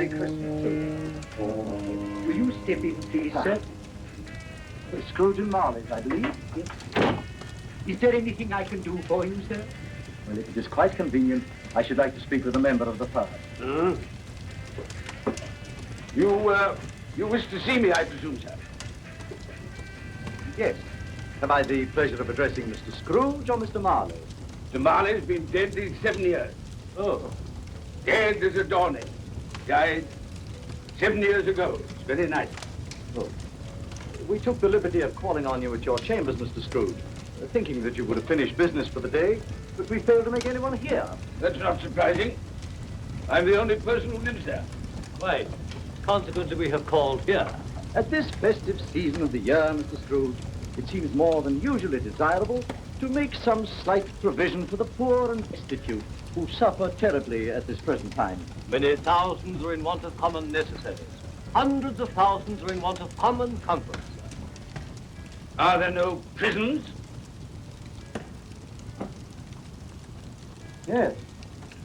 Merry Christmas, too. Will you step in, please, sir? Scrooge and Marley's, I believe. Yes. Is there anything I can do for you, sir? Well, if it is quite convenient, I should like to speak with a member of the firm. You wish to see me, I presume, sir? Yes. Have I the pleasure of addressing Mr. Scrooge or Mr. Marley? Mr. Marley's been dead these 7 years. Oh. Dead as a doornail. Died 7 years ago. It's very nice. Oh. We took the liberty of calling on you at your chambers, Mr. Scrooge, thinking that you would have finished business for the day, but we failed to make anyone here. That's not surprising. I'm the only person who lives there. Why, consequently, we have called here. At this festive season of the year, Mr. Scrooge, it seems more than usually desirable to make some slight provision for the poor and destitute who suffer terribly at this present time. Many thousands are in want of common necessaries. Hundreds of thousands are in want of common comforts. Are there no prisons? Yes,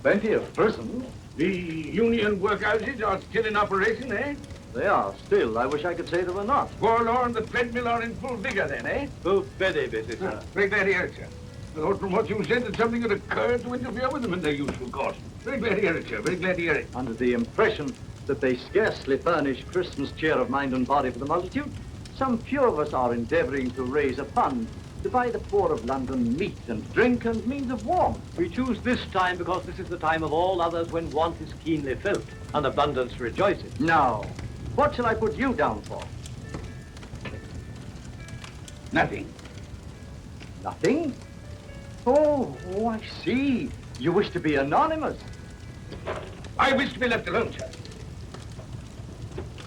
plenty of prisons. The union workhouses are still in operation, eh? They are still. I wish I could say they were not. Warlaw and the treadmill are in full vigor then, eh? Oh, very busy, sir. Very glad to hear it, sir. I thought from what you said that something had occurred to interfere with them in their usual course. Very glad to hear it, sir. Very glad to hear it. Under the impression that they scarcely furnish Christmas cheer of mind and body for the multitude, some few of us are endeavoring to raise a fund to buy the poor of London meat and drink and means of warmth. We choose this time because this is the time of all others when want is keenly felt and abundance rejoices. Now, what shall I put you down for? Nothing. Nothing? Oh, I see. You wish to be anonymous. I wish to be left alone, sir.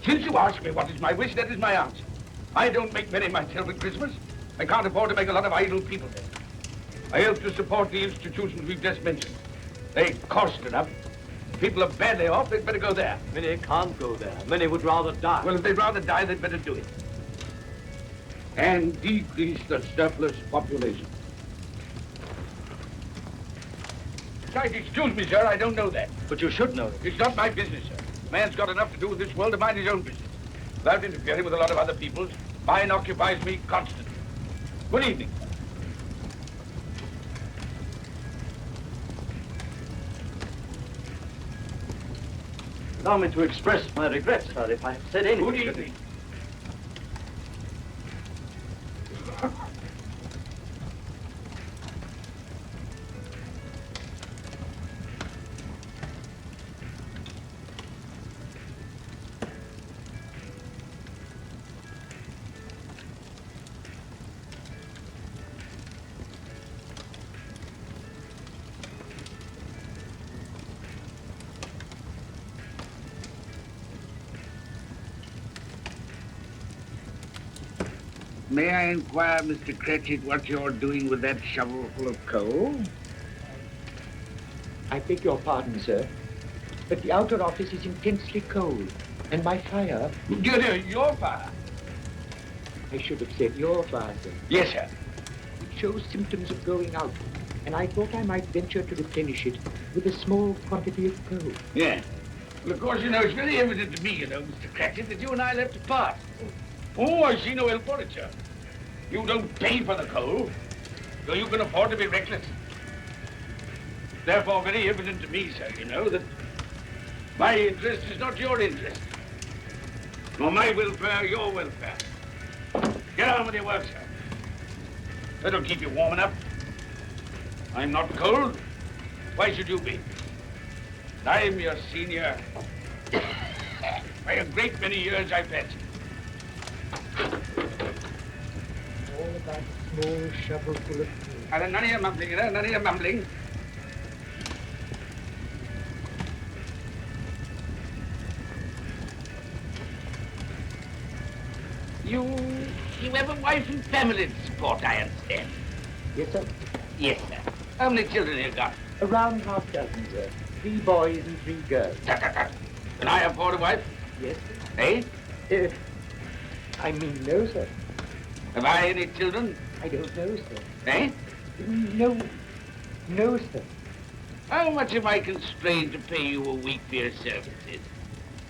Since you ask me what is my wish, that is my answer. I don't make merry myself at Christmas. I can't afford to make a lot of idle people there. I help to support the institutions we've just mentioned. They cost enough. People are badly off, they'd better go there. Many can't go there. Many would rather die. Well, if they'd rather die, they'd better do it. And decrease the surplus population. Besides, excuse me, sir, I don't know that. But you should know it. It's not my business, sir. Man's got enough to do with this world to mind his own business. Without interfering with a lot of other people's, mine occupies me constantly. Good evening. Allow me to express my regrets, sir, if I have said anything. Good evening. May I inquire, Mr. Cratchit, what you're doing with that shovel full of coal? I beg your pardon, sir, but the outer office is intensely cold, and my fire... Your fire? I should have said your fire, sir. Yes, sir. It shows symptoms of going out, and I thought I might venture to replenish it with a small quantity of coal. Yeah. Well, of course, you know, it's very evident to me, you know, Mr. Cratchit, that you and I left apart. Oh, I see no help for it, sir. You don't pay for the coal, so you can afford to be reckless. Therefore, very evident to me, sir, you know, that my interest is not your interest, nor my welfare your welfare. Get on with your work, sir. That'll keep you warm enough. I'm not cold. Why should you be? I'm your senior by a great many years, I fancy. All that small shovel full of coal. None of your mumbling, you know, none of your mumbling. You have a wife and family to support, I understand. Yes, sir. Yes, sir. How many children have you got? Around half dozen, sir. 3 boys and 3 girls. Can I afford a wife? Yes, sir. Eh? I mean, no, sir. Have I any children? I don't know, sir. Eh? No, sir. How much am I constrained to pay you a week for your services?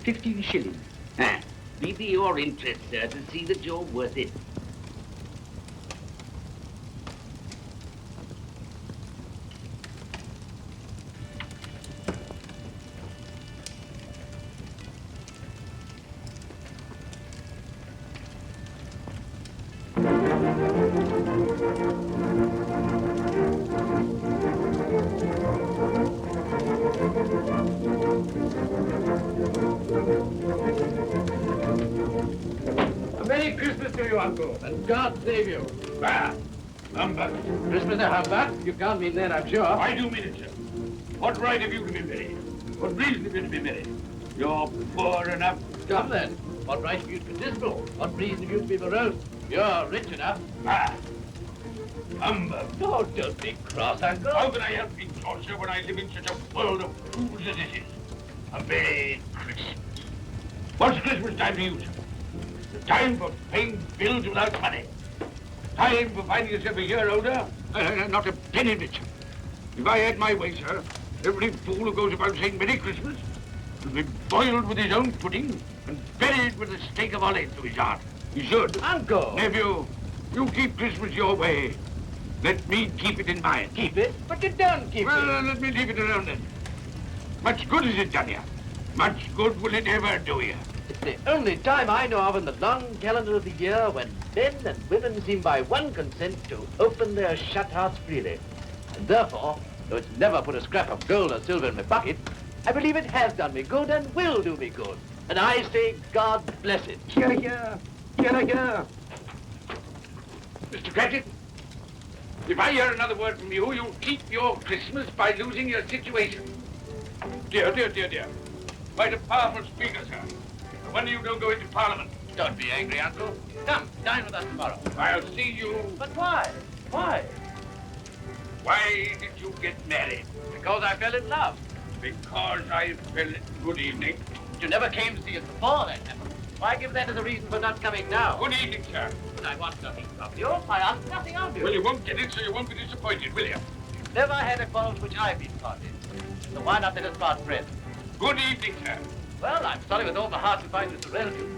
15 shillings. Ah, leave me your interest, sir, to see that you're worth it. A Merry Christmas to you, Uncle, and God save you. Ah, humbug. Christmas a humbug? You can't mean that, I'm sure. I do mean it, sir. What right have you to be merry? What reason have you to be merry? You're poor enough. Come then. What right have you to be dismal? What reason have you to be morose? You're rich enough. Ah, humbug. Oh, don't be cross, Uncle. How can I help being cross, sir, when I live in such a world of fools as this is? A Merry Christmas. What's Christmas time to you, sir? The time for paying bills without money. Time for finding yourself a year older? Not a penny richer. If I had my way, sir, every fool who goes about saying Merry Christmas would be boiled with his own pudding and buried with a stake of olive to his heart. He should. Uncle! Nephew, you keep Christmas your way. Let me keep it in mine. Keep it? But you don't keep Well, it. let me leave it alone then. Much good has it done you? Much good will it ever do you? It's the only time I know of in the long calendar of the year when men and women seem by one consent to open their shut hearts freely. And therefore, though it's never put a scrap of gold or silver in my pocket, I believe it has done me good and will do me good. And I say, God bless it. Hear, hear. Hear, hear. Mr. Cratchit, if I hear another word from you, you'll keep your Christmas by losing your situation. Dear, dear, dear, dear. Quite a powerful speaker, sir. No wonder you don't go into Parliament. Don't be angry, Uncle. Come, dine with us tomorrow. I'll see you. But why? Why? Why did you get married? Because I fell in love. Because I fell. Good evening. You never came to see us before that happened. Why give that as a reason for not coming now? Good evening, sir. But I want nothing from you. I ask nothing of you. Well, you won't get it, so you won't be disappointed, will you? Never had a quarrel which I've been part in. So why not let us part friends? Good evening, sir. Well, I'm sorry with all my heart to find this a relative.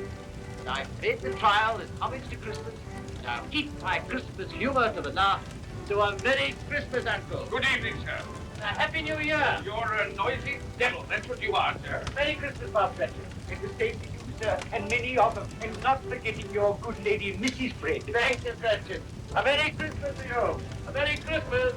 But I've paid the trial in homage to Christmas, and I'll keep my Christmas humor to the last. So a Merry Christmas, Uncle. Good evening, sir. And a Happy New Year. You're a noisy devil. That's what you are, sir. Merry Christmas, Bob Fletcher. And the same to you, sir, and many of them. And not forgetting your good lady, Mrs. Fred. Thank you, Gretchen. A Merry Christmas to you. A Merry Christmas.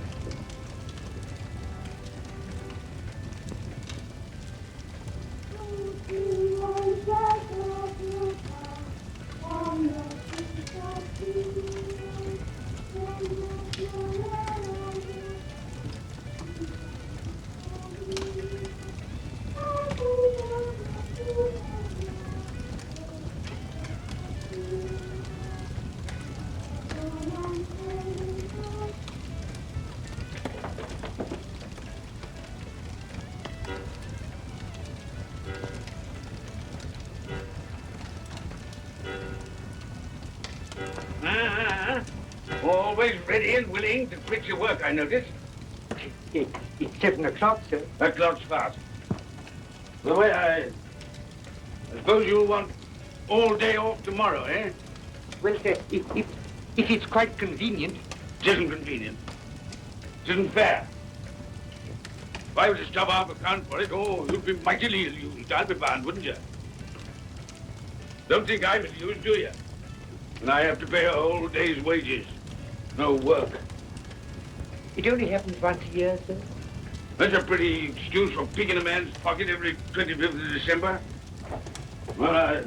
Always ready and willing to quit your work, I notice. It's 7 o'clock, sir. That clock's fast. The way I suppose you'll want all day off tomorrow, eh? Well, sir, if it's quite convenient. It isn't convenient. It isn't fair. If I were to stop half account for it, oh, you'd be mightily ill-used, I'll be bound, wouldn't you? Don't think I'm ill-used, do you? And I have to pay a whole day's wages. No work. It only happens once a year, sir. That's a pretty excuse for picking a man's pocket every 25th of December. Well,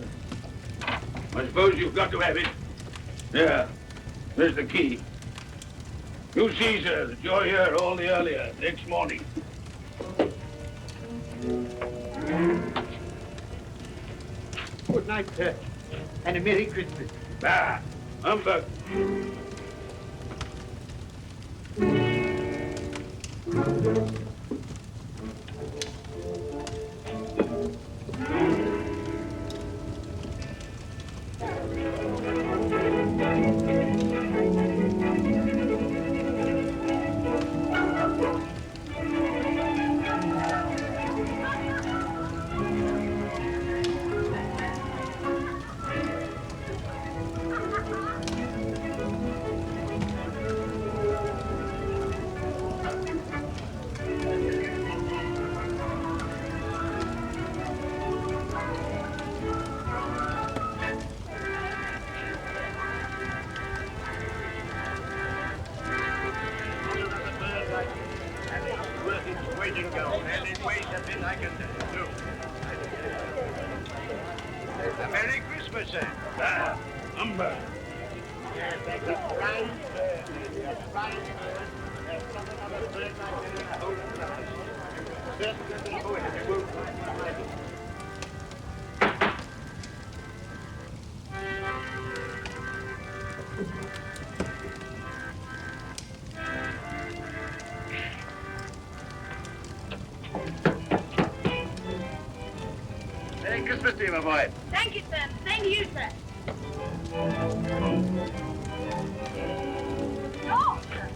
I suppose you've got to have it. Yeah, there's the key. You see, sir, that you're here all the earlier next morning. Good night, sir. And a Merry Christmas. Ah, humbug. go. And it weighs a bit, I can do. A Merry Christmas, sir. Umber. Merry Christmas to you, my boy. Thank you, sir. Same to you, sir. Oh, sir.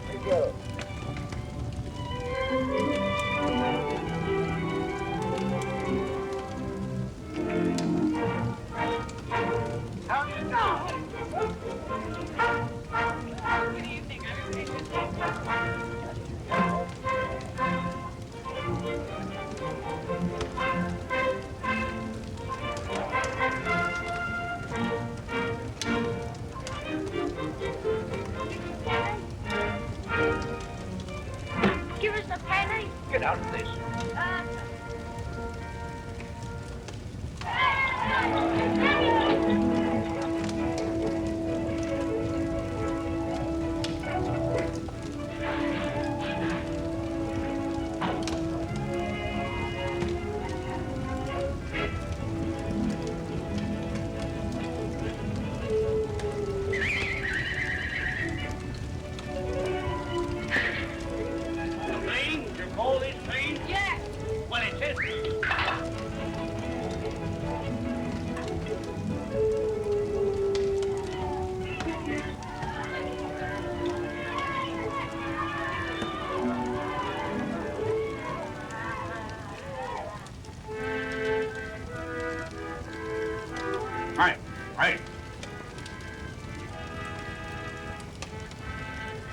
Thank you. How do you do? Good evening, everybody. Give us a penny. Get out of this. Rain? You call this rain? Yes. Well, it is. Right, right.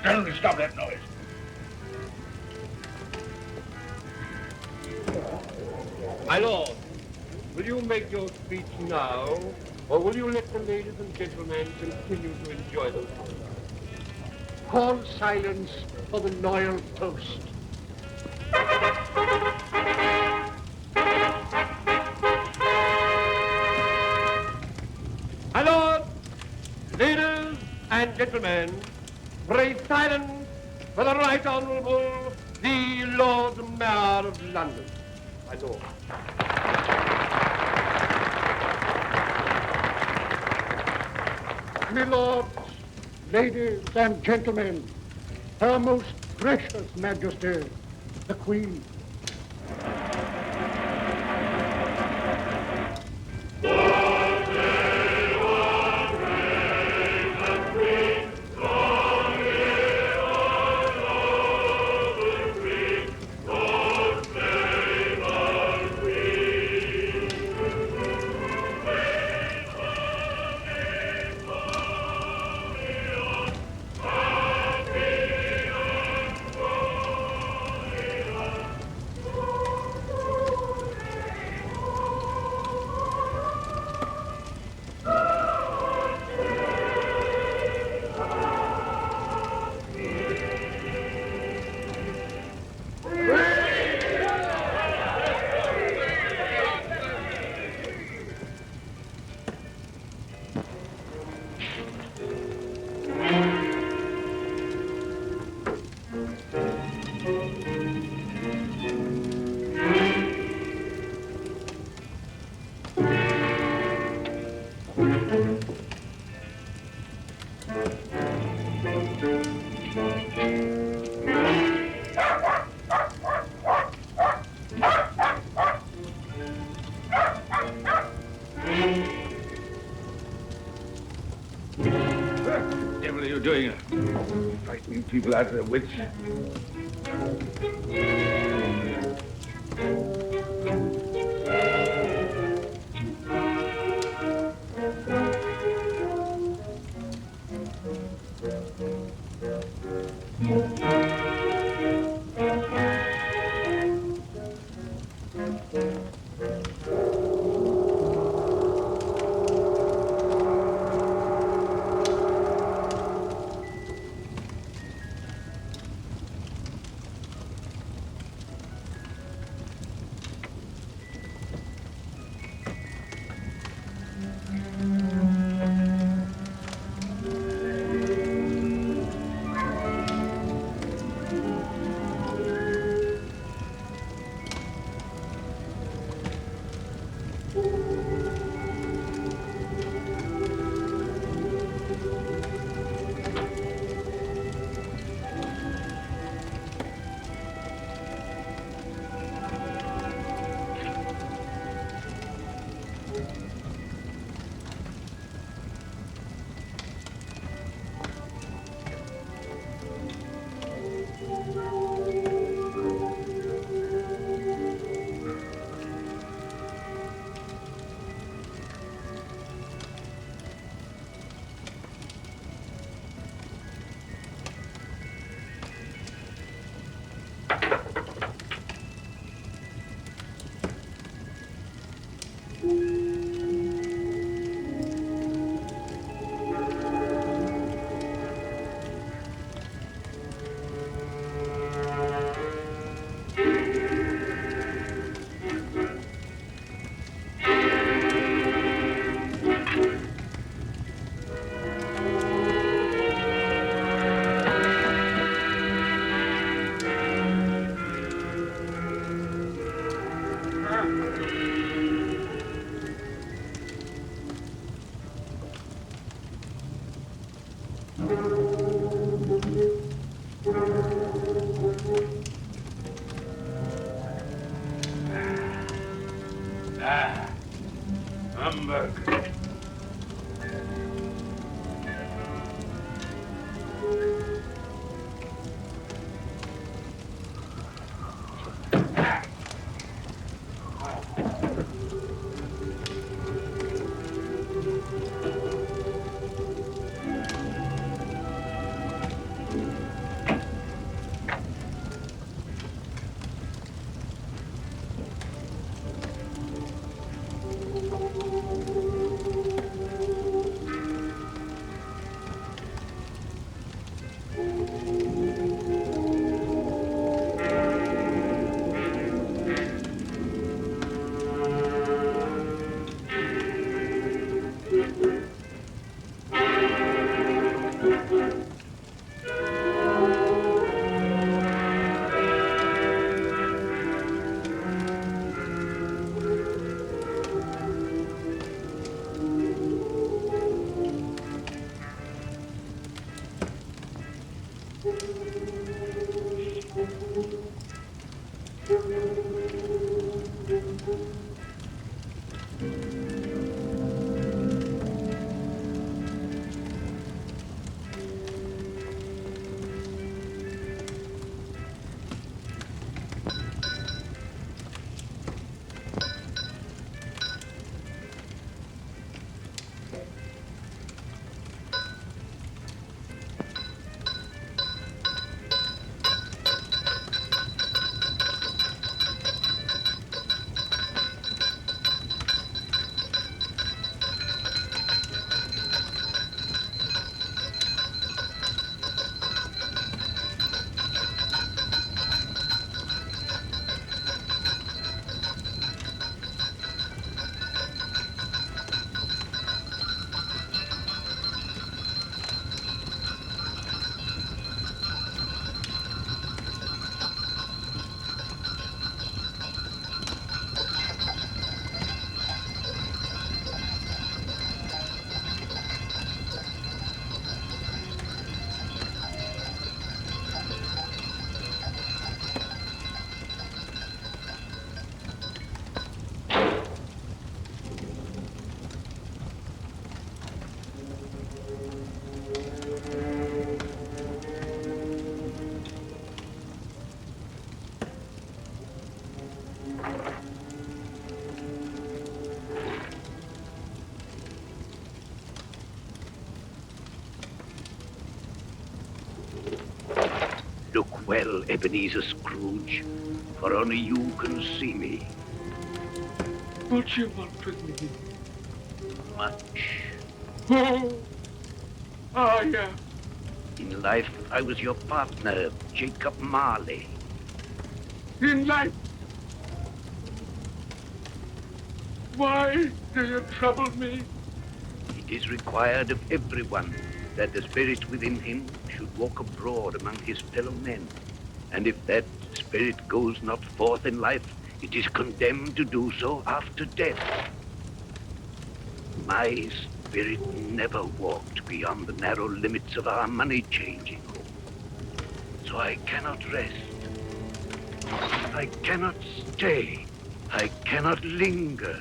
Gentlemen, stop that noise. My lord, will you make your speech now, or will you let the ladies and gentlemen continue to enjoy themselves? Call silence for the loyal toast. My lord, ladies and gentlemen, pray silence for the Right Honourable the Lord Mayor of London. My lord. My lords, ladies and gentlemen, Her Most Gracious Majesty, the Queen. What the devil are you doing? Frightening people out of their wits. Ah, Hamburg. Look well, Ebenezer Scrooge, for only you can see me. What you want with me? Much. Oh, yeah. In life, I was your partner, Jacob Marley. In life. Why do you trouble me? It is required of everyone that the spirit within him should walk abroad among his fellow men. And if that spirit goes not forth in life, it is condemned to do so after death. My spirit never walked beyond the narrow limits of our money-changing hall. So I cannot rest. I cannot stay. I cannot linger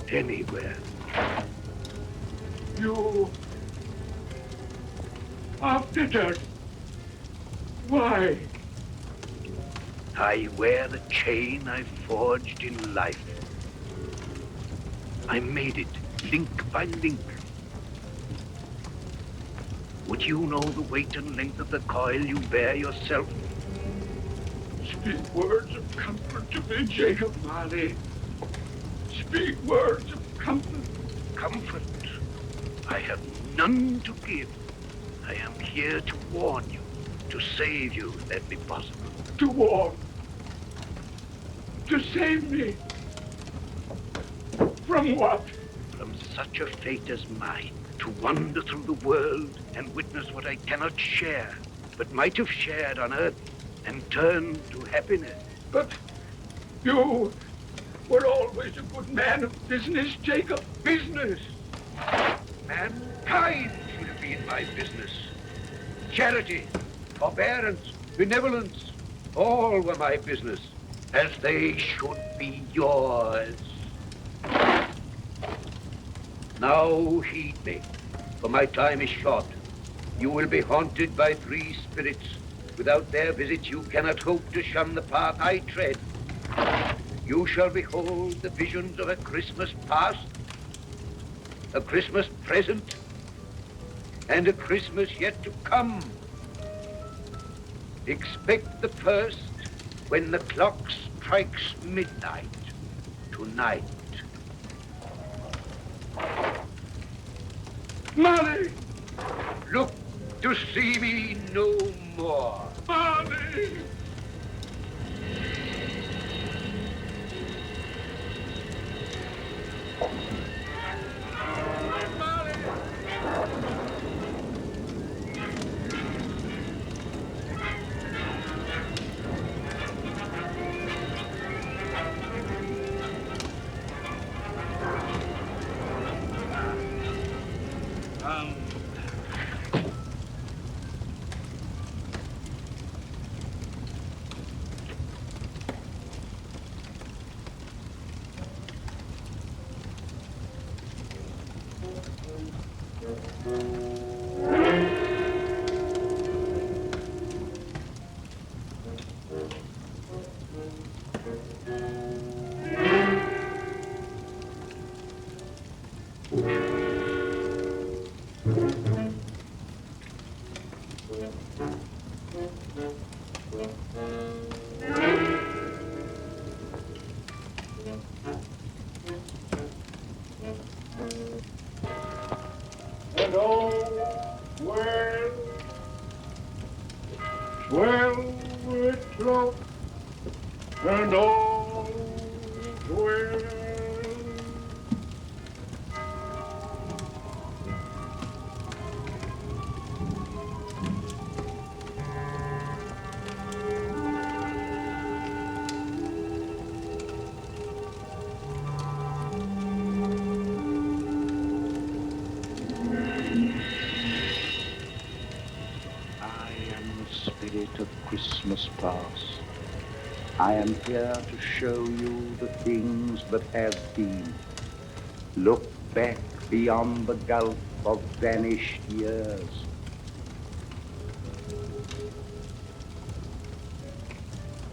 anywhere. You are bitter. Why? I wear the chain I forged in life. I made it link by link. Would you know the weight and length of the coil you bear yourself? Speak words of comfort to me, Jacob Marley. Speak words of comfort. Comfort. I have none to give. I am here to warn you, to save you if that be possible. To warn. To save me. From what? From such a fate as mine, to wander through the world and witness what I cannot share, but might have shared on earth and turn to happiness. But you were always a good man of business, Jacob. Business? Mankind should have been my business. Charity, forbearance, benevolence, all were my business, as they should be yours. Now heed me, for my time is short. You will be haunted by 3 spirits. Without their visit, you cannot hope to shun the path I tread. You shall behold the visions of a Christmas past, a Christmas present, and a Christmas yet to come. Expect the first when the clock strikes midnight tonight. Molly! Look to see me no more. Molly! And velvet cloak, and all is well. Spirit of Christmas past. I am here to show you the things that have been. Look back beyond the gulf of vanished years.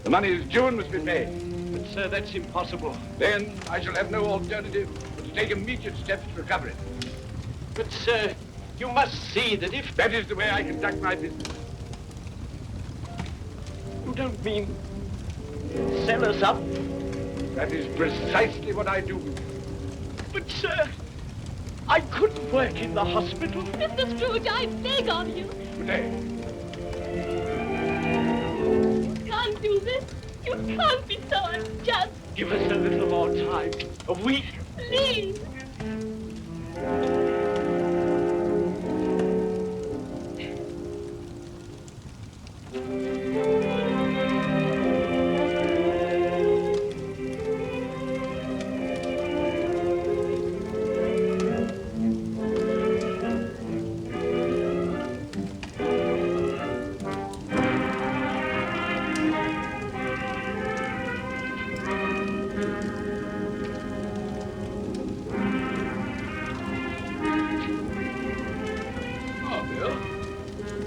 The money is due and must be paid. But, sir, that's impossible. Then I shall have no alternative but to take immediate steps to recover it. But, sir, you must see that if... That is the way I conduct my business. You don't mean sell us up? That is precisely what I do. But, sir, I couldn't work in the hospital. Mr. Scrooge, I beg of you. Good day. You can't do this. You can't be so unjust. Give us a little more time. A week. Please.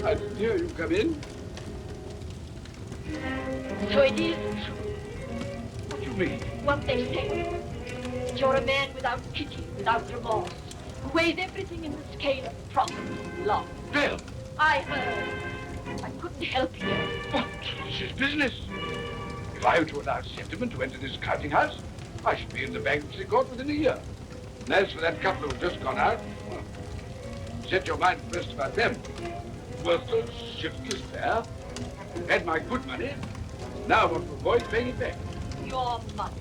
I didn't hear you come in. So it is true What do you mean? what they say. That you're a man without pity, without remorse, who weighs everything in the scale of profit and loss. Bill! I heard. I couldn't help you. What? This is business. If I were to allow sentiment to enter this counting house, I should be in the bankruptcy court within a year. And as for that couple who've just gone out, well, set your mind at rest about them. Worthless, shiftless pair. Had my good money. Now I want to avoid paying it back. Your money.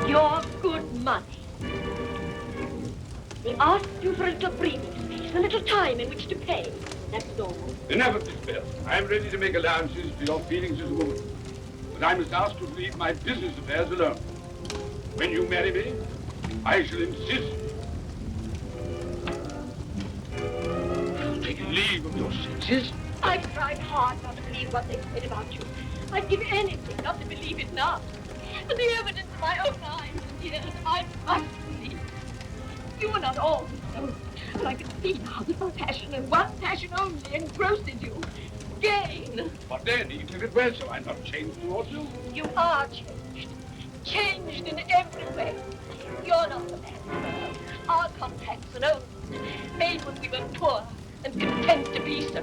Your good money. They asked you for a little breathing space, a little time in which to pay. That's all. Enough of this, Bill. I'm ready to make allowances for your feelings as a woman. But that I must ask you to leave my business affairs alone. When you marry me, I shall insist on taking leave of your senses. I tried hard not to believe what they said about you. I'd give anything not to believe it now. But the evidence of my own eyes, yes, I must believe. You are not all alone. And I can see now that one passion and one passion only engrosses you. Gain. But then, even if it were so, I'm not changed towards you. You are changed. Changed in every way. You're not the man of the world. Our contacts and oaths, made when we were poor and content to be so.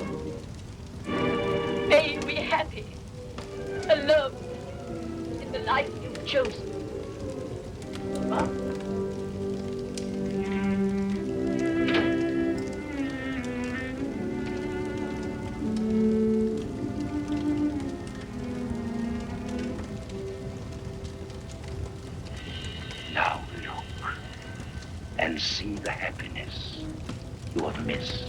May you be happy, alone, in the life you've chosen. Now look and see the happiness you have missed.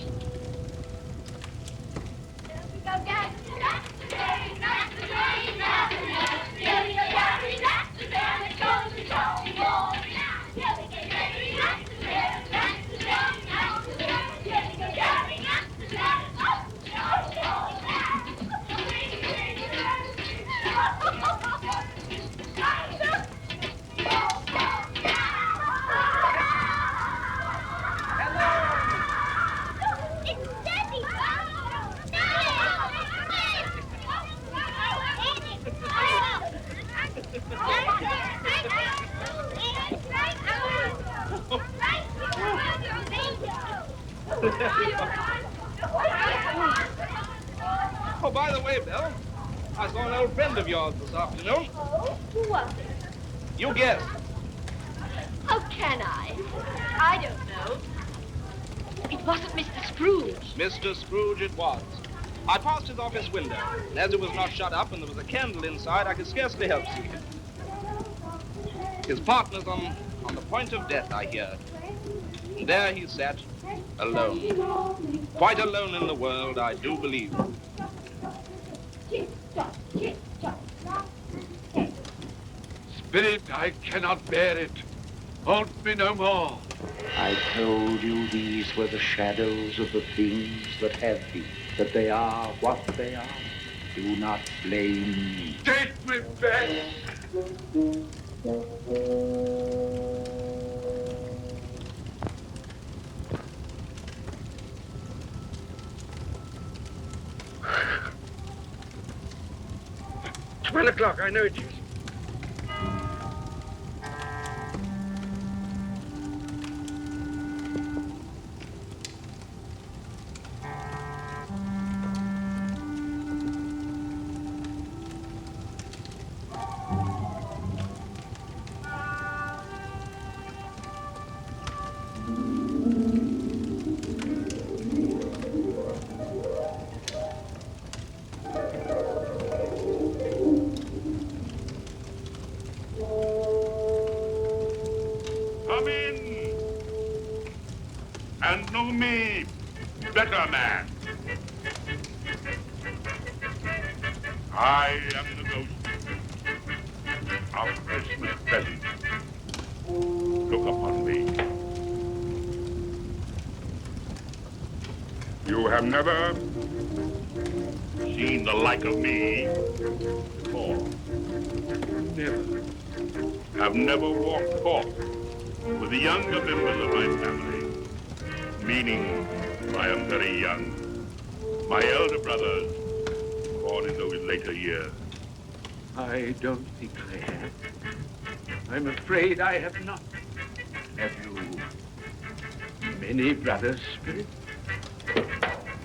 Oh, by the way, Bill, I saw an old friend of yours this afternoon. Oh, who was it? You guessed. How can I? I don't know. It wasn't Mr. Scrooge. Mr. Scrooge it was. I passed his office window, and as it was not shut up and there was a candle inside, I could scarcely help seeing him. His partner's on the point of death, I hear. And there he sat, alone. Quite alone in the world, I do believe. Spirit, I cannot bear it. Haunt me no more. I told you these were the shadows of the things that have been, that they are what they are. Do not blame me. Take me back. $12, I know it is. Come in and know me better, man. I am the ghost of Christmas present. Look upon me. You have never seen the like of me before. Never. Have never walked forth with the younger members of my family, meaning I am very young. My elder brothers, born in those later years. I don't think I have. I'm afraid I have not. Have you many brothers, Spirit?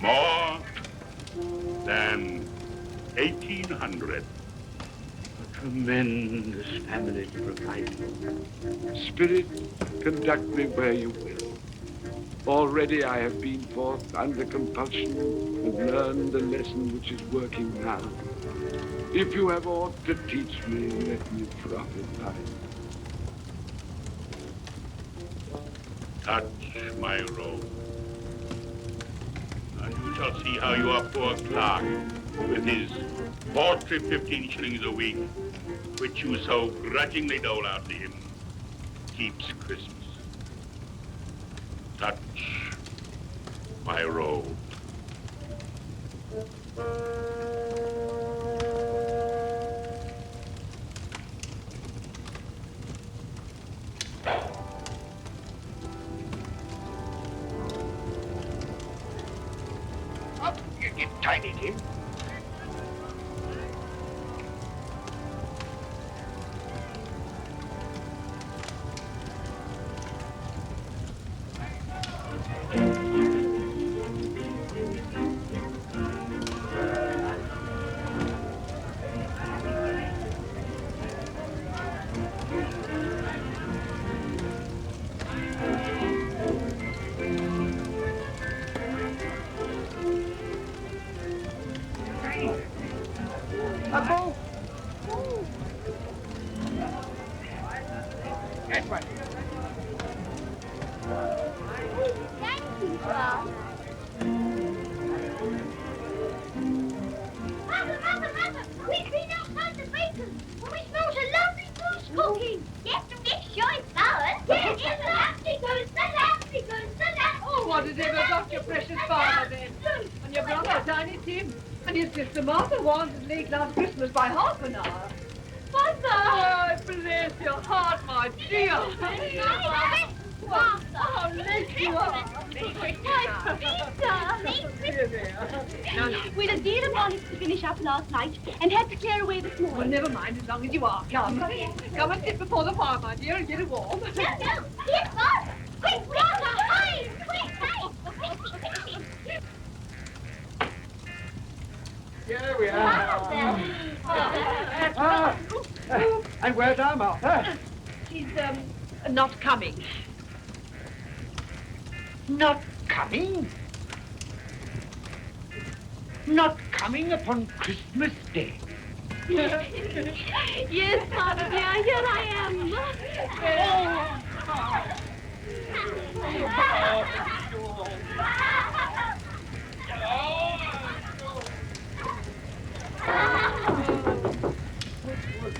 More than 1,800. A tremendous family to provide for. Spirit, conduct me where you will. Already I have been forth under compulsion and learned the lesson which is working now. If you have aught to teach me, let me profit by it. Touch my robe, and you shall see how your poor clerk with his paltry 15 shillings a week, which you so grudgingly dole out to him, keeps Christmas. Touch my robe. Up, you get tiny, Tim. That's right. Thank you, Bob. Mother, we cleaned outside the bakery, and we smelled a lovely goose cooking. Yes, and make sure it's flowers. Yes, it's the lovely goose, the lovely goose, the lovely. Oh, what has ever got your precious father then? And your brother, Tiny Tim, and your sister Martha wanted late last Christmas by half an hour. Mother! Oh, bless your heart, my dear. Martha. How late you are. We'd a deal of wanted to finish up last night and had to clear away this morning. Well, never mind, as long as you are. Come. Come and sit before the fire, my dear, and get it warm. No, here's Martha. Quick, Martha, hide! Quick, hide! Here we are. And where's our Martha? She's, not coming. Not coming? Not coming upon Christmas Day? Yes, Father dear, here I am.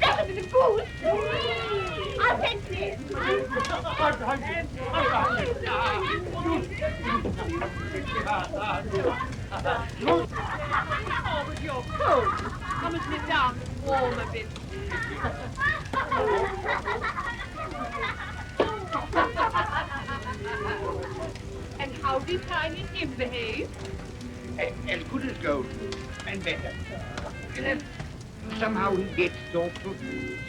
That was a goose. I'll take this. Oh, but you're cold. Come and sit down and warm a bit. And how did Tiny Tim behave? As good as gold, and better. Somehow he gets thoughtful,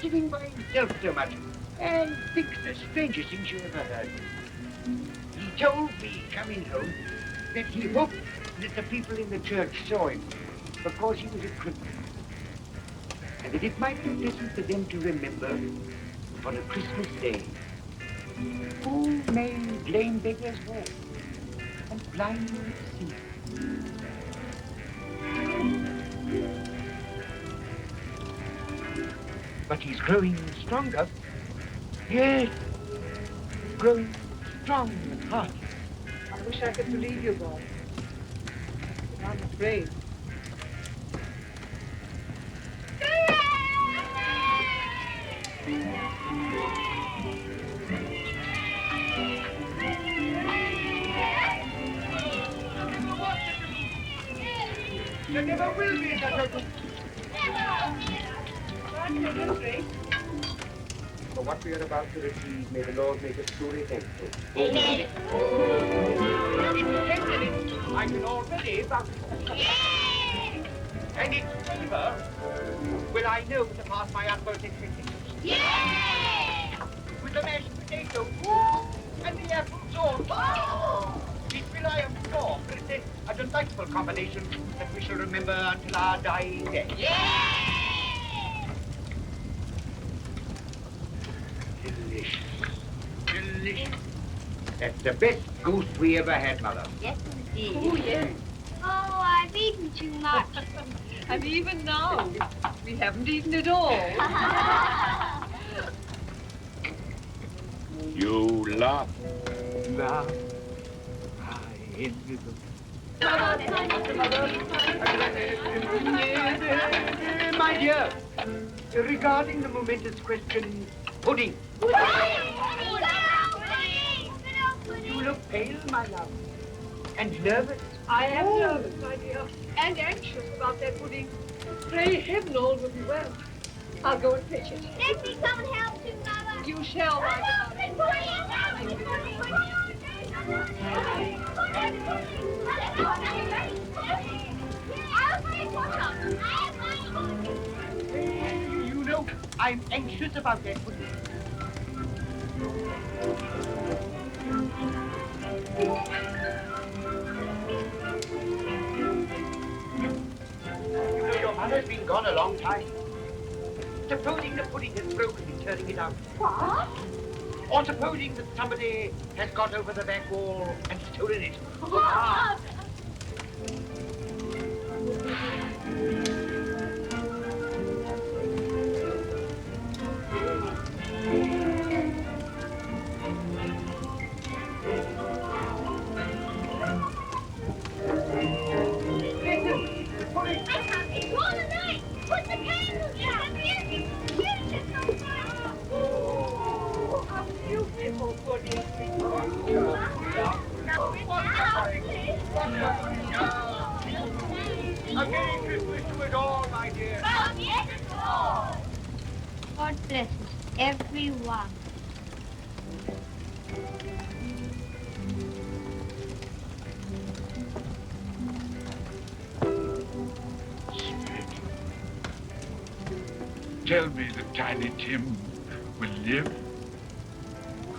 sitting by himself so much, and thinks the strangest things you ever heard. He told me, coming home, that he hoped that the people in the church saw him, because he was a cripple. And that it might be pleasant for them to remember, on a Christmas day, who made lame beggars walk, and blind men see. But he's growing stronger. Yes, growing strong and hearty. I wish I could believe you, Bob. But I'm afraid. There never will be such a... For what we are about to receive, may the Lord make us truly thankful. Amen. I can already vouch for. And its favor will I know to pass my utmost expectations. With the mashed potato and the apple sauce. It will, I am sure, present a delightful combination that we shall remember until our dying day. Delicious. Delicious. That's the best goose we ever had, Mother. Yes, indeed. Oh, yes. Oh, I've eaten too much. And even now, we haven't eaten it all. You laugh. Now, I envy them. My dear, regarding the momentous question, pudding. You look pale, my love, and nervous. I am nervous, my dear, and anxious about that pudding. Pray heaven all will be well. I'll go and fetch it. Let me come and help you, Mother. You shall, my You know, I'm anxious about that pudding. You know, your mother's been gone a long time. Supposing the pudding has broken in turning it out. What? Or supposing that somebody has got over the back wall and stolen it. What? A Merry Christmas to us all, my dear. God bless us, everyone. Tell me that Tiny Tim will live.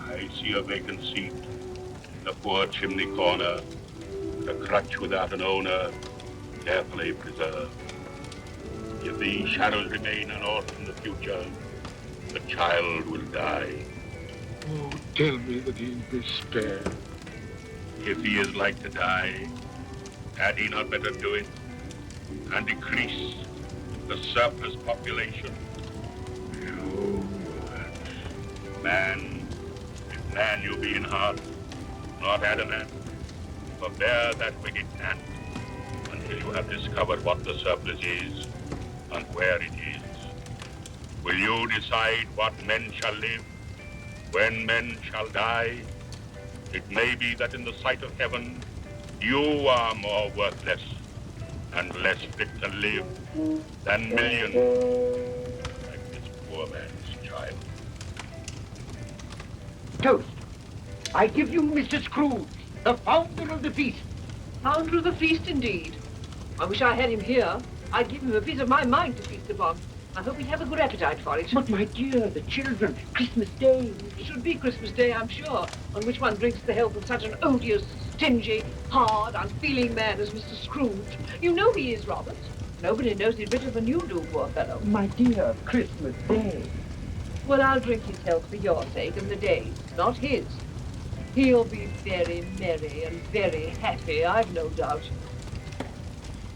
I see a vacant seat in the poor chimney corner, a crutch without an owner, carefully preserved. If these shadows remain unordered in the future, the child will die. Oh, tell me that he'll be spared. If he is like to die, had he not better do it and decrease the surplus population? No. Man, if man you be in heart, not adamant, forbear that wicked ant until you have discovered what the surplus is and where it is. Will you decide what men shall live, when men shall die? It may be that in the sight of heaven, you are more worthless and less fit to live than millions like this poor man's child. Toast. I give you Mr. Scrooge, the founder of the feast. Founder of the feast, indeed. I wish I had him here. I'd give him a piece of my mind to feast upon. I hope he'd have a good appetite for it. But, my dear, the children, Christmas Day. It should be Christmas Day, I'm sure, on which one drinks the health of such an odious, stingy, hard, unfeeling man as Mr. Scrooge. You know he is, Robert. Nobody knows it better than you do, poor fellow. My dear, Christmas Day. Well, I'll drink his health for your sake and the day's, not his. He'll be very merry and very happy, I've no doubt.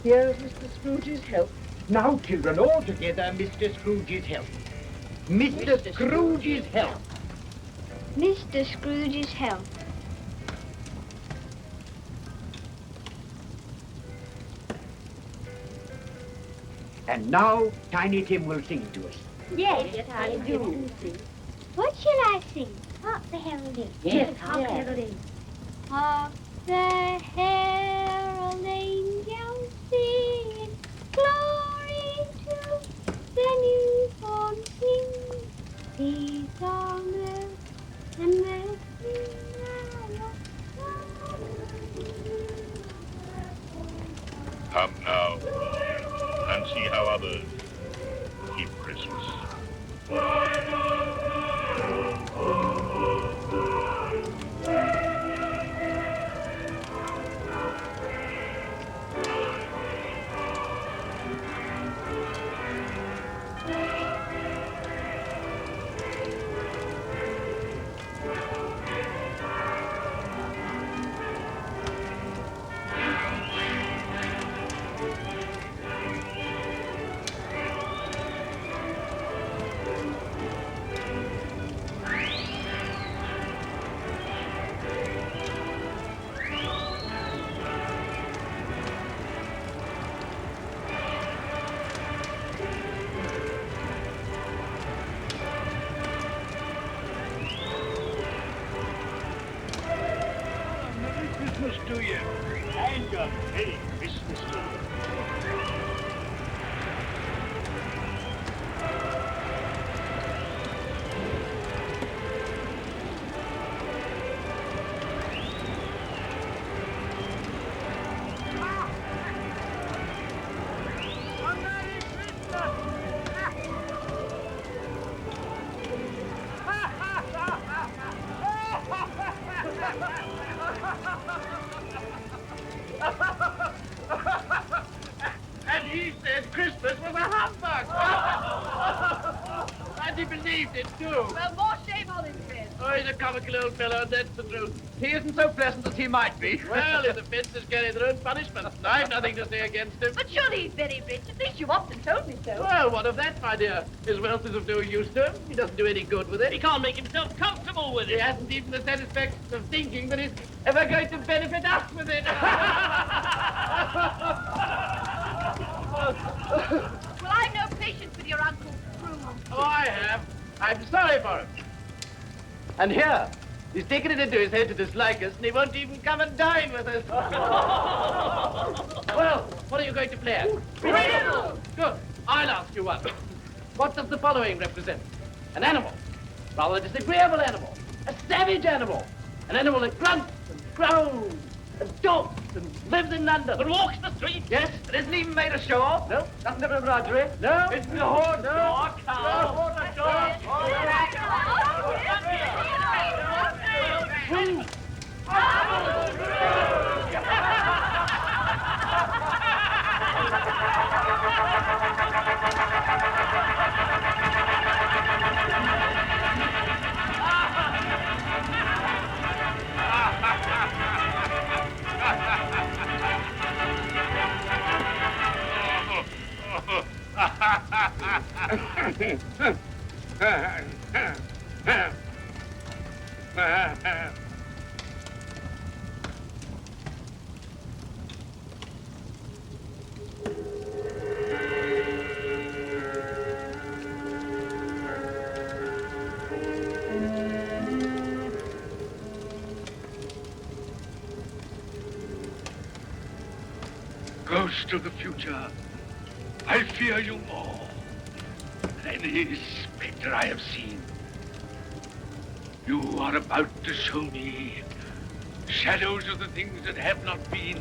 Here's Mr. Scrooge's health. Now, children, all together, Mr. Scrooge's health. Mr. Scrooge's health. Mr. Scrooge's health. And now, Tiny Tim will sing to us. Yes, I do. What shall I sing? Hark the heralding. Yes, hark the heralding. Hark the herald angels sing, glory to the newborn King. Peace on earth and mercy Come now and see how others keep Christmas. a Merry Christmas to you. And he said Christmas was a humbug. And he believed it, too. Well, more shame on his head. Oh, he's a comical old fellow, and that's the truth. He isn't so pleasant as he might be. Well, his offences carry their own punishment. I've nothing to say against him. But surely he's very rich. At least you've often told me so. Well, what of that, my dear? His wealth is of no use to him. He doesn't do any good with it. He can't make himself comfortable with He it. hasn't even the satisfaction of thinking that he's ever going to benefit us with it. Well, I've no patience with your Uncle Scrooge. Oh, I have. I'm sorry for him. And here, he's taken it into his head to dislike us, and he won't even come and dine with us. Well, what are you going to play at? Riddle! Good. I'll ask you one. What does the following represent? An animal. Rather a disagreeable animal. A savage animal. An animal that grunts and growls and talks and lives in London. But walks the street. Yes, it isn't even made ashore. No, doesn't have a menagerie. No. It's the horse. No. Oh, cow. Ghost of the future, I fear you more than any specter I have seen. You are about to show me shadows of the things that have not been,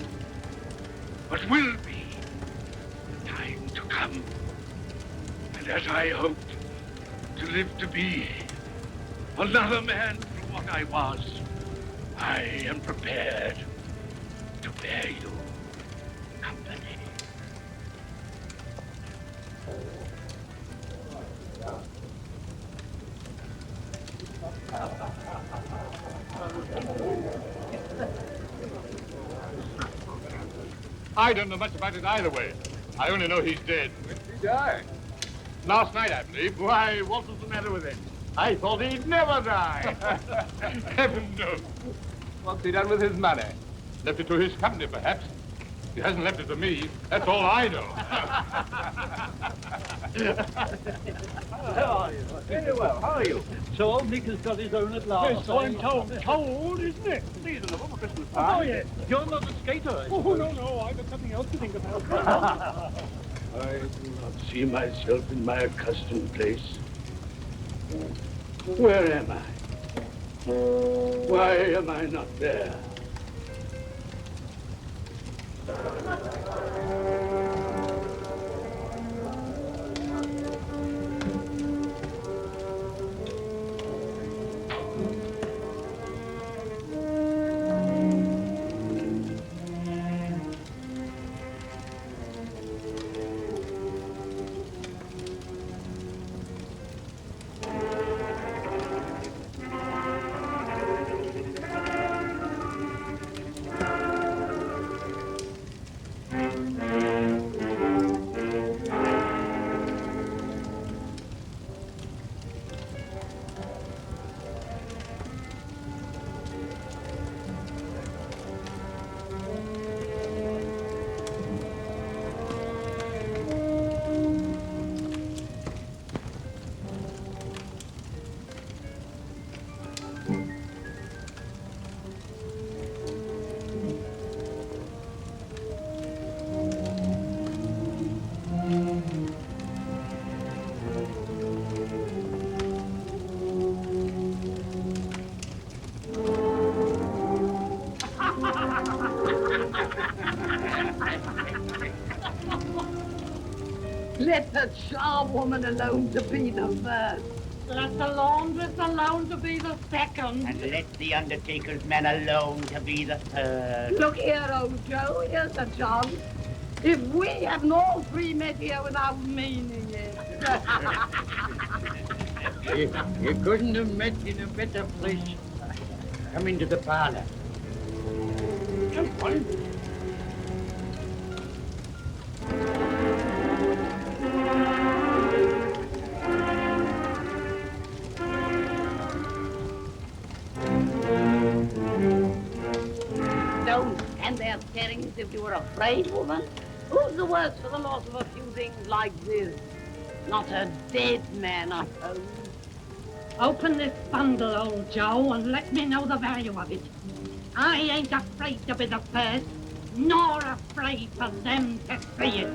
but will be, in time to come. And as I hoped to live to be another man from what I was, I am prepared to bear you company. I don't know much about it either way. I only know he's dead. When did he die? Last night, I believe. Why, what was the matter with him? I thought he'd never die. Heaven knows. What's he done with his money? Left it to his company, perhaps. He hasn't left it to me. That's all I know. How are you? Very well. How are you? So old Nick has got his own at last. Yes, so I'm told. Told, isn't it? Seasonable for Christmas Oh, time. yes. You're not a skater, I Oh, suppose. no, I've got something else to think about. I do not see myself in my accustomed place. Where am I? Why am I not there? Let the charwoman alone to be the first. Let the laundress alone to be the second. And let the undertaker's man alone to be the third. Look here, old Joe, here's a chance. If we haven't all three met here without meaning it. You couldn't have met in a better place. Come into the parlor. Come on. Don't stand there staring as if you were afraid, woman. Who's the worse for the loss of a few things like this? Not a dead man, I suppose. Open this bundle, old Joe, and let me know the value of it. I ain't afraid to be the first, nor afraid for them to see it.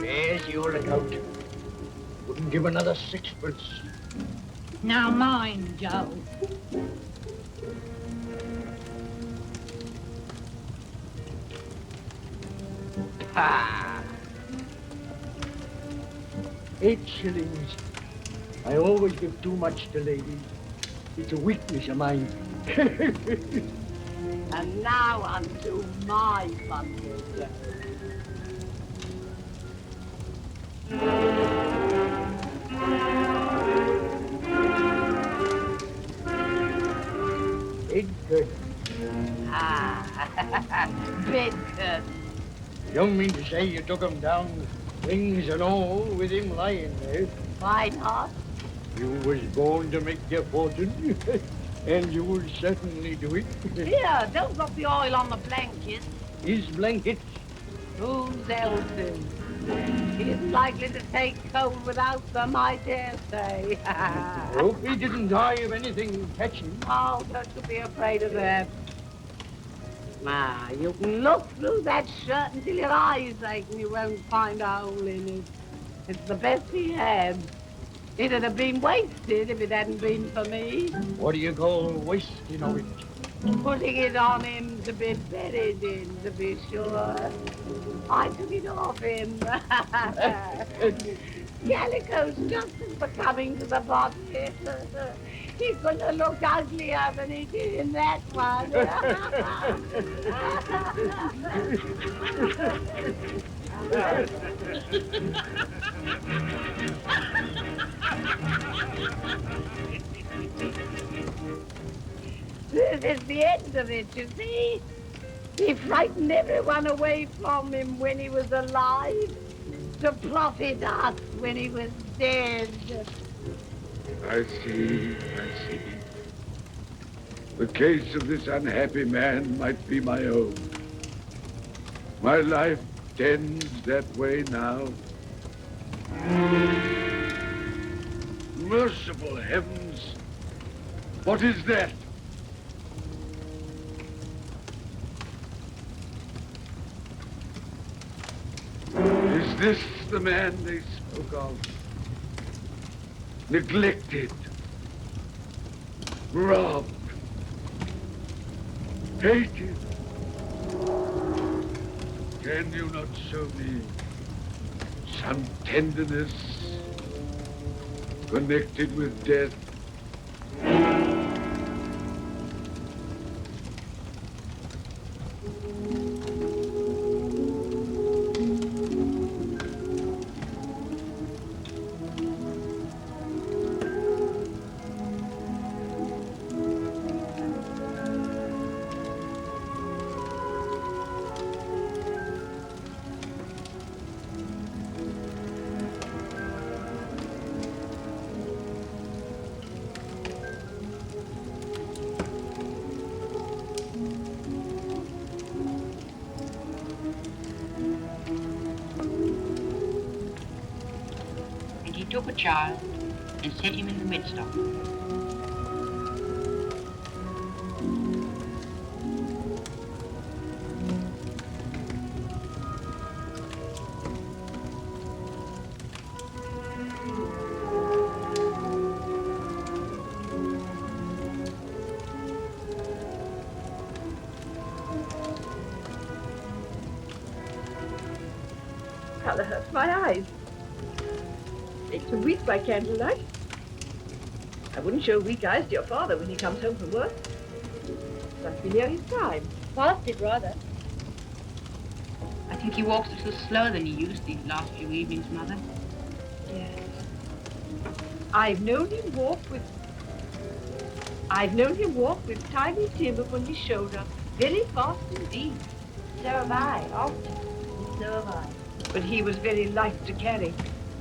There's your account. Wouldn't give another sixpence. Now mind, Joe. Ah. 8 shillings. I always give too much to ladies. It's a weakness of mine. And now unto my bundle, Joe. Bedcurtain. Ah, bedcurtain. You don't mean to say you took him down, rings and all, with him lying there? Why not? You was born to make your fortune, and you will certainly do it. Here, don't drop the oil on the blanket. His blankets. Whose else's? He isn't likely to take cold without them, I dare say. Hope he didn't die of anything catching. Oh, don't you be afraid of that. Now, you can look through that shirt until your eyes ache and you won't find a hole in it. It's the best he had. It'd have been wasted if it hadn't been for me. What do you call wasting of it? Putting it on him to be buried in, to be sure. I took it off him. Calico's just as becoming to the body. He couldn't have looked uglier than he did in that one. This is the end of it, you see. He frightened everyone away from him when he was alive, to profit us when he was dead. I see, I see. The case of this unhappy man might be my own. My life tends that way now. Merciful heavens! What is that? Is this the man they spoke of? Neglected, robbed, hated. Can you not show me some tenderness connected with death? Took a child and set him in the midst of them. Colour hurts my eyes. Makes me weep by candlelight. I wouldn't show weak eyes to your father when he comes home from work. Must be near his time. Fasted, rather. I think he walks a little slower than he used these last few evenings, Mother. Yes. I've known him walk with Tiny Tim upon his shoulder, very fast indeed. So have I, often. So have I. But he was very light to carry,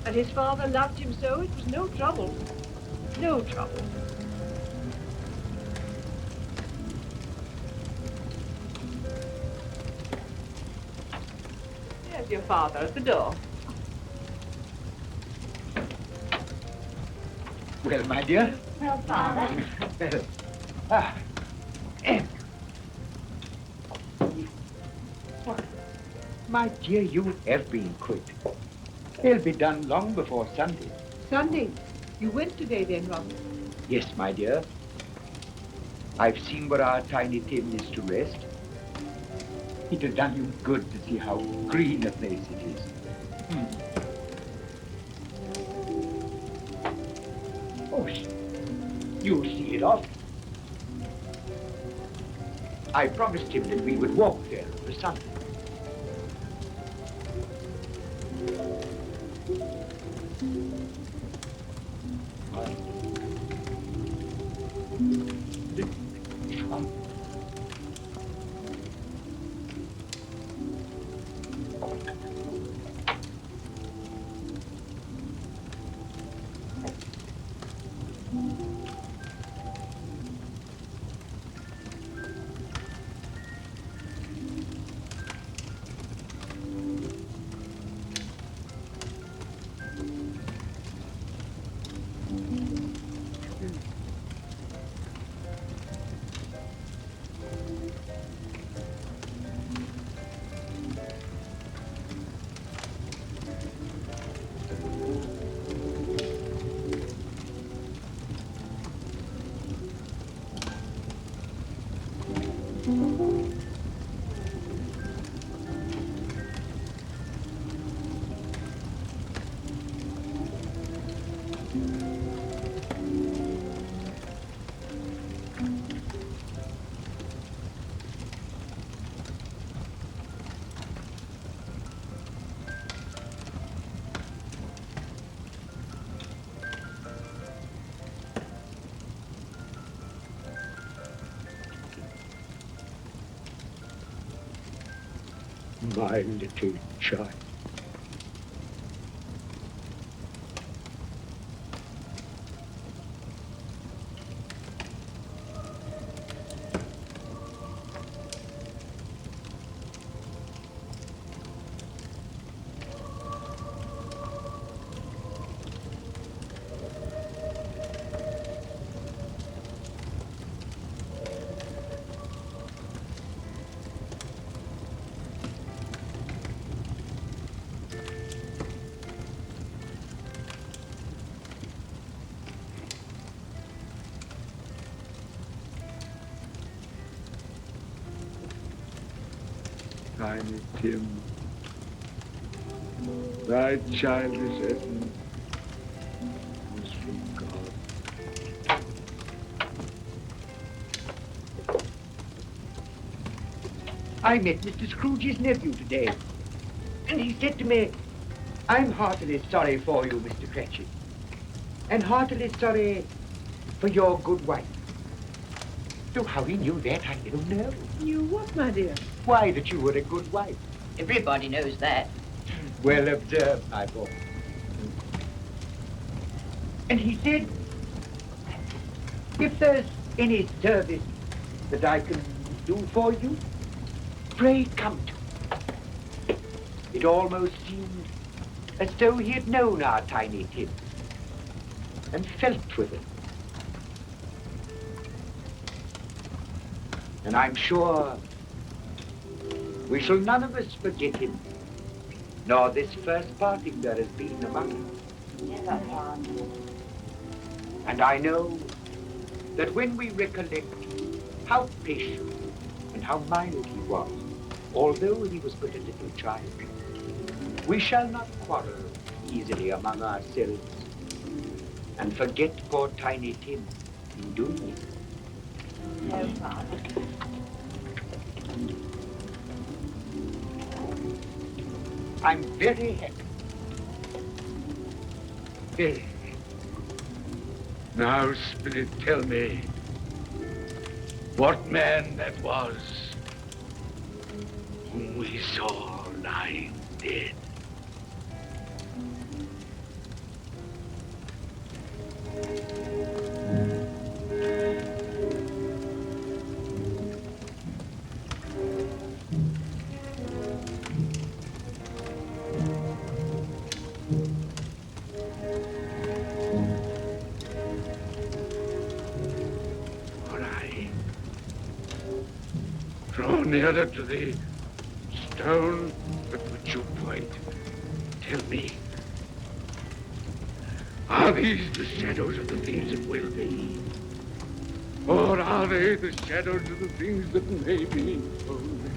and his father loved him so it was no trouble. No trouble. There's your father at the door. Well, my dear. Well, Father. Well, ah. What? My dear, you have been quick. They'll be done long before Sunday. Sunday. You went today then, Robert? Yes, my dear. I've seen where our Tiny Tim is to rest. It has done you good to see how green a place it is. Oh, you'll see it off. I promised him that we would walk there on the Sunday. My little child. Tiny Tim, thy childish essence was from God. I met Mr. Scrooge's nephew today, and he said to me, I'm heartily sorry for you, Mr. Cratchit, and heartily sorry for your good wife. So how he knew that, I don't know. Knew what, my dear? Why, that you were a good wife. Everybody knows that. Well observed, my boy. And he said, if there's any service that I can do for you, pray come to me. It almost seemed as though he had known our Tiny Tim. and felt with him. And I'm sure we shall none of us forget him, nor this first parting there has been among us. Never, Father. And I know that when we recollect how patient and how mild he was, although he was but a little child, we shall not quarrel easily among ourselves and forget poor Tiny Tim in doing it. No, Father. I'm very happy. Very. Now, Spirit, tell me what man that was whom we saw lying dead. Draw nearer to the stone at which you point. Tell me, are these the shadows of the things that will be? Or are they the shadows of the things that may be only?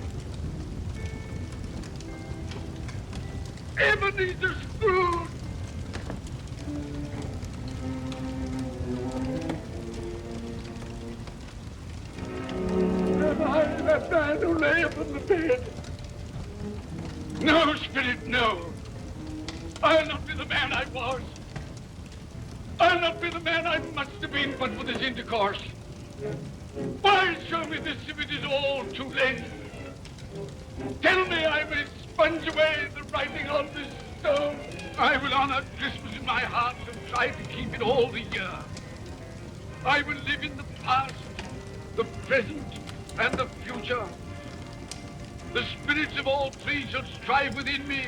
Ebenezer Scrooge! Am I that man who lay upon the bed? No, Spirit, no. I'll not be the man I was. I'll not be the man I must have been but for this intercourse. Why show me this if it is all too late? Tell me I may sponge away the writing on this stone. I will honor Christmas in my heart and try to keep it all the year. I will live in the past, the present, and the future. The spirits of all three shall strive within me.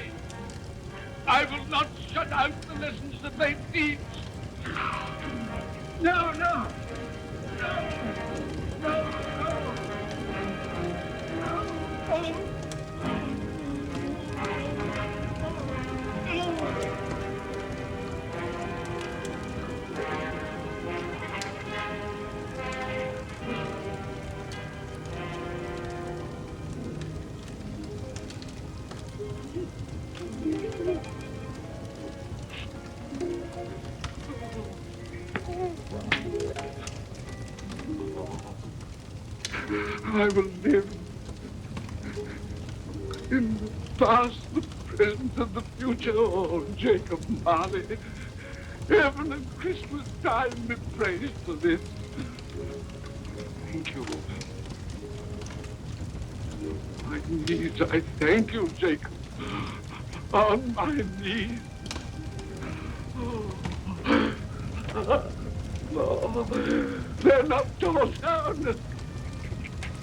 I will not shut out the lessons that they teach. No, no. No. No, no. No, no. I will live in the past, the present, and the future. Oh, Jacob Marley, heaven and Christmas time be praised for this. Thank you. On my knees, I thank you, Jacob. On my knees. Oh, they're not torn down.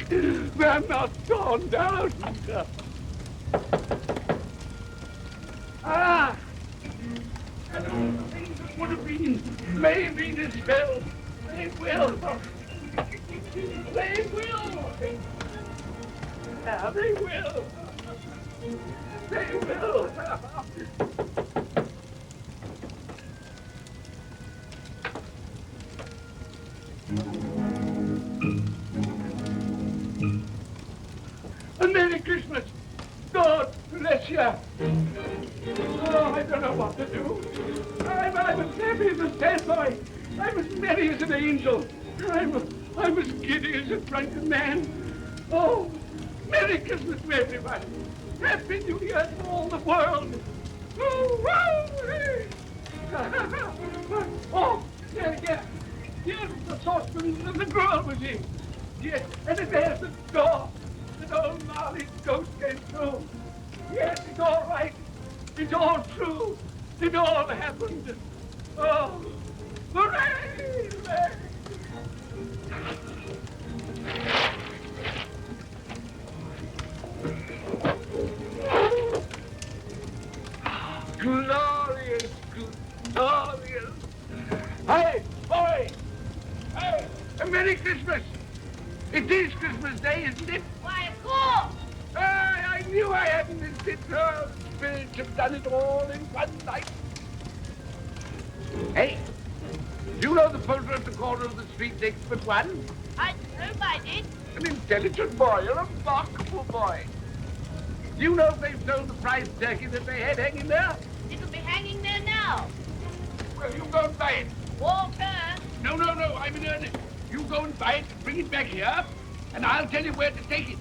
They're not torn down. Ah! Things that would have been may have been as well. They will. They will. Yeah, they will. They will. A Merry Christmas. God bless you. Oh, I don't know what to do. I'm as happy as a sandboy. I'm as merry as an angel. I'm as giddy as a drunken man. Oh, Merry Christmas to everybody. Happy New Year to all the world. Oh, hey. Oh, yeah. Here's the saucepan that the girl was in. Yes, and there's the door. Old Marley's ghost came through. Yes, it's all right. It's all true. It all happened. Oh, hooray! Hooray! Glorious, glorious. I It is Christmas Day, isn't it? Why, of course. I knew I hadn't missed it. Oh, the spirits have done it all in one night. Hey, do you know the poultry at the corner of the street next but one? I hope I did. An intelligent boy. You're a remarkable boy. Do you know if they've sold the prize turkey that they had hanging there? It'll be hanging there now. Well, you go and buy it. Walker. No, I'm in earnest. You go and buy it, bring it back here, and I'll tell you where to take it.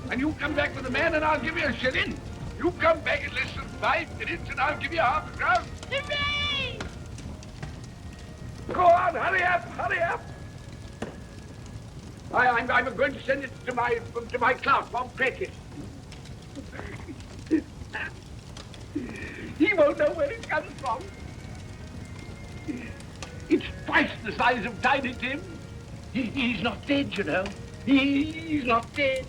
And you come back with the man, and I'll give you a shilling. You come back in less than 5 minutes, and I'll give you half a crown. Hooray! Go on, hurry up. I'm going to send it to my clerk, Bob Cratchit. He won't know where it comes from. It's twice the size of Tiny Tim. He's not dead, you know. He's not dead.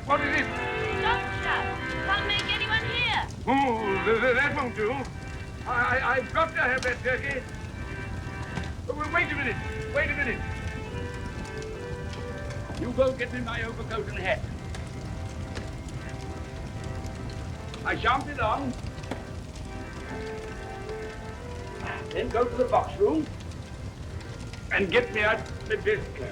What is it? Stop shut. Can't make anyone hear. Oh, that won't do. I've got to have that turkey. Oh, wait a minute. You go get me my overcoat and hat. I shan't be long. Then go to the box room and get me out my best clothes.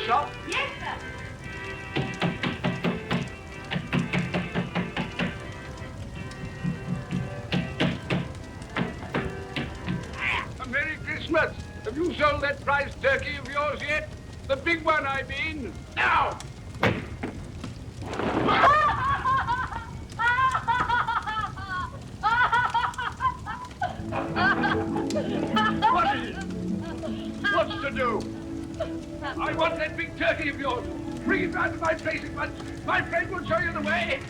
Shop? Yes, sir. A Merry Christmas. Have you sold that prize turkey of yours yet? The big one, I mean. Now! What is it? What's to do? I want that big turkey of yours. Bring it round to my place at once. My friend will show you the way.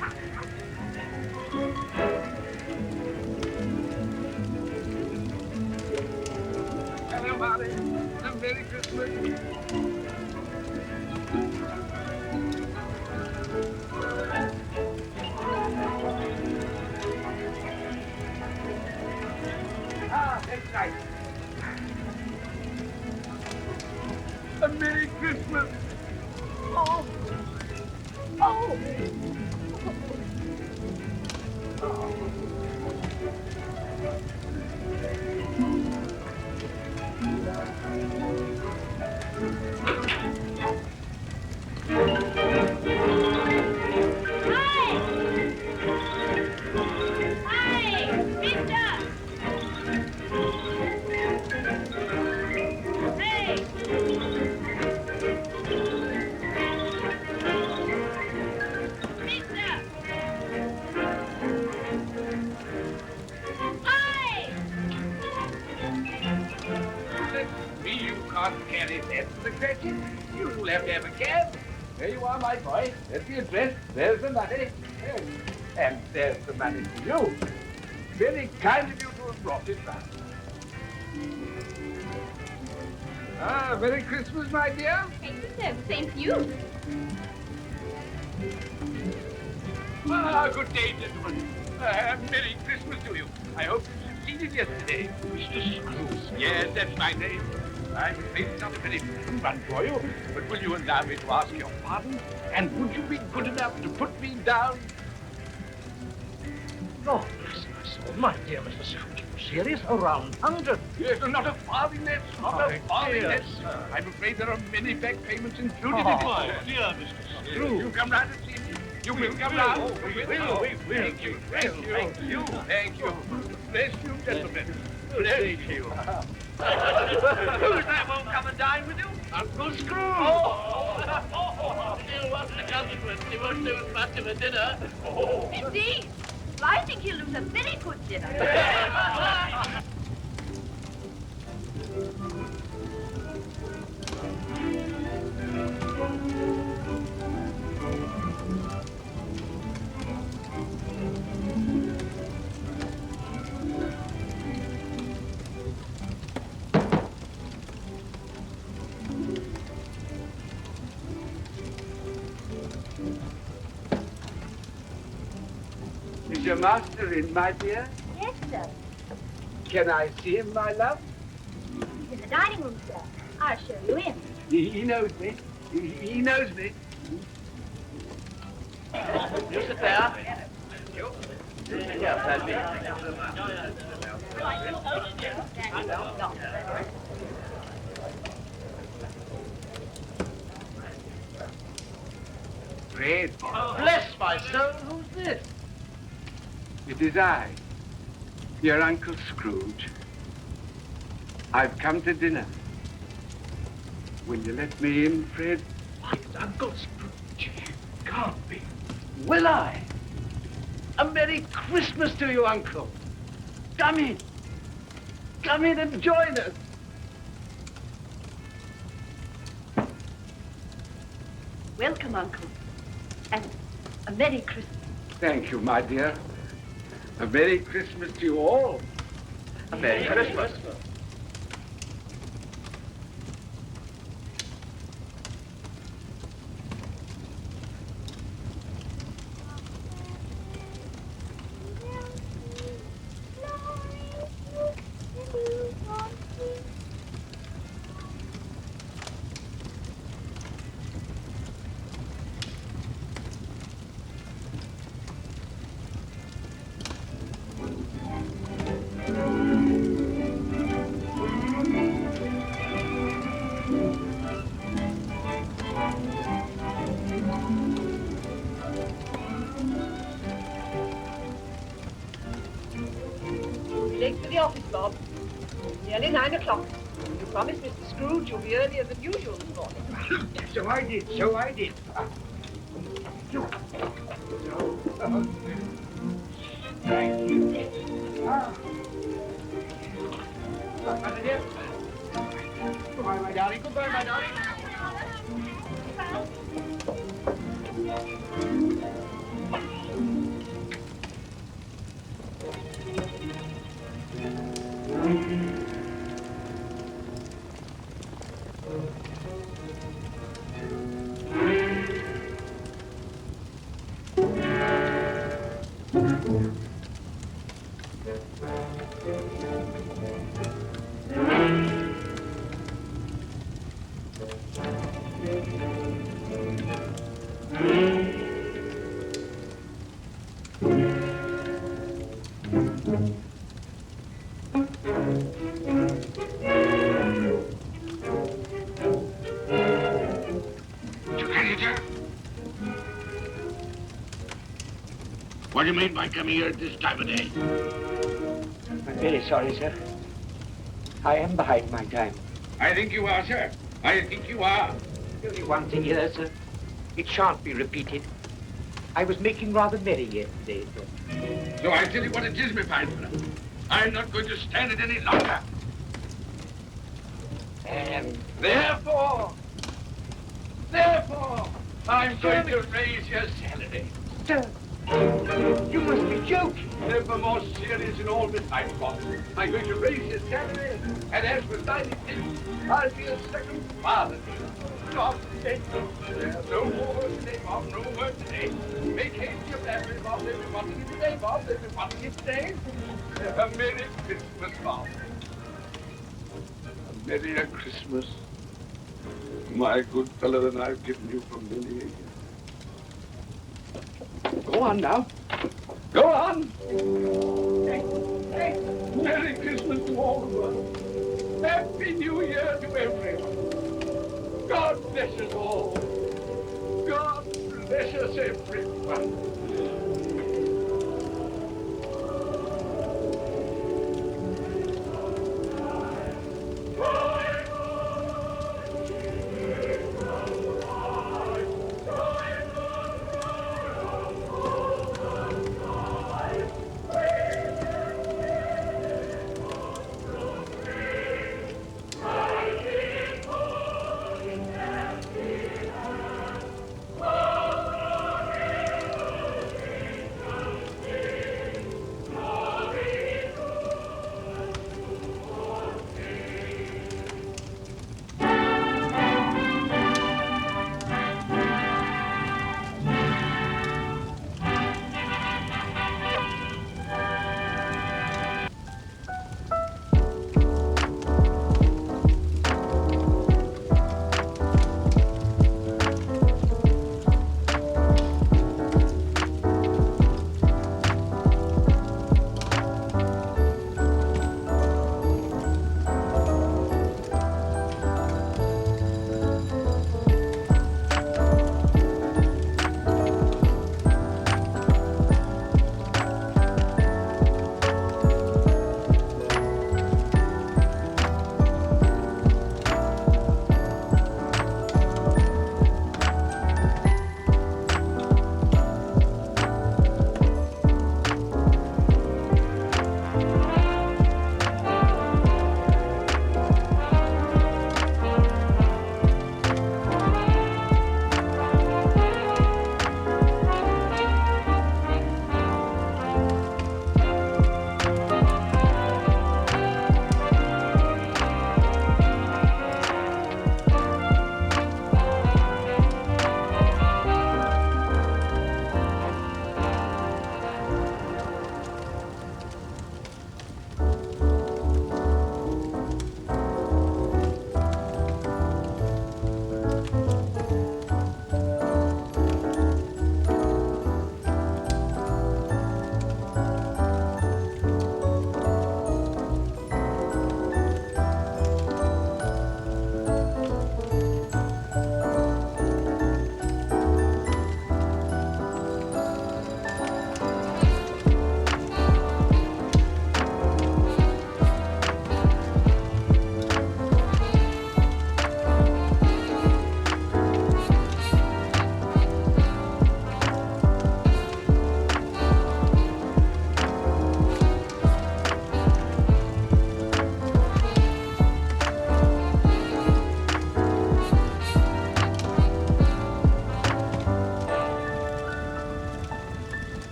Hello, Marty. A Merry Christmas. Ah, that's nice. A Merry Christmas. Oh. Can't carry that to the Cratchit. You'll have to have a cab. There you are, my boy. There's the address. There's the money. And there's the money for you. Very kind of you to have brought it back. Ah, Merry Christmas, my dear. Thank you, sir. Same to you. Ah, good day, gentlemen. Merry Christmas to you. I hope you succeeded yesterday. Mr. Scrooge. Yes, that's my name. I'm afraid it's not a very pleasant one for you, but will you allow me to ask your pardon? And would you be good enough to put me down? Lord bless my soul, my dear Mr. Scrooge, are you serious? A round 100? Yes, not a farthing less, not a farthing less. I'm afraid there are many back payments included in it. My dear Mr. Scrooge. You come round and see me. You will come round. We will. Thank you, thank you, thank you. Bless you, gentlemen. Bless you. Who's that won't come and dine with you? Uncle Scrooge. Still, what's the consequence? He won't lose much of a dinner. Indeed. Well, I think he'll lose a very good dinner. Is your master in, my dear? Yes, sir. Can I see him, my love? He's in the dining room, sir. I'll show you in. He knows me. He knows me. You sit there. Yes, that's me. Fred, Bless my soul, who's this? it is I, your Uncle Scrooge. I've come to dinner. Will you let me in, Fred? Why, it's Uncle Scrooge. Can't be. Will I? A Merry Christmas to you, Uncle. Come in. Come in and join us. Welcome, Uncle. And a Merry Christmas. Thank you, my dear. A Merry Christmas to you all. A Merry Christmas. Late for the office, Bob. Nearly 9 o'clock. You promised Mr. Scrooge you'll be earlier than usual this morning. So I did, so I did. Thank you. My dear. Goodbye, my darling. Goodbye, my darling. What do you mean by coming here at this time of day? I'm very sorry, sir. I am behind my time. I think you are, sir. I think you are. Only one thing here, sir. It shan't be repeated. I was making rather merry yesterday, sir. So I tell you what it is, my fine fellow. I'm not going to stand it any longer. And Therefore, I'm going to raise your salary. sir, you must be joking. Never more serious in all this time, Bob. I'm going to raise your salary, and as for 96, I'll be a second father to you. God save you. No more today, Bob, no more today. Make haste, your family. wanting it today, Bob. They've been wanting it today. A Merry Christmas, Bob. A Merry Christmas, my good fellow, than I've given you for many a year. Go on now. Go on. Merry Christmas to all the world. Happy New Year to everyone. God bless us all. God bless us everyone.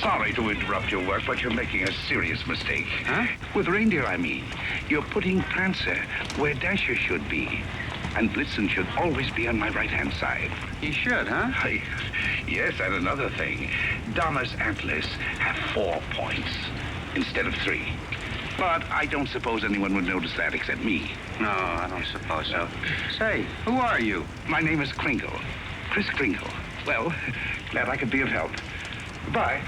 Sorry to interrupt your work, but you're making a serious mistake. Huh? With reindeer, I mean. You're putting Prancer where Dasher should be. And Blitzen should always be on my right-hand side. He should, huh? Yes, and another thing. Donna's antlers have 4 points instead of 3. But I don't suppose anyone would notice that except me. No, I don't suppose so. Say, who are you? My name is Kringle. Chris Kringle. Well, glad I could be of help. Goodbye.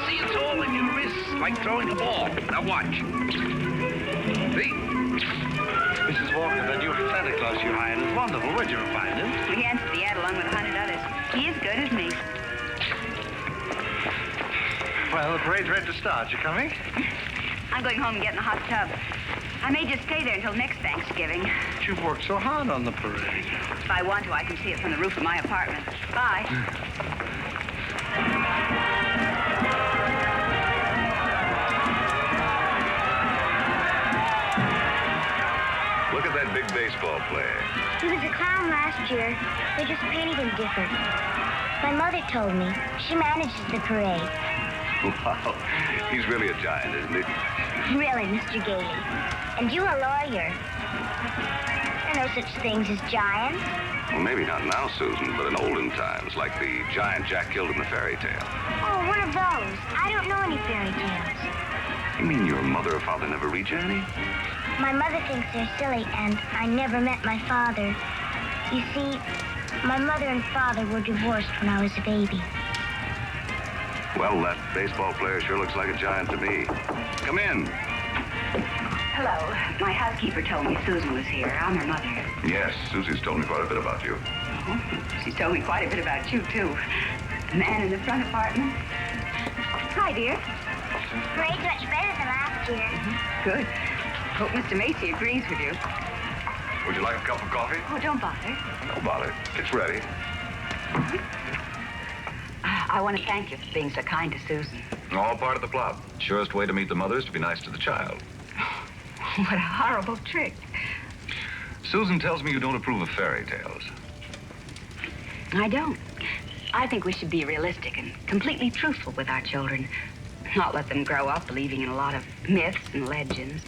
See, it's all in your wrists, like throwing a ball. Now watch. See? Mrs. Walker, that new Santa Claus you hired is wonderful. Where'd you find him? We answered the ad along with 100 others. He is good, isn't he? Well, the parade's ready to start. You coming? I'm going home and getting a hot tub. I may just stay there until next Thanksgiving. But you've worked so hard on the parade. If I want to, I can see it from the roof of my apartment. Bye. Look at that big baseball player. He was a clown last year. They just painted him different. My mother told me. She manages the parade. Wow. He's really a giant, isn't he? Really, Mr. Gailey. And you a lawyer. There are no such things as giants. Well, maybe not now, Susan, but in olden times, like the giant Jack killed in the fairy tale. Oh, one of those. I don't know any fairy tales. You mean your mother or father never read you any? My mother thinks they're silly, and I never met my father. You see, my mother and father were divorced when I was a baby. Well, that baseball player sure looks like a giant to me. Come in. Hello. My housekeeper told me Susan was here. I'm her mother. Yes, Susie's told me quite a bit about you. Oh, she's told me quite a bit about you, too. The man in the front apartment. Hi, dear. Parade's much better than last year. Good. Hope Mr. Macy agrees with you. Would you like a cup of coffee? Oh, don't bother. No bother. It's ready. I want to thank you for being so kind to Susan. All part of the plot. Surest way to meet the mother is to be nice to the child. What a horrible trick. Susan tells me you don't approve of fairy tales. I don't. I think we should be realistic and completely truthful with our children. Not let them grow up believing in a lot of myths and legends.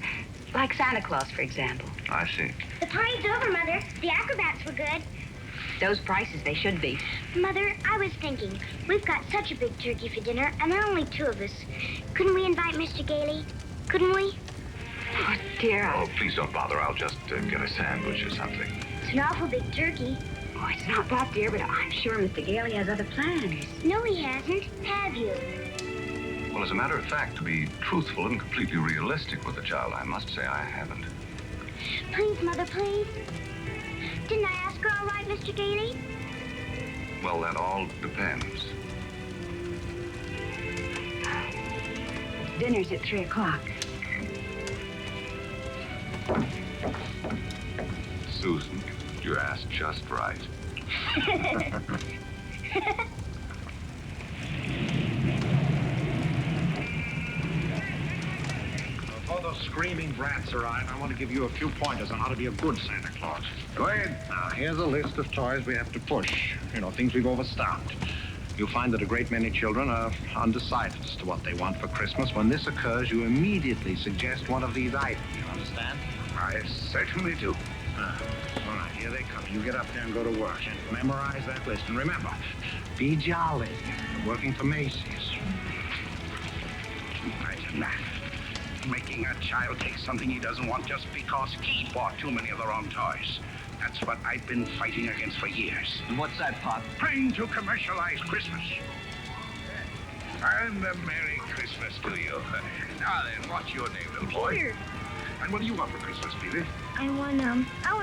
Like Santa Claus, for example. I see. The parade's over, Mother. The acrobats were good. Those prices, they should be. Mother, I was thinking, we've got such a big turkey for dinner, and there are only 2 of us. Couldn't we invite Mr. Gailey? Couldn't we? Oh, dear. Oh, please don't bother. I'll just get a sandwich or something. It's an awful big turkey. Oh, it's not that, dear, but I'm sure Mr. Gailey has other plans. No, he hasn't. Have you? Well, as a matter of fact, to be truthful and completely realistic with the child, I must say I haven't. Please, Mother, please. Didn't I ask her all right, Mr. Gailey? Well, that all depends. Dinner's at 3 o'clock. Susan, you asked just right. Before those screaming brats arrive, I want to give you a few pointers on how to be a good Santa Claus. Go ahead. Now, here's a list of toys we have to push. You know, things we've overstocked. You'll find that a great many children are undecided as to what they want for Christmas. When this occurs, you immediately suggest one of these items. You understand? I certainly do. All right, here they come. You get up there and go to work and memorize that list. And remember, be jolly. working for Macy's. Imagine that. Making a child take something he doesn't want just because he bought too many of the wrong toys. That's what I've been fighting against for years. And what's that, Pop? Trying to commercialize Christmas. And a Merry Christmas to you. Now then, what's your name, little boy? Peter. And what do you want for Christmas, Peter? I want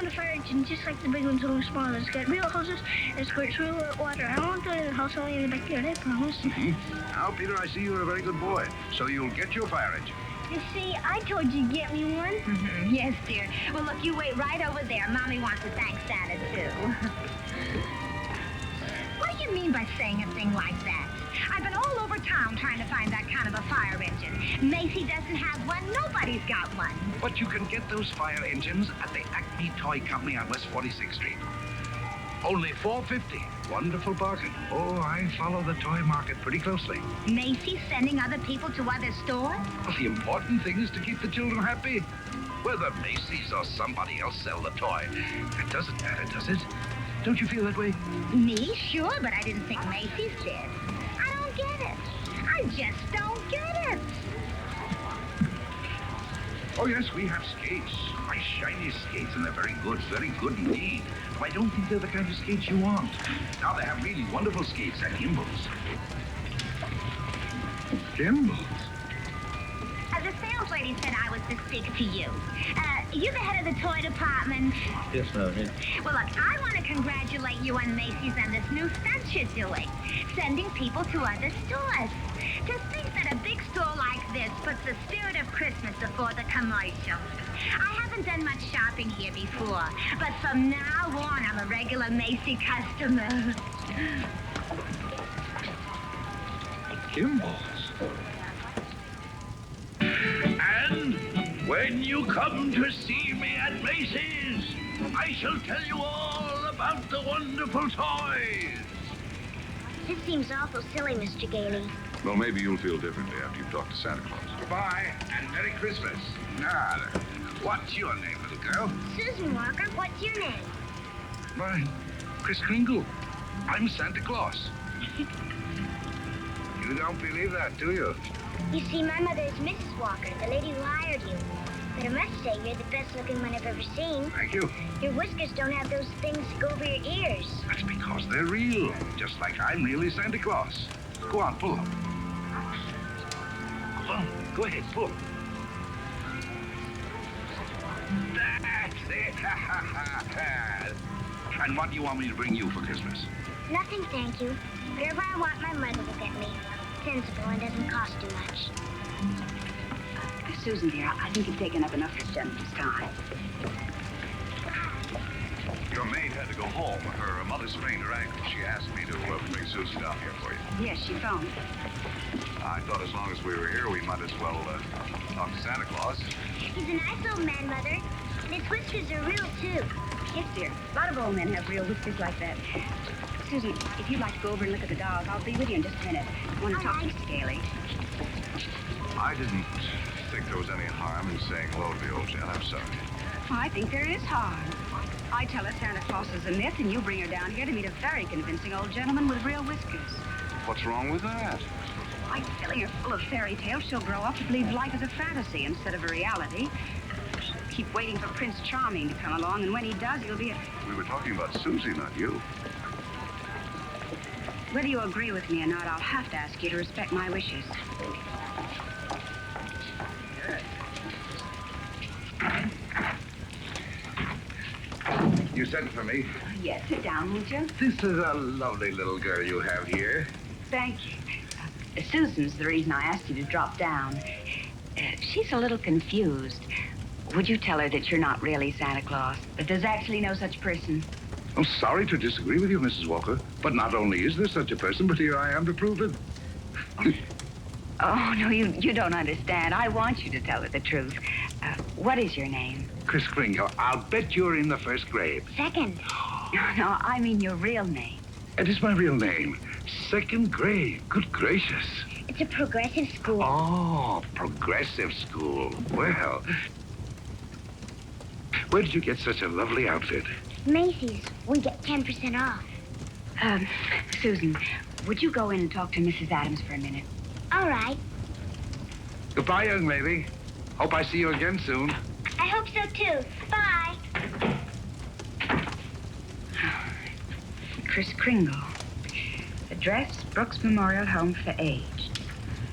a fire engine just like the big ones and the small ones. It's got real hoses and squirts real water. I don't want that in the house, only in the backyard, I promise. Now, Peter, I see you're a very good boy. So you'll get your fire engine. You see, I told you to get me one. Yes, dear. Well, look, you wait right over there. Mommy wants to thank Santa, too. What do you mean by saying a thing like that? I've been all over town trying to find that kind of a fire engine. Macy doesn't have one. Nobody's got one. But you can get those fire engines at the Acme Toy Company on West 46th Street. Only $4.50. Wonderful bargain. Oh, I follow the toy market pretty closely. Macy's sending other people to other stores? Well, the important thing is to keep the children happy. Whether Macy's or somebody else sell the toy, it doesn't matter, does it? Don't you feel that way? Me? Sure, but I didn't think Macy's did. I don't get it. I just don't get it. Oh, yes, we have skates. Nice, shiny skates, and they're very good indeed. But I don't think they're the kind of skates you want. Now they have really wonderful skates and gimbals. Gimbals? The sales lady said I was to speak to you. You the head of the toy department? Yes, ma'am. Well, look, I want to congratulate you on Macy's and this new stunt you're doing, sending people to other stores. To think that a big store like this puts the spirit of Christmas before the commercials. I haven't done much shopping here before, but from now on, I'm a regular Macy customer. Gimbals? And when you come to see me at Macy's, I shall tell you all about the wonderful toys. This seems awful silly, Mr. Gailey. Well, maybe you'll feel differently after you've talked to Santa Claus. Goodbye, and Merry Christmas. Now, what's your name, little girl? Susan Walker, what's your name? Mine, Kris Kringle. I'm Santa Claus. You don't believe that, do you? You see, my mother is Mrs. Walker, the lady who hired you. But I must say, you're the best-looking one I've ever seen. Thank you. Your whiskers don't have those things that go over your ears. That's because they're real, just like I'm really Santa Claus. Go on, pull them. Go on, go ahead, pull. That's it. And what do you want me to bring you for Christmas? Nothing, thank you. Whatever I want, my mother will get me. Sensible and doesn't cost too much. Susan, dear, I think you've taken up enough of this gentleman's time. Your maid had to go home. Her mother sprained her ankle. She asked me to bring Susan down here for you. Yes, she phoned. I thought as long as we were here, we might as well talk to Santa Claus. He's a nice old man, Mother. And his whiskers are real, too. Yes, dear. A lot of old men have real whiskers like that. Susan, if you'd like to go over and look at the dolls, I'll be with you in just a minute. I want to talk to Mr. Gailey. I didn't think there was any harm in saying hello to the old gent. I'm sorry. I think there is harm. I tell her Santa Claus is a myth, and you bring her down here to meet a very convincing old gentleman with real whiskers. What's wrong with that? By filling her full of fairy tales, she'll grow up to believe life is a fantasy instead of a reality. Keep waiting for Prince Charming to come along, and when he does, he'll be a... We were talking about Susie, not you. Whether you agree with me or not, I'll have to ask you to respect my wishes. You sent for me? Yes, sit down, won't you? This is a lovely little girl you have here. Thank you. Susan's the reason I asked you to drop down. She's a little confused. Would you tell her that you're not really Santa Claus? That there's actually no such person? I'm sorry to disagree with you, Mrs. Walker, but not only is there such a person, but here I am to prove it. Oh, no, you don't understand. I want you to tell her the truth. What is your name? Kris Kringle. I'll bet you're in the first grade. Second. No, I mean your real name. It is my real name. Second grade. Good gracious. It's a progressive school. Oh, progressive school. Well, where did you get such a lovely outfit? Macy's. We get 10% off. Susan, would you go in and talk to Mrs. Adams for a minute? All right. Goodbye, young lady. Hope I see you again soon. I hope so, too. Bye. Chris Kringle. Address, Brooks Memorial Home for the Aged.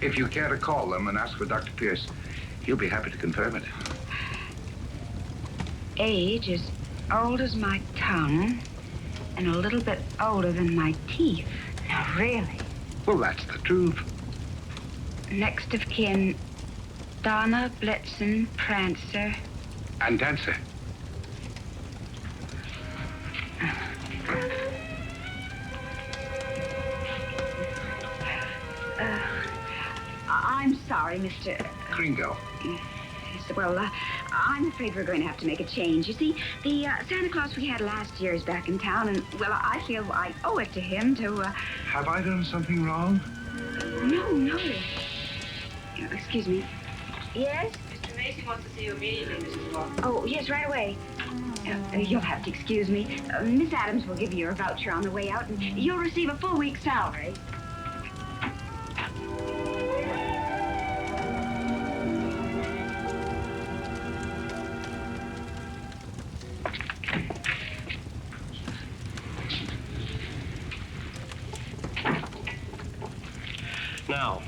If you care to call them and ask for Dr. Pierce, he'll be happy to confirm it. Age as old as my tongue and a little bit older than my teeth. Now, really? Well, that's the truth. Next of kin, Donna, Blitzen, Prancer. And Dancer. I'm sorry, Mr. Kringle. Yes, well, I'm afraid we're going to have to make a change. You see, the Santa Claus we had last year is back in town, and, well, I feel I owe it to him to, Have I done something wrong? No. Excuse me. Yes? Mr. Macy wants to see you immediately, Mrs. Walker. Oh, yes, right away. You'll have to excuse me. Miss Adams will give you your voucher on the way out, and you'll receive a full week's salary. Now,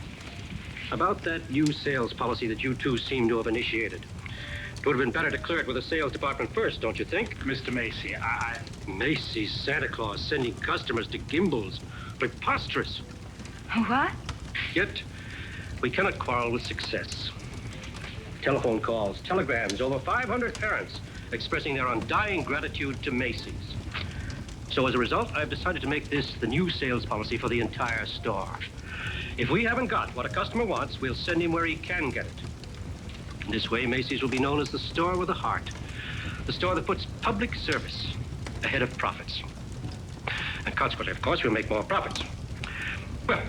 about that new sales policy that you two seem to have initiated. It would have been better to clear it with the sales department first, don't you think? Mr. Macy, Macy's Santa Claus sending customers to Gimbel's. Preposterous. What? Yet, we cannot quarrel with success. Telephone calls, telegrams, over 500 parents expressing their undying gratitude to Macy's. So as a result, I've decided to make this the new sales policy for the entire store. If we haven't got what a customer wants, we'll send him where he can get it. This way, Macy's will be known as the store with a heart. The store that puts public service ahead of profits. And consequently, of course, we'll make more profits. Well,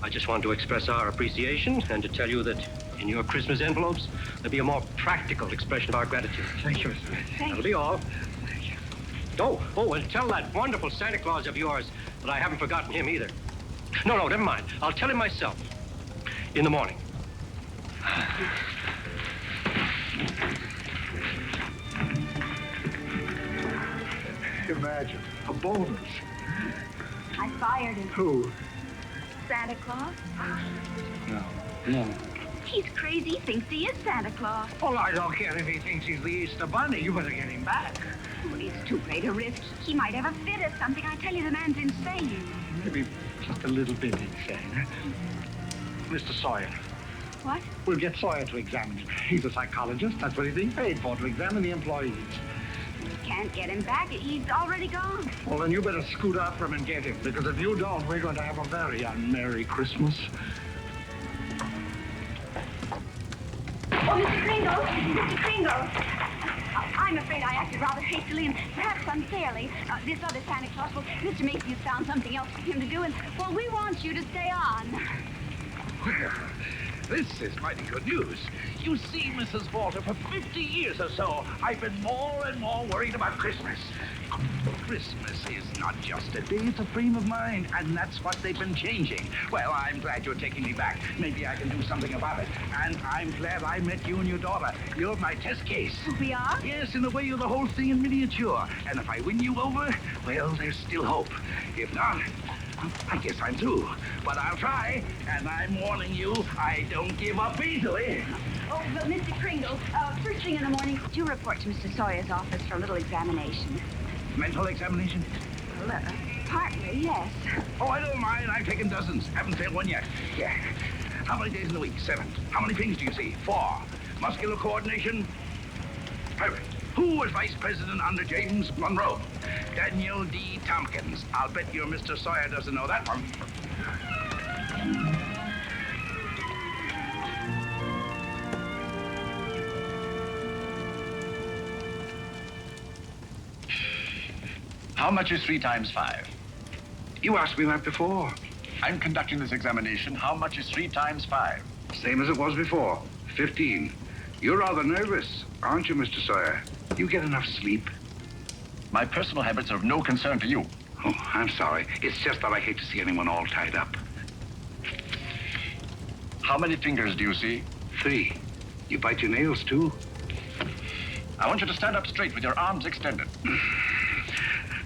I just want to express our appreciation and to tell you that in your Christmas envelopes, there'll be a more practical expression of our gratitude. Thank you, Mr. Macy. That'll be all. Oh, and tell that wonderful Santa Claus of yours that I haven't forgotten him either. No, never mind. I'll tell him myself. In the morning. Imagine, a bonus. I fired him. Who? Santa Claus? No. He's crazy. He thinks he is Santa Claus. Well, I don't care if he thinks he's the Easter Bunny. You better get him back. Well, it's too great a risk. He might have a fit or something. I tell you, the man's insane. Maybe just a little bit insane. Mr. Sawyer. What? We'll get Sawyer to examine him. He's a psychologist. That's what he's being paid for, to examine the employees. We can't get him back. He's already gone. Well, then you better scoot after him and get him, because if you don't, we're going to have a very unmerry Christmas. Oh, Mr. Kringle! Mr. Kringle! I'm afraid I acted rather hastily and perhaps unfairly. This other Santa Claus, well, Mr. Macy's found something else for him to do, and, well, we want you to stay on. Well, this is mighty good news. You see, Mrs. Walter, for 50 years or so, I've been more and more worried about Christmas. Christmas is not just a day, it's a frame of mind, and that's what they've been changing. Well, I'm glad you're taking me back. Maybe I can do something about it. And I'm glad I met you and your daughter. You're my test case. We are? Yes, in a way, you're the whole thing in miniature. And if I win you over, well, there's still hope. If not, I guess I'm through. But I'll try, and I'm warning you, I don't give up easily. Oh, but Mr. Kringle, first thing in the morning, you report to Mr. Sawyer's office for a little examination. Mental examination? Well, partly, yes. Oh, I don't mind. I've taken dozens. Haven't failed one yet. Yeah. How many days in the week? 7. How many things do you see? 4. Muscular coordination? Perfect. Who was vice president under James Monroe? Daniel D. Tompkins. I'll bet your Mr. Sawyer doesn't know that one. How much is 3 times 5? You asked me that before. I'm conducting this examination. How much is 3 times 5? Same as it was before. 15. You're rather nervous, aren't you, Mr. Sawyer? You get enough sleep? My personal habits are of no concern to you. Oh, I'm sorry. It's just that I hate to see anyone all tied up. How many fingers do you see? 3. You bite your nails, too? I want you to stand up straight with your arms extended.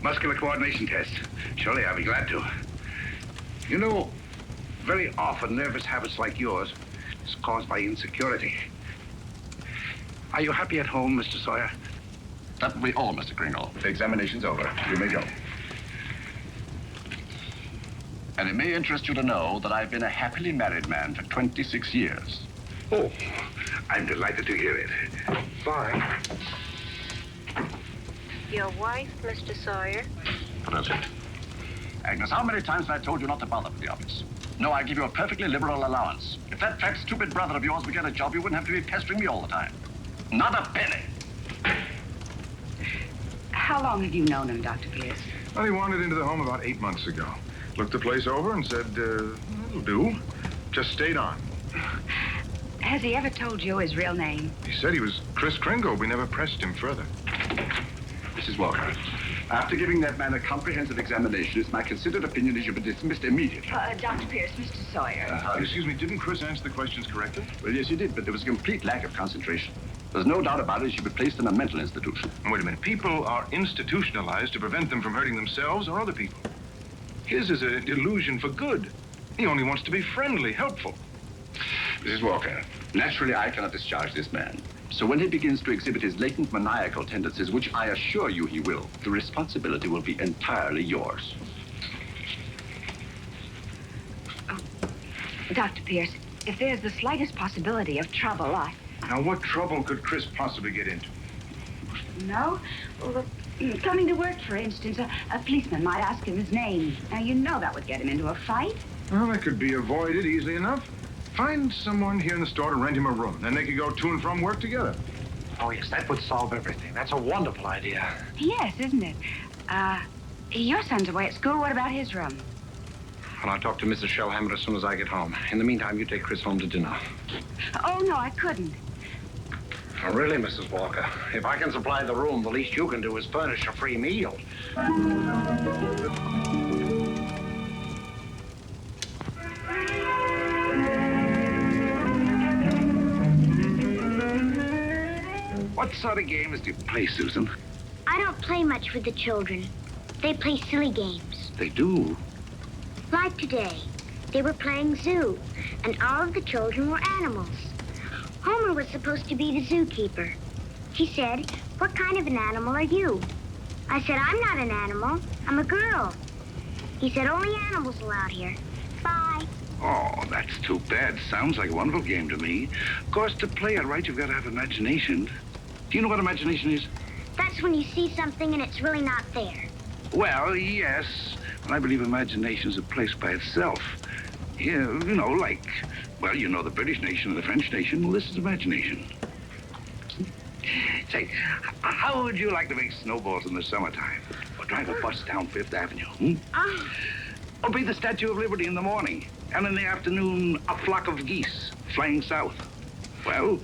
Muscular coordination test. Surely I'll be glad to. You know, very often nervous habits like yours is caused by insecurity. Are you happy at home, Mr. Sawyer? That will be all, Mr. Kringle. The examination's over. You may go. And it may interest you to know that I've been a happily married man for 26 years. Oh, I'm delighted to hear it. Fine. Your wife, Mr. Sawyer? That's it. Agnes, how many times have I told you not to bother with the office? No, I give you a perfectly liberal allowance. If that fat, stupid brother of yours would get a job, you wouldn't have to be pestering me all the time. Not a penny. How long have you known him, Dr. Pierce? Well, he wandered into the home about 8 months ago. Looked the place over and said, it'll do. Just stayed on. Has he ever told you his real name? He said he was Chris Kringle. We never pressed him further. Mrs. Walker, after giving that man a comprehensive examination, it's my considered opinion he should be dismissed immediately. Dr. Pierce, Mr. Sawyer. Excuse me, didn't Chris answer the questions correctly? Well, yes, he did, but there was a complete lack of concentration. There's no doubt about it, he should be placed in a mental institution. Wait a minute. People are institutionalized to prevent them from hurting themselves or other people. His is a delusion for good. He only wants to be friendly, helpful. Mrs. Walker, naturally I cannot discharge this man. So when he begins to exhibit his latent maniacal tendencies, which I assure you he will, the responsibility will be entirely yours. Dr. Pierce, if there's the slightest possibility of trouble, Now, what trouble could Chris possibly get into? No? Well, coming to work, for instance, a policeman might ask him his name. Now, you know that would get him into a fight. Well, that could be avoided easily enough. Find someone here in the store to rent him a room. Then they could go to and from work together. Oh, yes, that would solve everything. That's a wonderful idea. Yes, isn't it? Your son's away at school. What about his room? Well, I'll talk to Mrs. Shellhammer as soon as I get home. In the meantime, you take Chris home to dinner. Oh, no, I couldn't. Oh, really, Mrs. Walker? If I can supply the room, the least you can do is furnish a free meal. What sort of games do you play, Susan? I don't play much with the children. They play silly games. They do. Like today, they were playing zoo, and all of the children were animals. Homer was supposed to be the zookeeper. He said, "What kind of an animal are you?" I said, "I'm not an animal. I'm a girl." He said, "Only animals allowed here. Bye." Oh, that's too bad. Sounds like a wonderful game to me. Of course, to play it right, you've got to have imagination. Do you know what imagination is? That's when you see something and it's really not there. Well, yes. I believe imagination is a place by itself. Yeah, you know, like, well, you know the British nation and the French nation. Well, this is imagination. Say, how would you like to make snowballs in the summertime? Or drive a bus down Fifth Avenue, Or be the Statue of Liberty in the morning, and in the afternoon, a flock of geese flying south? Well,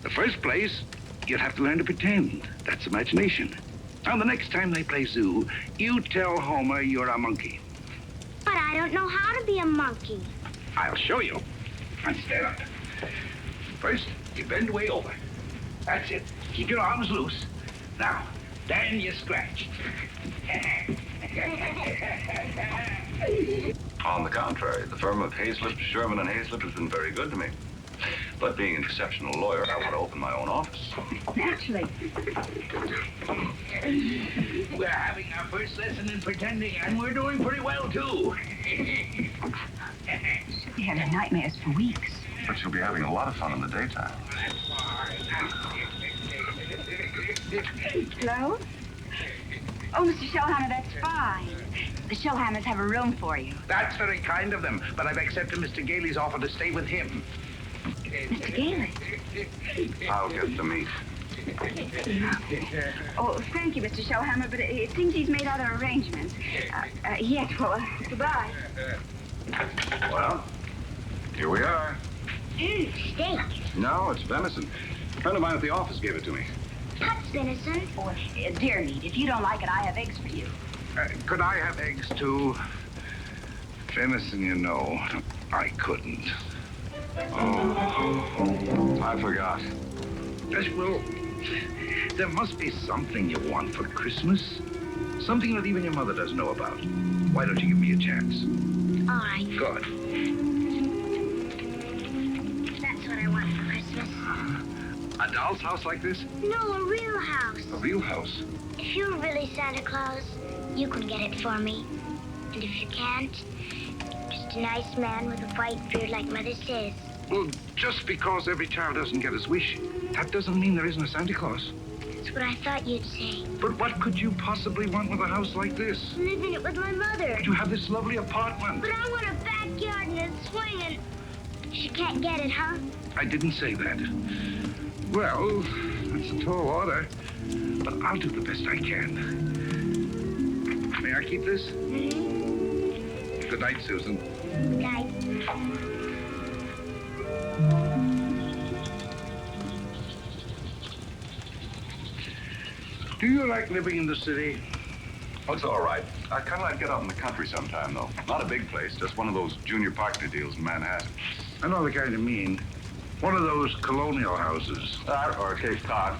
the first place, you'd have to learn to pretend. That's imagination. Now, the next time they play zoo, you tell Homer you're a monkey. But I don't know how to be a monkey. I'll show you. And stand up. First, you bend way over. That's it. Keep your arms loose. Now, then you scratch. On the contrary, the firm of Hazlitt, Sherman, and Hazlitt has been very good to me. But being an exceptional lawyer, I want to open my own office. Naturally. We're having our first lesson in pretending, and we're doing pretty well, too. She had her nightmares for weeks. But you'll be having a lot of fun in the daytime. Hello? Oh, Mr. Shellhammer, that's fine. The Shellhammers have a room for you. That's very kind of them, but I've accepted Mr. Gailey's offer to stay with him. Mr. Gailey? I'll get the meat. Oh, thank you, Mr. Shellhammer, but it seems he's made other arrangements. Yes, well, goodbye. Well, here we are. Steak. No, it's venison. A friend of mine at the office gave it to me. That's venison. Oh, deer meat. If you don't like it, I have eggs for you. Could I have eggs, too? Venison, you know, I couldn't. Oh, I forgot. Yes, well, there must be something you want for Christmas. Something that even your mother doesn't know about. Why don't you give me a chance? All right. Good. That's what I want for Christmas. A doll's house like this? No, a real house. A real house? If you're really Santa Claus, you can get it for me. And if you can't, just a nice man with a white beard like Mother says. Well, just because every child doesn't get his wish, that doesn't mean there isn't a Santa Claus. That's what I thought you'd say. But what could you possibly want with a house like this? Live in it with my mother. You have this lovely apartment. But I want a backyard and a swing and... She can't get it, huh? I didn't say that. Well, that's a tall order. But I'll do the best I can. May I keep this? Mm-hmm. Good night, Susan. Good night. Do you like living in the city? Oh, it's all right. I kind of like to get out in the country sometime, though. Not a big place, just one of those junior partner deals in Manhattan. I know the kind you mean. One of those colonial houses. Or Cape Cod.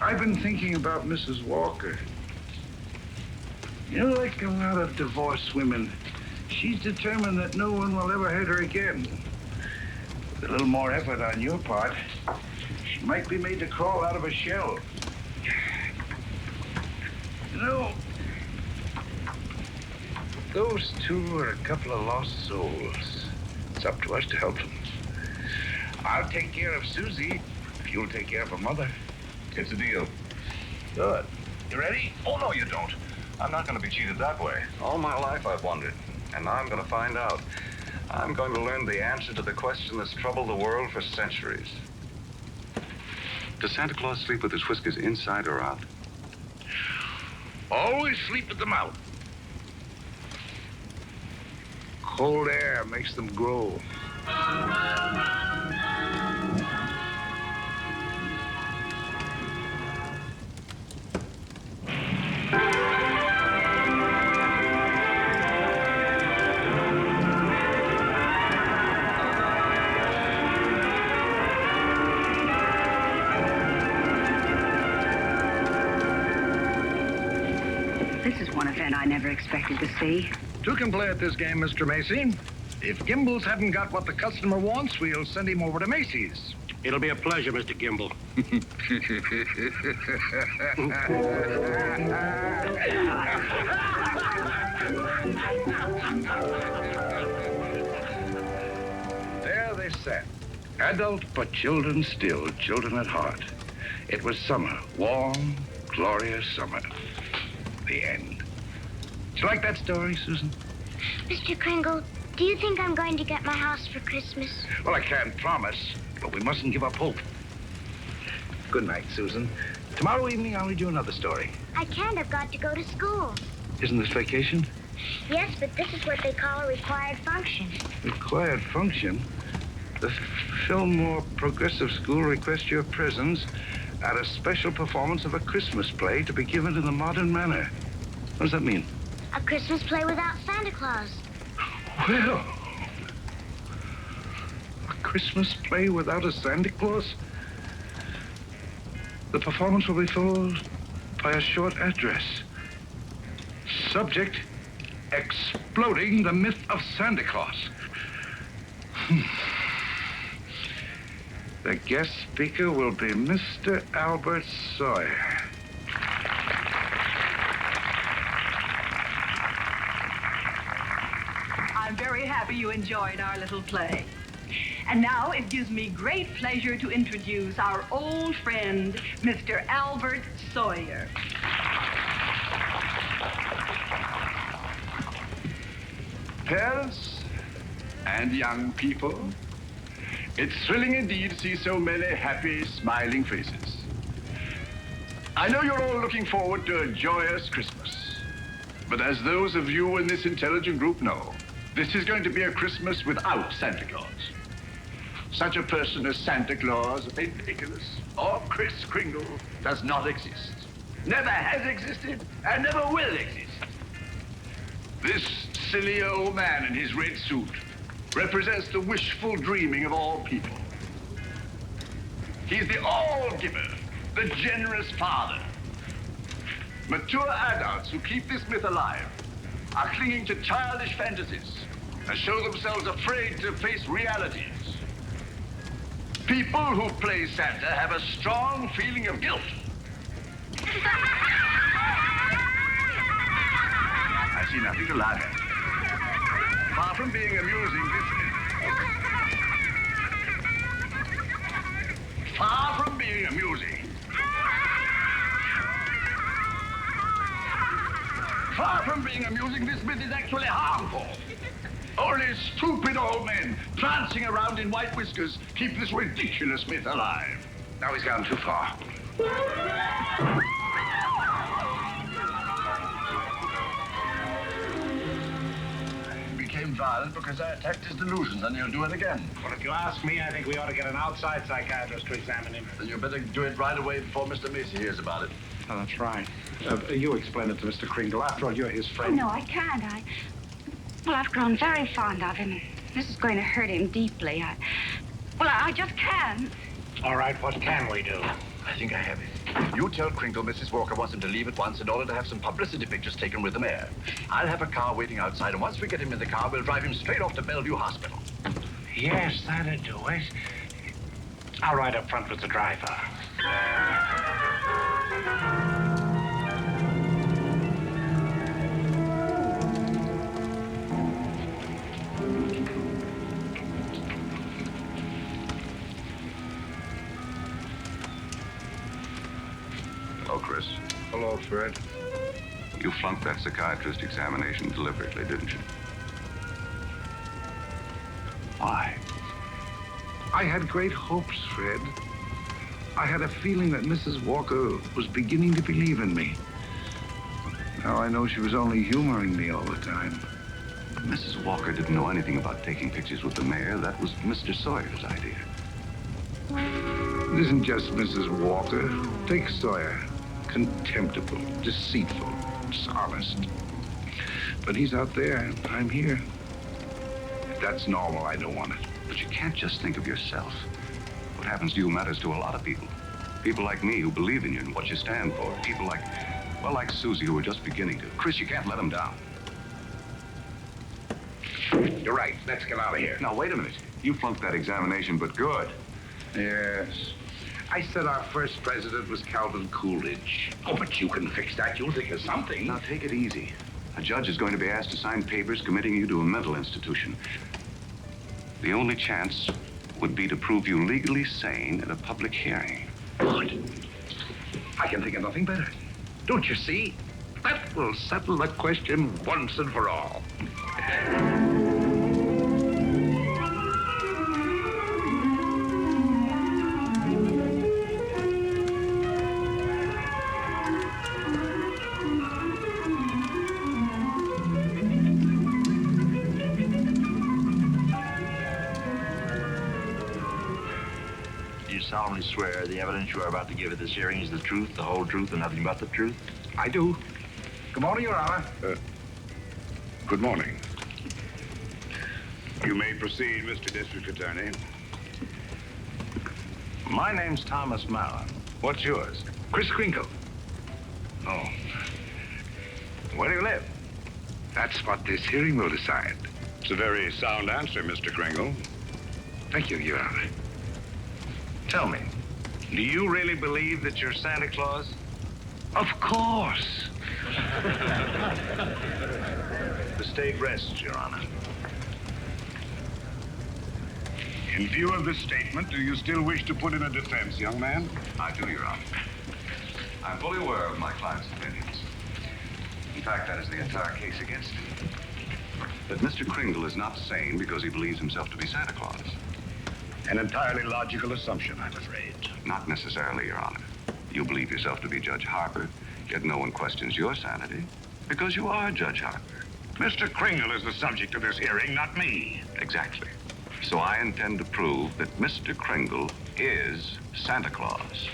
I've been thinking about Mrs. Walker. You know, like a lot of divorced women, she's determined that no one will ever hurt her again. With a little more effort on your part, she might be made to crawl out of a shell. You know, those two are a couple of lost souls. It's up to us to help them. I'll take care of Susie if you'll take care of her mother. It's a deal. Good. You ready? Oh, no, you don't. I'm not going to be cheated that way. All my life I've wondered, and now I'm going to find out. I'm going to learn the answer to the question that's troubled the world for centuries. Does Santa Claus sleep with his whiskers inside or out? Always sleep with them out. Cold air makes them grow. This is one event I never expected to see. Two can play at this game, Mr. Macy. If Gimbals hadn't got what the customer wants, we'll send him over to Macy's. It'll be a pleasure, Mr. Gimble. There they sat. Adult, but children still, children at heart. It was summer, warm, glorious summer. The end. Did you like that story, Susan? Mr. Kringle, do you think I'm going to get my house for Christmas? Well, I can't promise, but we mustn't give up hope. Good night, Susan. Tomorrow evening, I'll read you another story. I can't. I've got to go to school. Isn't this vacation? Yes, but this is what they call a required function. Required function? The Fillmore Progressive School requests your presence at a special performance of a Christmas play to be given in the modern manner. What does that mean? A Christmas play without Santa Claus. Well, a Christmas play without a Santa Claus? The performance will be followed by a short address. Subject, exploding the myth of Santa Claus. The guest speaker will be Mr. Albert Sawyer. I'm very happy you enjoyed our little play. And now it gives me great pleasure to introduce our old friend, Mr. Albert Sawyer. Parents and young people, it's thrilling indeed to see so many happy, smiling faces. I know you're all looking forward to a joyous Christmas. But as those of you in this intelligent group know, this is going to be a Christmas without Santa Claus. Such a person as Santa Claus, a Nicholas, or Kris Kringle does not exist. never has existed, and never will exist. This silly old man in his red suit represents the wishful dreaming of all people. He's the all-giver, the generous father. Mature adults who keep this myth alive are clinging to childish fantasies and show themselves afraid to face realities. People who play Santa have a strong feeling of guilt. I see nothing to laugh at. Far from being amusing, this is... Far from being amusing. Far from being amusing, this myth is actually harmful. Only stupid old men prancing around in white whiskers keep this ridiculous myth alive. Now he's gone too far. He became violent because I attacked his delusions, and he'll do it again. Well, if you ask me, I think we ought to get an outside psychiatrist to examine him. Then you better do it right away before Mr. Macy hears about it. Oh, that's right. You explain it to Mr. Kringle. After all, you're his Oh, friend. no, I can't. Well, I've grown very fond of him. This is going to hurt him deeply. I just can't. All right, what can we do? I think I have it. You tell Kringle Mrs. Walker wants him to leave at once in order to have some publicity pictures taken with the mayor. I'll have a car waiting outside, and once we get him in the car, we'll drive him straight off to Bellevue Hospital. Yes, that'd do it. I'll ride up front with the driver. Hello, Chris. Hello, Fred. You flunked that psychiatrist examination deliberately, didn't you? Why? I had great hopes, Fred. I had a feeling that Mrs. Walker was beginning to believe in me. Now I know she was only humoring me all the time. Mrs. Walker didn't know anything about taking pictures with the mayor. That was Mr. Sawyer's idea. It isn't just Mrs. Walker. Take Sawyer. Contemptible, deceitful, dishonest. But he's out there. I'm here. If that's normal, I don't want it. But you can't just think of yourself. What happens to you matters to a lot of people. People like me who believe in you and what you stand for. People like, well, like Susie, who are just beginning to. Chris, you can't let them down. You're right. Let's get out of here. Now, wait a minute. You flunked that examination, but good. Yes. I said our first president was Calvin Coolidge. Oh, but you can fix that. You'll think of something. Now, take it easy. A judge is going to be asked to sign papers committing you to a mental institution. The only chance would be to prove you legally sane at a public hearing. Good. I can think of nothing better. Don't you see? That will settle the question once and for all. Solemnly swear the evidence you are about to give at this hearing is the truth, the whole truth, and nothing but the truth? I do. Good morning, Your Honor. Good morning. You may proceed, Mr. District Attorney. My name's Thomas Mallon. What's yours? Chris Kringle. Oh. Where do you live? That's what this hearing will decide. It's a very sound answer, Mr. Kringle. Thank you, Your Honor. Tell me, do you really believe that you're Santa Claus? Of course. The state rests, Your Honor. In view of this statement, do you still wish to put in a defense, young man? I do, Your Honor. I'm fully aware of my client's opinions. In fact, that is the entire case against him. But Mr. Kringle is not sane because he believes himself to be Santa Claus. An entirely logical assumption, I'm afraid. Not necessarily, Your Honor. You believe yourself to be Judge Harper, yet no one questions your sanity because you are Judge Harper. Mr. Kringle is the subject of this hearing, not me. Exactly. So I intend to prove that Mr. Kringle is Santa Claus.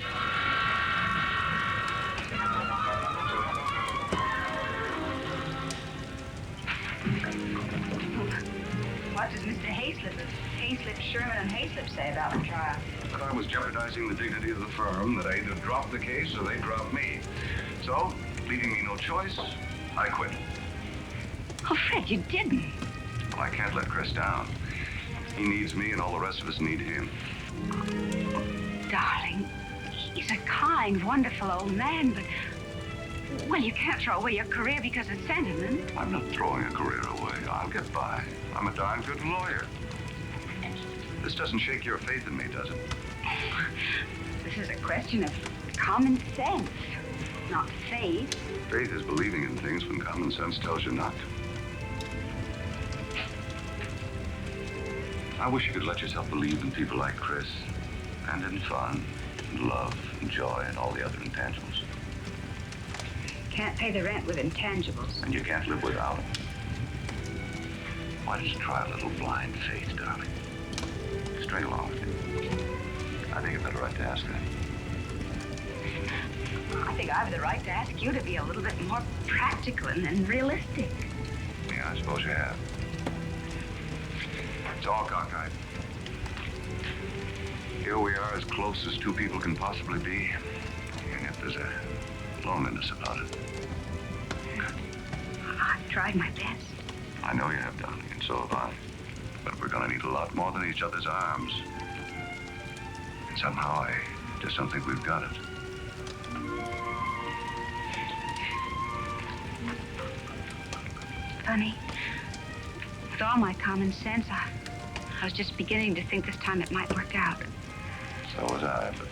What does Mr. Hayslip, Sherman, and Hayslip say about the trial? That I was jeopardizing the dignity of the firm, that I either dropped the case or they dropped me. So, leaving me no choice, I quit. Oh, Fred, you didn't. Well, I can't let Chris down. He needs me, and all the rest of us need him. Darling, he's a kind, wonderful old man, but... Well, you can't throw away your career because of sentiment. I'm not throwing a career away. I'll get by. I'm a darn good lawyer. This doesn't shake your faith in me, does it? This is a question of common sense, not faith. Faith is believing in things when common sense tells you not to. I wish you could let yourself believe in people like Chris, and in fun, and love, and joy, and all the other intangibles. Can't pay the rent with intangibles. And you can't live without them. Why don't you try a little blind faith, darling? String along with me. I think you've got a right to ask that. I think I have the right to ask you to be a little bit more practical and realistic. Yeah, I suppose you have. It's all cockeyed. Here we are, as close as two people can possibly be, and yet there's a loneliness about it. I've tried my best. I know you have, darling, and so have I. But we're gonna need a lot more than each other's arms. And somehow I just don't think we've got it. Funny. With all my common sense, I was just beginning to think this time it might work out. So was I, but...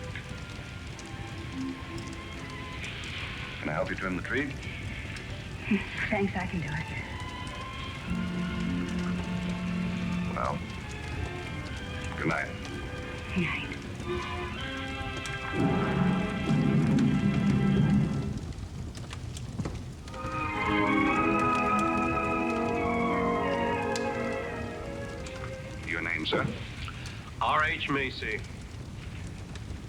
Can I help you trim the tree? Thanks, I can do it. Well, good night. Good night. Your name, sir? R.H. Macy.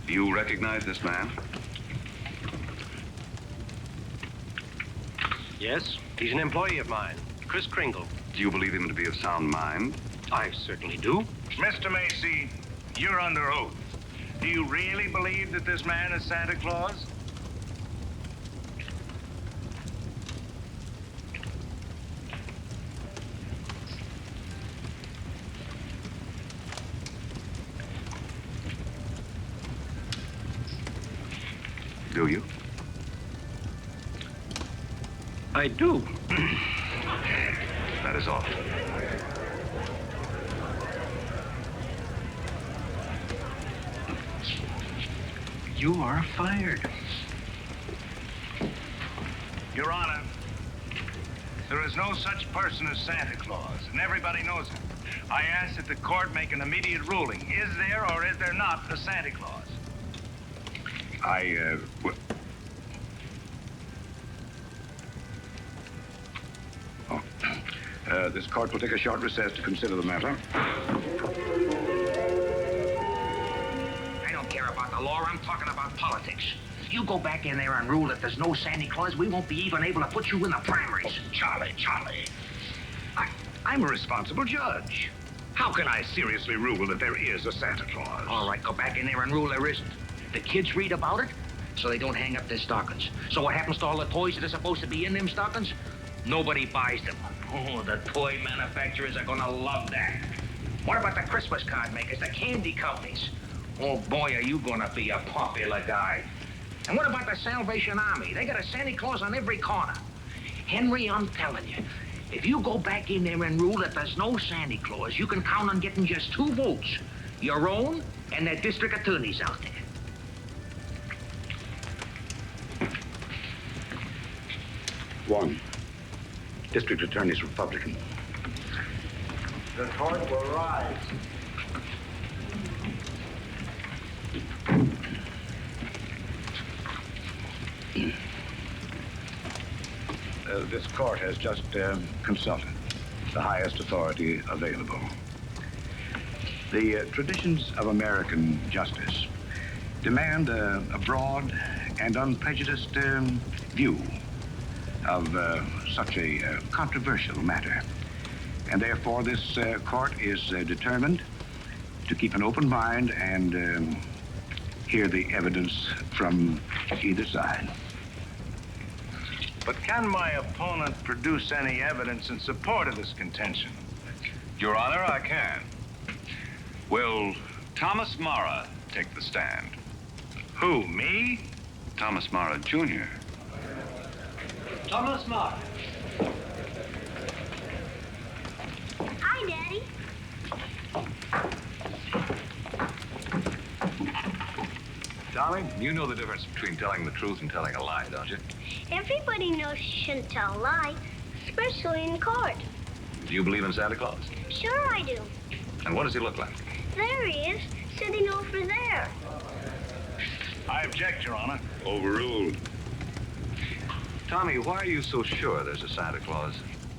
Do you recognize this man? Yes, he's an employee of mine, Chris Kringle. Do you believe him to be of sound mind? I certainly do. Mr. Macy, you're under oath. Do you really believe that this man is Santa Claus? Do you? I do. That is all. You are fired. Your Honor, there is no such person as Santa Claus, and everybody knows it. I ask that the court make an immediate ruling. Is there or is there not a Santa Claus? This court will take a short recess to consider the matter. I don't care about the law. I'm talking about politics. You go back in there and rule that there's no Santa Claus, we won't be even able to put you in the primaries. Charlie. I'm a responsible judge. How can I seriously rule that there is a Santa Claus? All right, go back in there and rule there isn't. The kids read about it, so they don't hang up their stockings. So what happens to all the toys that are supposed to be in them stockings? Nobody buys them. Oh, the toy manufacturers are gonna love that. What about the Christmas card makers, the candy companies? Oh, boy, are you gonna be a popular guy. And what about the Salvation Army? They got a Santa Claus on every corner. Henry, I'm telling you, if you go back in there and rule that there's no Santa Claus, you can count on getting just 2 votes. Your own and the district attorneys out there. One. District Attorney's Republican. The court will rise. This court has just consulted the highest authority available. The traditions of American justice demand a broad and unprejudiced view of such a controversial matter. And therefore, this court is determined to keep an open mind and hear the evidence from either side. But can my opponent produce any evidence in support of this contention? Your Honor, I can. Will Thomas Mara take the stand? Who, me? Thomas Mara, Jr. Thomas Mara. Hi, Daddy. Tommy, you know the difference between telling the truth and telling a lie, don't you? Everybody knows you shouldn't tell a lie, especially in court. Do you believe in Santa Claus? Sure I do. And what does he look like? There he is, sitting over there. I object, Your Honor. Overruled. Tommy, why are you so sure there's a Santa Claus?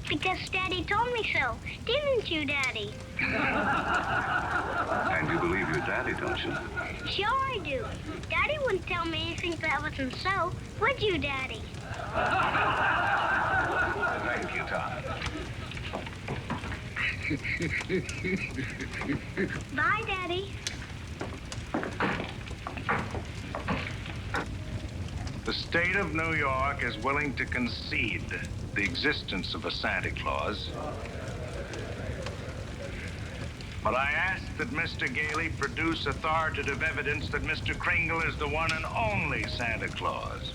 Because Daddy told me so. Didn't you, Daddy? And you believe your daddy, don't you? Sure I do. Daddy wouldn't tell me anything that wasn't so. Would you, Daddy? Thank you, Tommy. Bye, Daddy. The state of New York is willing to concede the existence of a Santa Claus. But I ask that Mr. Gailey produce authoritative evidence that Mr. Kringle is the one and only Santa Claus.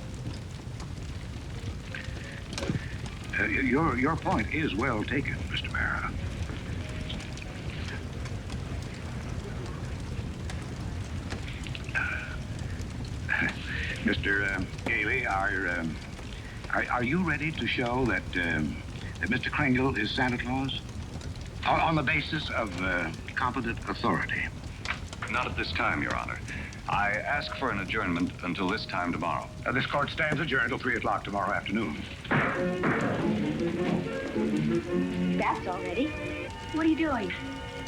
Your point is well taken, Mr. Mara. Mr. Gailey, are you ready to show that that Mr. Kringle is Santa Claus on the basis of competent authority? Not at this time, Your Honor. I ask for an adjournment until this time tomorrow. This court stands adjourned till 3 o'clock tomorrow afternoon. That's all ready. What are you doing?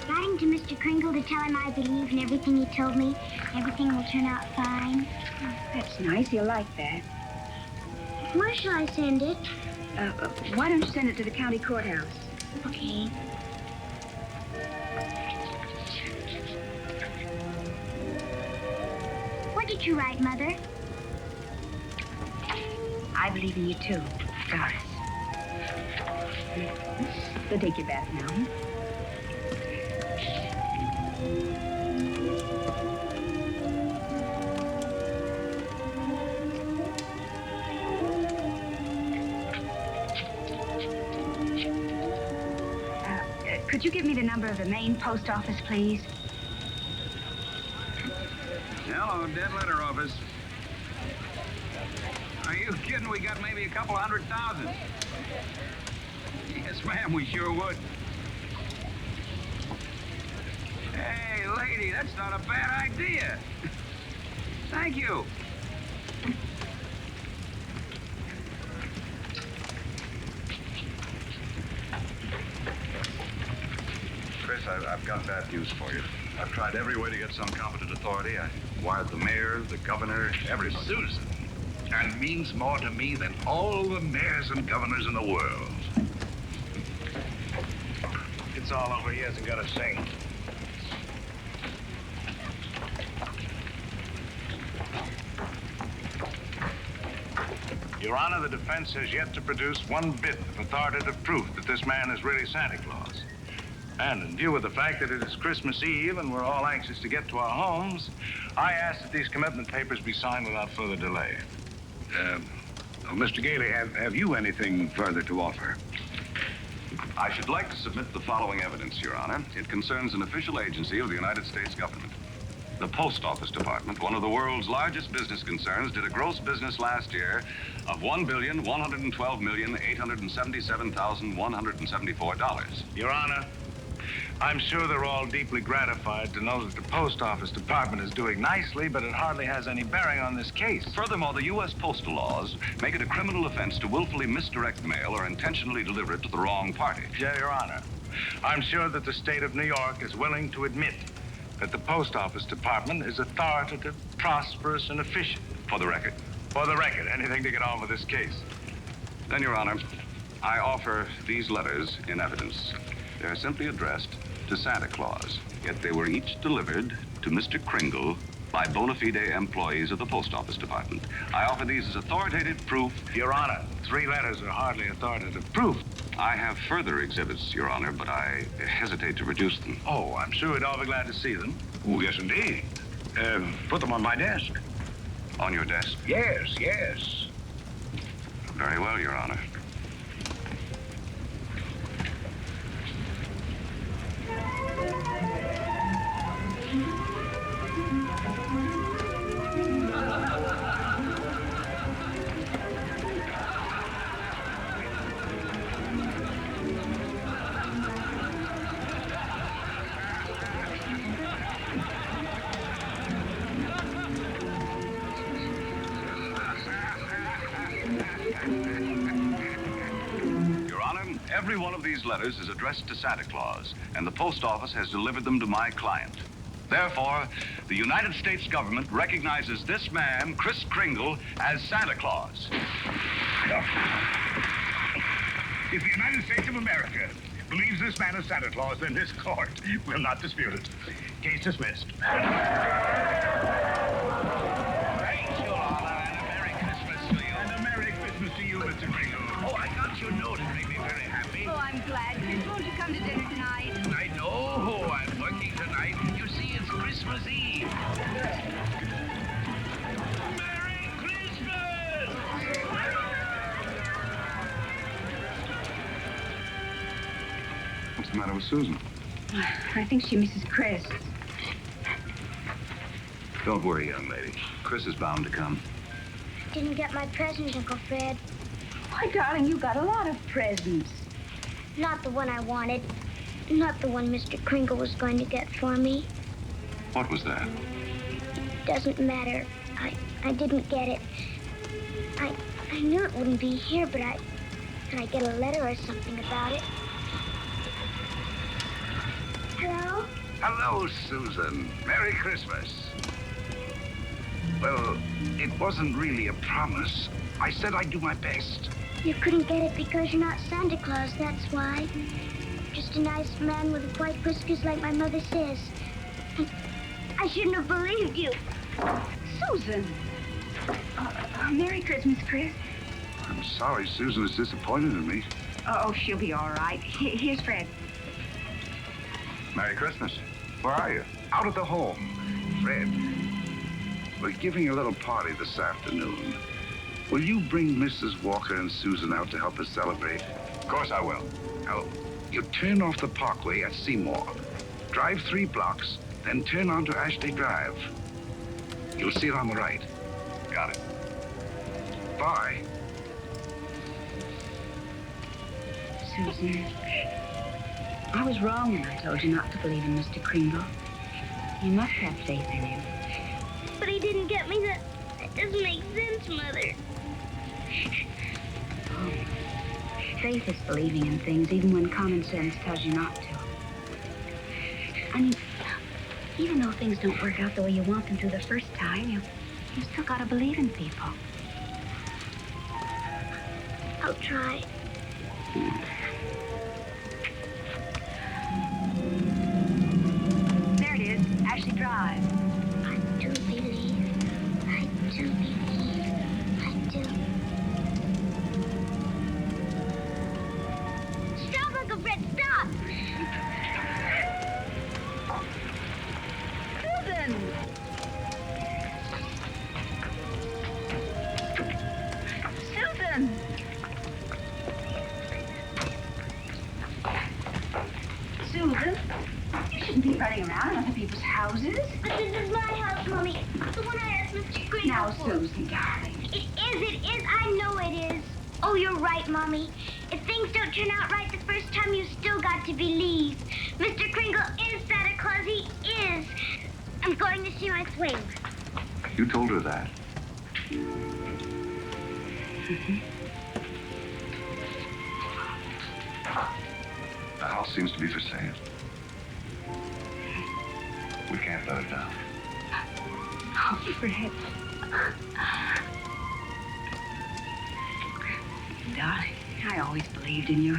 Writing to Mr. Kringle to tell him I believe in everything he told me. Everything will turn out fine. That's nice. He'll like that. Where shall I send it? Why don't you send it to the county courthouse? Okay. What did you write, Mother? I believe in you too, Doris. Go take your bath now. Could you give me the number of the main post office, please? Hello, dead letter office. Are you kidding? We got maybe a couple 100,000. Yes, ma'am, we sure would. Hey, lady, that's not a bad idea. Thank you. Chris, I've got bad news for you. I've tried every way to get some competent authority. I wired the mayor, the governor, everybody. Susan. And means more to me than all the mayors and governors in the world. It's all over. He hasn't got a thing. Your Honor, the defense has yet to produce one bit of authoritative proof that this man is really Santa Claus. And in view of the fact that it is Christmas Eve and we're all anxious to get to our homes, I ask that these commitment papers be signed without further delay. Mr. Gailey, have you anything further to offer? I should like to submit the following evidence, Your Honor. It concerns an official agency of the United States government. The Post Office Department, one of the world's largest business concerns, did a gross business last year of $1,112,877,174. Your Honor, I'm sure they're all deeply gratified to know that the Post Office Department is doing nicely, but it hardly has any bearing on this case. Furthermore, the U.S. postal laws make it a criminal offense to willfully misdirect mail or intentionally deliver it to the wrong party. Yeah, Your Honor, I'm sure that the state of New York is willing to admit that the Post Office Department is authoritative, prosperous, and efficient. For the record. For the record. Anything to get on with this case. Then, Your Honor, I offer these letters in evidence. They're simply addressed to Santa Claus, yet they were each delivered to Mr. Kringle by bona fide employees of the Post Office Department. I offer these as authoritative proof. Your Honor, 3 letters are hardly authoritative proof. I have further exhibits, Your Honor, but I hesitate to produce them. Oh, I'm sure we'd all be glad to see them. Oh, yes, indeed. Put them on my desk. On your desk? Yes, yes. Very well, Your Honor. Your Honor, every one of these letters is addressed to Santa Claus, and the post office has delivered them to my client. Therefore, the United States government recognizes this man, Kris Kringle, as Santa Claus. If the United States of America believes this man is Santa Claus, then this court will not dispute it. Case dismissed. Thank you, Lola, and a Merry Christmas to you. And a Merry Christmas to you, Mr. Kringle. Oh, I got your note. It made me very happy. Oh, I'm glad. Chris, won't you come to dinner tonight? I know. I'm working tonight. You see, it's Christmas Eve. Merry Christmas! What's the matter with Susan? I think she misses Chris. Don't worry, young lady. Chris is bound to come. Didn't get my present, Uncle Fred. Why, darling, you got a lot of presents. Not the one I wanted. Not the one Mr. Kringle was going to get for me. What was that? Doesn't matter. I didn't get it. I knew it wouldn't be here, but can I get a letter or something about it? Hello? Hello, Susan. Merry Christmas. Well, it wasn't really a promise. I said I'd do my best. You couldn't get it because you're not Santa Claus, that's why. Just a nice man with a white whiskers like my mother says. I shouldn't have believed you. Susan. Merry Christmas, Chris. I'm sorry Susan is disappointed in me. Oh, she'll be all right. Here's Fred. Merry Christmas. Where are you? Out at the home. Fred, we're giving a little party this afternoon. Will you bring Mrs. Walker and Susan out to help us celebrate? Of course I will. Now, you turn off the parkway at Seymour. Drive 3 blocks, then turn onto Ashley Drive. You'll see it on the right. Got it. Bye. Susan, I was wrong when I told you not to believe in Mr. Kringle. You must have faith in him. But he didn't get me that. That doesn't make sense, Mother. Oh. Faith is believing in things even when common sense tells you not to. I mean, even though things don't work out the way you want them to the first time, you still gotta believe in people. I'll try. There it is, Ashley Drive. I do believe. I do believe. I do. Stop, Uncle Fred, stop! Susan! Susan! Susan, you shouldn't be running around in other people's houses. But this is my house, Mommy. The one I asked Mr. Kringle Now, for. Susan, darling. It is. I know it is. Oh, you're right, Mommy. If things don't turn out right the first time, you've still got to believe. Mr. Kringle is Santa Claus. He is. I'm going to see my swing. You told her that. The house seems to be for sale. We can't let it down. Oh, Fred. Darling, I always believed in you.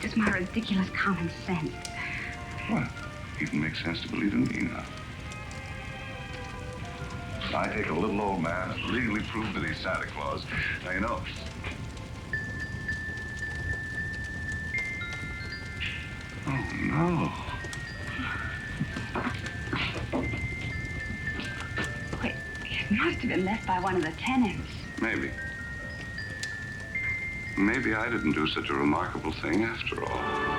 Just my ridiculous common sense. Well, even makes sense to believe in me now. I take a little old man and legally prove that he's Santa Claus. Now, you know. Oh, no. Wait, it must have been left by one of the tenants. Maybe. Maybe I didn't do such a remarkable thing after all.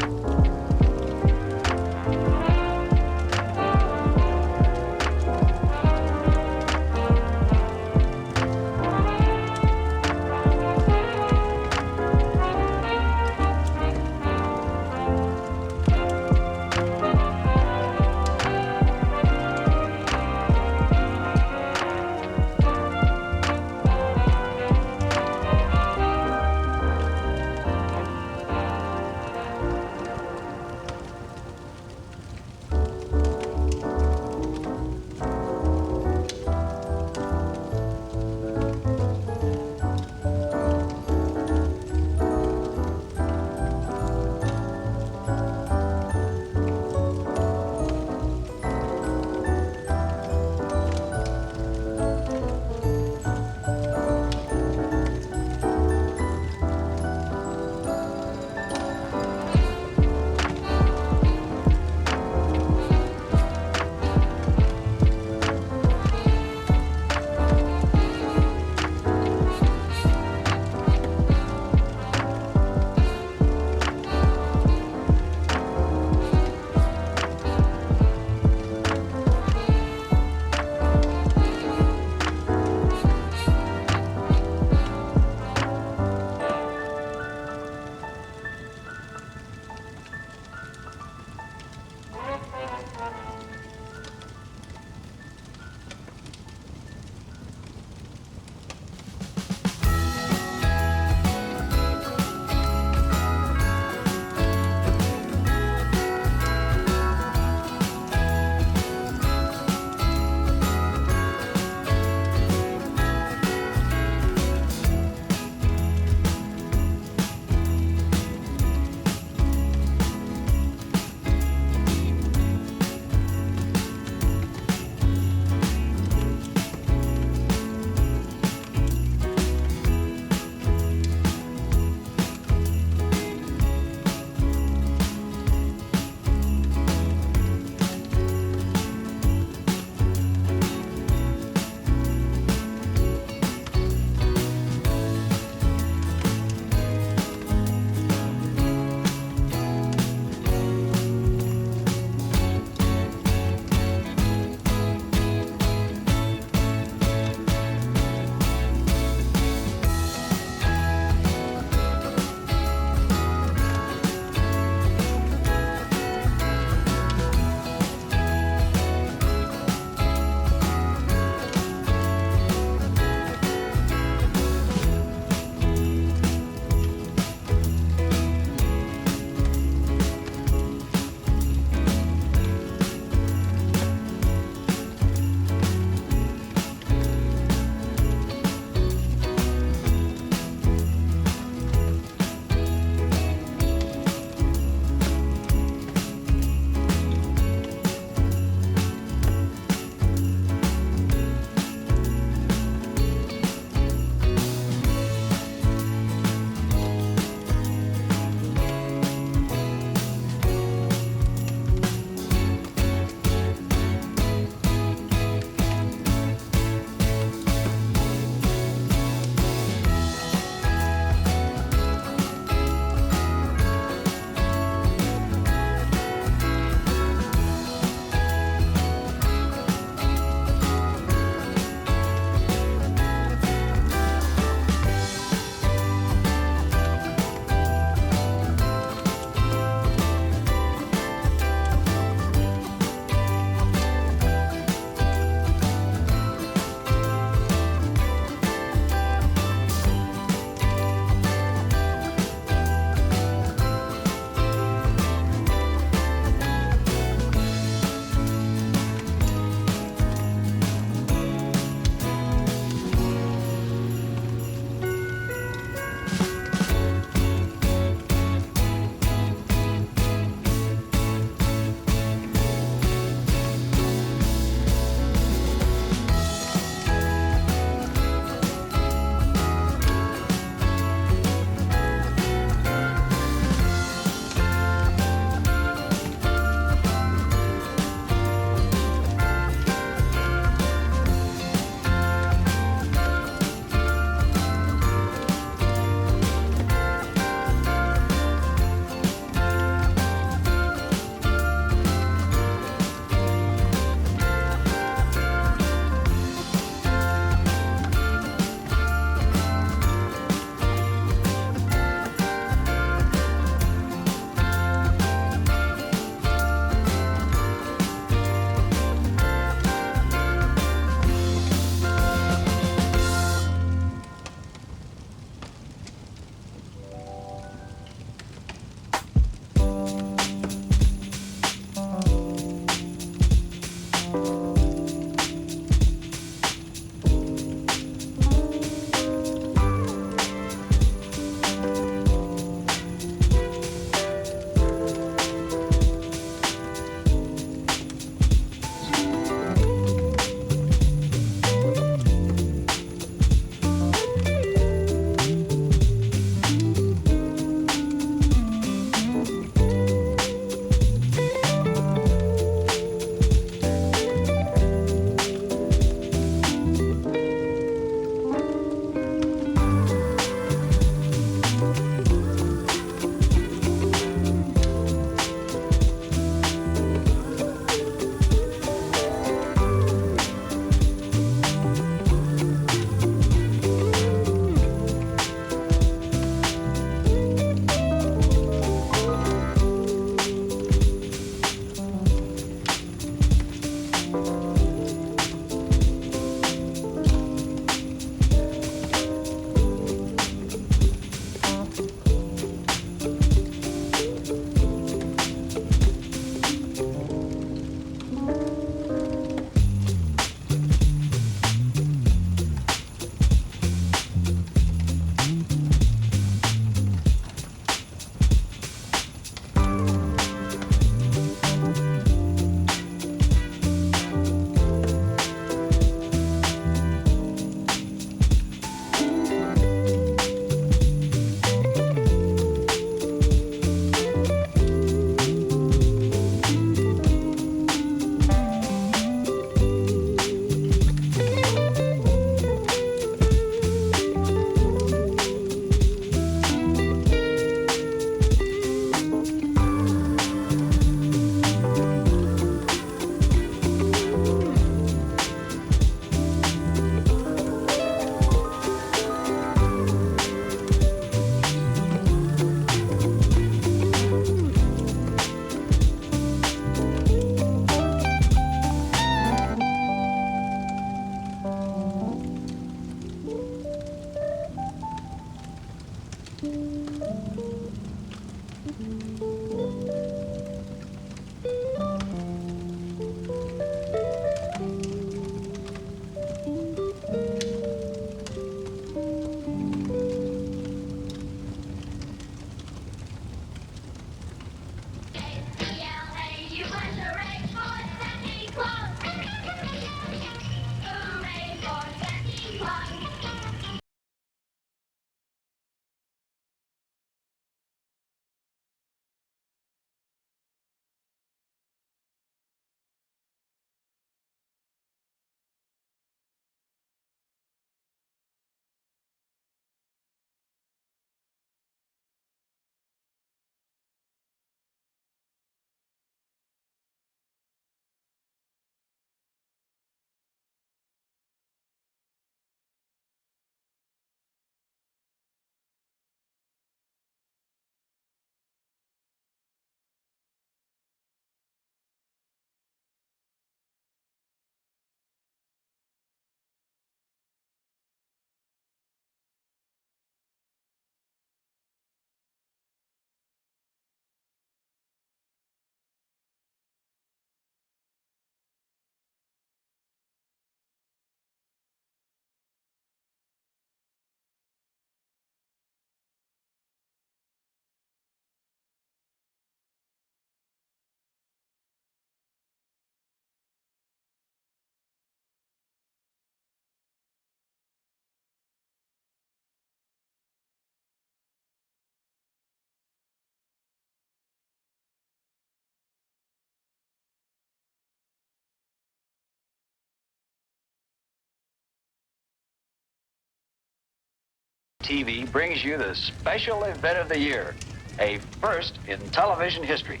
TV brings you the special event of the year, a first in television history.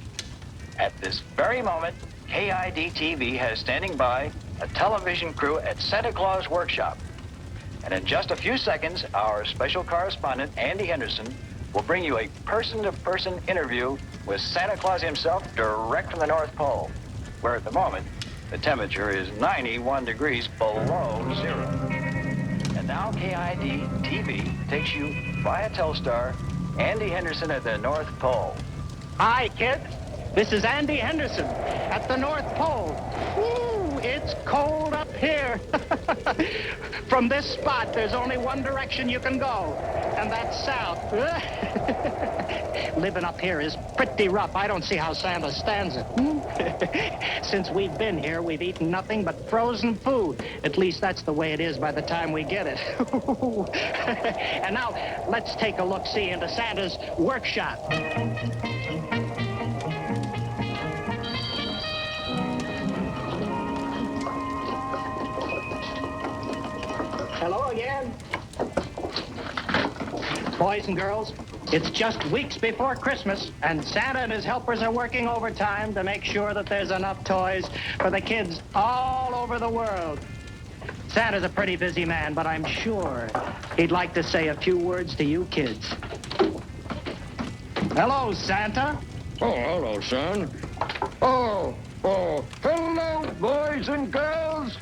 At this very moment, KID TV has standing by a television crew at Santa Claus Workshop. And in just a few seconds, our special correspondent, Andy Henderson, will bring you a person-to-person interview with Santa Claus himself direct from the North Pole, where at the moment, the temperature is 91 degrees below zero. And now KID TV takes you via Telstar, Andy Henderson at the North Pole. Hi, kids. This is Andy Henderson at the North Pole. Woo, it's cold up here. From this spot, there's only one direction you can go, and that's south. Living up here is pretty rough. I don't see how Santa stands it. Since we've been here, we've eaten nothing but frozen food. At least that's the way it is by the time we get it. And now, let's take a look-see into Santa's workshop. Hello again. Boys and girls, it's just weeks before Christmas, and Santa and his helpers are working overtime to make sure that there's enough toys for the kids all over the world. Santa's a pretty busy man, but I'm sure he'd like to say a few words to you kids. Hello, Santa. Oh, hello, son. Oh, hello, boys and girls.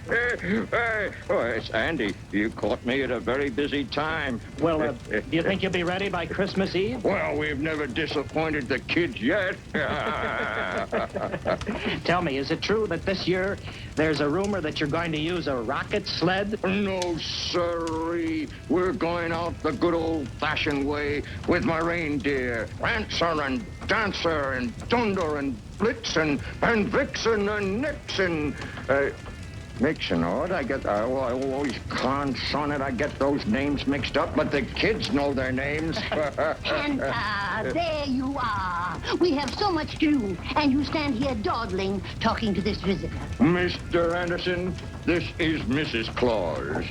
Hey, oh, it's Andy. You caught me at a very busy time. Well, do you think you'll be ready by Christmas Eve? Well, we've never disappointed the kids yet. Tell me, is it true that this year there's a rumor that you're going to use a rocket sled? No, sirree. We're going out the good old-fashioned way with my reindeer. Prancer and Dancer and Dunder and Blitzen and Vixen and Nixon. Mixon, what? I always son it. I get those names mixed up, but the kids know their names. Santa, there you are. We have so much to do, and you stand here dawdling, talking to this visitor. Mr. Anderson, this is Mrs. Claus.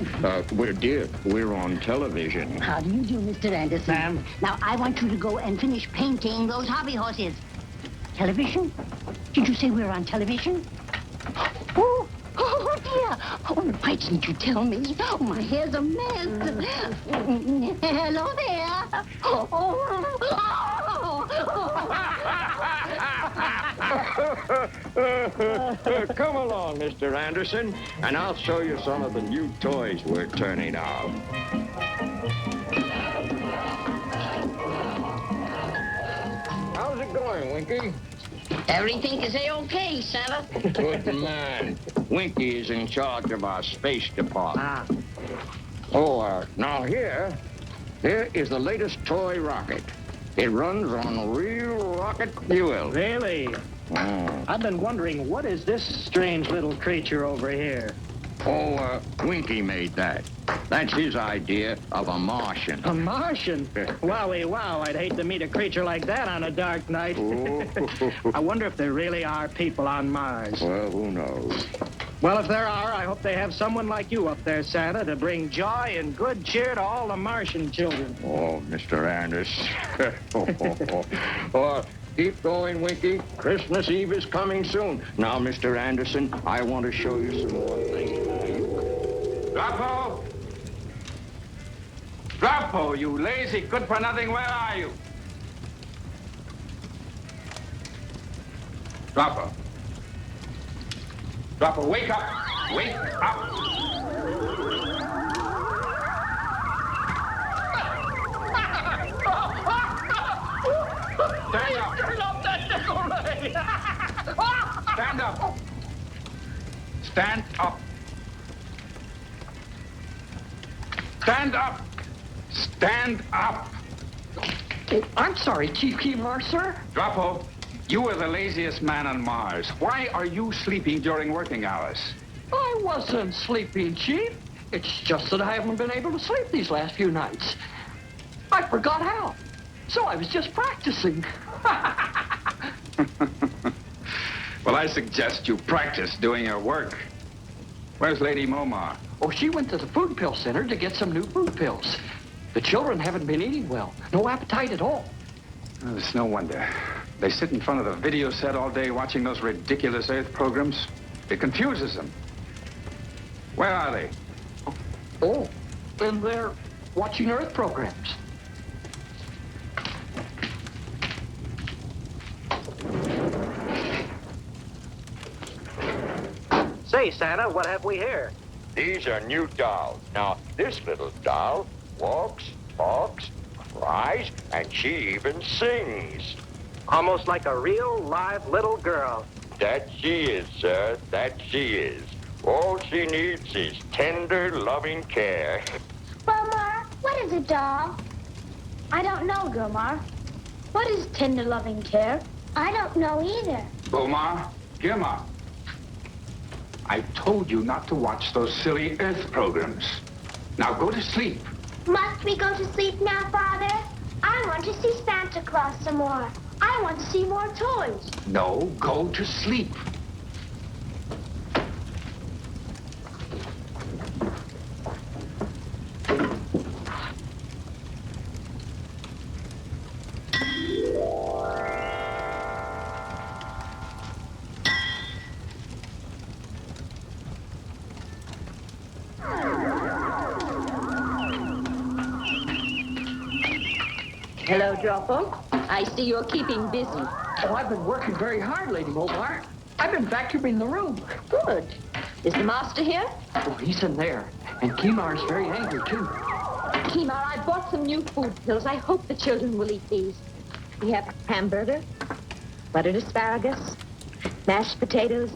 We're on television. How do you do, Mr. Anderson? Ma'am. Now, I want you to go and finish painting those hobby horses. Television? Did you say we're on television? Oh, dear. Oh, why didn't you tell me? Oh, my hair's a mess. Hello there. Come along, Mr. Anderson, and I'll show you some of the new toys we're turning out. How's it going, Winky? Everything is A-okay, Santa. Good man. Winky is in charge of our space department. Now here is the latest toy rocket. It runs on real rocket fuel. Really? I've been wondering, what is this strange little creature over here? Winky made that. That's his idea of a Martian. A Martian? Wowie wow, I'd hate to meet a creature like that on a dark night. I wonder if there really are people on Mars. Well, who knows? Well, if there are, I hope they have someone like you up there, Santa, to bring joy and good cheer to all the Martian children. Oh, Mr. Anderson. Keep going, Winky. Christmas Eve is coming soon. Now, Mr. Anderson, I want to show you some more things. Droppo! Droppo, you lazy good-for-nothing, where are you? Droppo. Droppo, wake up! Wake up! Stand up! Turn off that decorative! Stand up! Stand up! Stand up! Stand up! I'm sorry, Chief Keemar, sir. Droppo, you are the laziest man on Mars. Why are you sleeping during working hours? I wasn't sleeping, Chief. It's just that I haven't been able to sleep these last few nights. I forgot how. So I was just practicing. Well, I suggest you practice doing your work. Where's Lady Momar? Oh, she went to the food pill center to get some new food pills. The children haven't been eating well. No appetite at all. Oh, it's no wonder. They sit in front of the video set all day watching those ridiculous Earth programs. It confuses them. Where are they? Oh, and they're watching Earth programs. Say, Santa, what have we here? These are new dolls. Now, this little doll walks, talks, cries, and she even sings. Almost like a real, live little girl. That she is, sir. That she is. All she needs is tender, loving care. Gilmar, what is a doll? I don't know, Gilmar. What is tender, loving care? I don't know either. Bomar, Gilmar. I told you not to watch those silly Earth programs. Now go to sleep. Must we go to sleep now, Father? I want to see Santa Claus some more. I want to see more toys. No, go to sleep. Hello, Dropper. I see you're keeping busy. Oh, I've been working very hard, Lady Momar. I've been vacuuming the room. Good. Is the master here? Oh, he's in there. And Kimar's very angry, too. Kimar, I bought some new food pills. I hope the children will eat these. We have hamburger, buttered asparagus, mashed potatoes,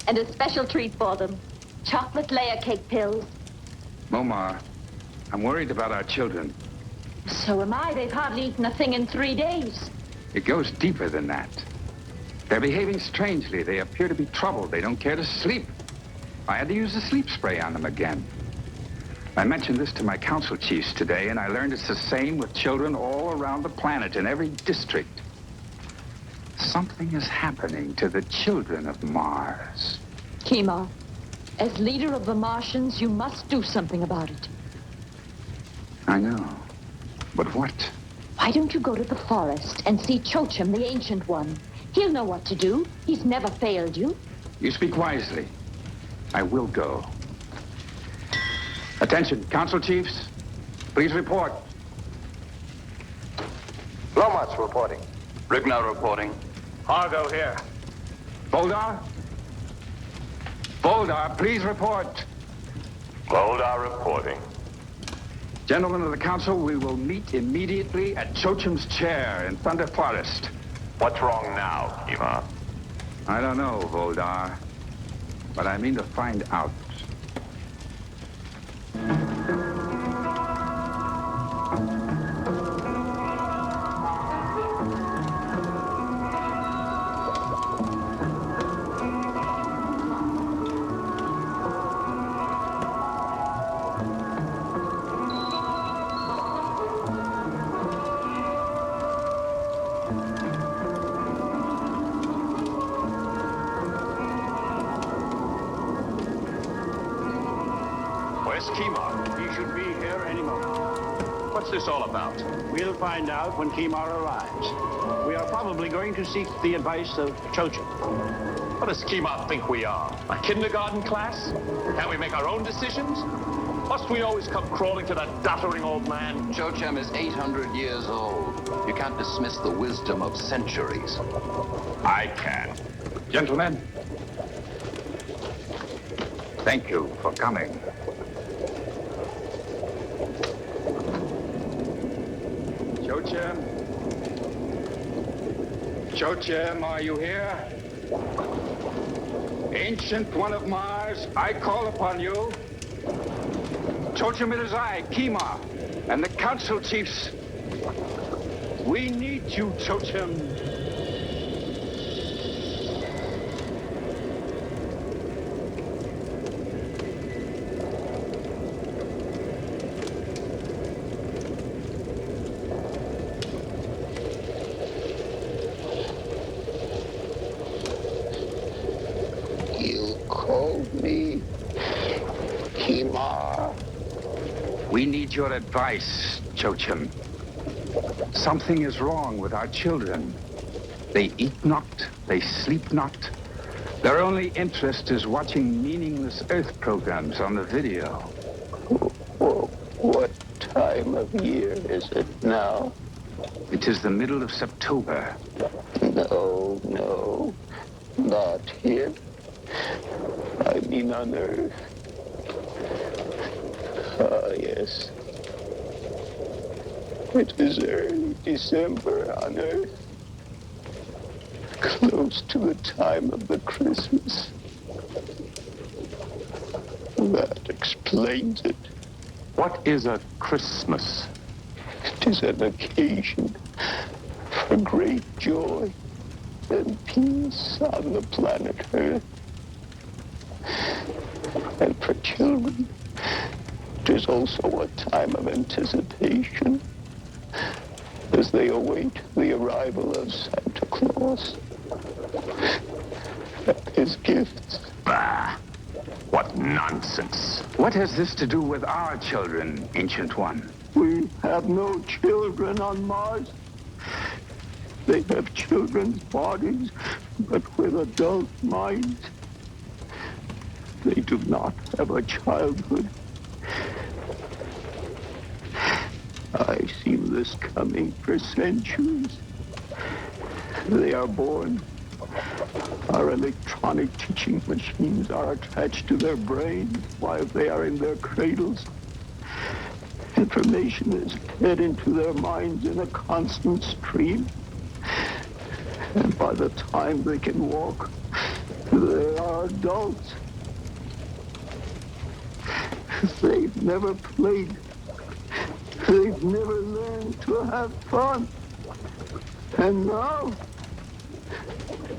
and a special treat for them. Chocolate layer cake pills. Momar, I'm worried about our children. So am I. They've hardly eaten a thing in 3 days. It goes deeper than that. They're behaving strangely. They appear to be troubled. They don't care to sleep. I had to use the sleep spray on them again. I mentioned this to my council chiefs today, and I learned it's the same with children all around the planet, in every district. Something is happening to the children of Mars. Kimar, as leader of the Martians, you must do something about it. I know. But what? Why don't you go to the forest and see Chochim, the Ancient One? He'll know what to do. He's never failed you. You speak wisely. I will go. Attention, council chiefs. Please report. Lomas reporting. Rignow reporting. Hargo here. Voldar? Voldar, please report. Goldar reporting. Gentlemen of the council, we will meet immediately at Chochim's chair in Thunder Forest. What's wrong now, Kima? I don't know, Voldar, but I mean to find out. Where's Kimar? He should be here any moment. What's this all about? We'll find out when Kimar arrives. We are probably going to seek the advice of Chochim. What does Kimar think we are? A kindergarten class? Can't we make our own decisions? Must we always come crawling to that doddering old man? Chochim is 800 years old. You can't dismiss the wisdom of centuries. I can. Gentlemen, thank you for coming. Chochim? Chochim, are you here? Ancient One of Mars, I call upon you. Chochim, it is I, Kimar, and the council chiefs. We need you, Chochim. You called me? Kima. We need your advice, Chochim. Something is wrong with our children. They eat not, they sleep not. Their only interest is watching meaningless Earth programs on the video. What time of year is it now? It is the middle of September. No, not here. I mean on Earth. Ah, yes. It is early December on Earth. Close to the time of the Christmas. That explains it. What is a Christmas? It is an occasion for great joy and peace on the planet Earth. And for children, it is also a time of anticipation as they await the arrival of Santa Claus and his gifts. Bah! What nonsense. What has this to do with our children, Ancient One? We have no children on Mars. They have children's bodies, but with adult minds. They do not have a childhood. I've seen this coming for centuries. They are born. Our electronic teaching machines are attached to their brains while they are in their cradles. Information is fed into their minds in a constant stream. And by the time they can walk, they are adults. They've never played. They've never learned to have fun. And now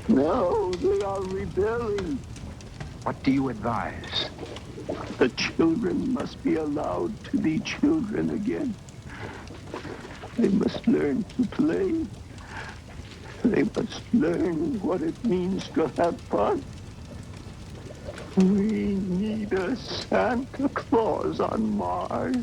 they are rebelling. What do you advise? The children must be allowed to be children again. They must learn to play. They must learn what it means to have fun. We need a Santa Claus on Mars.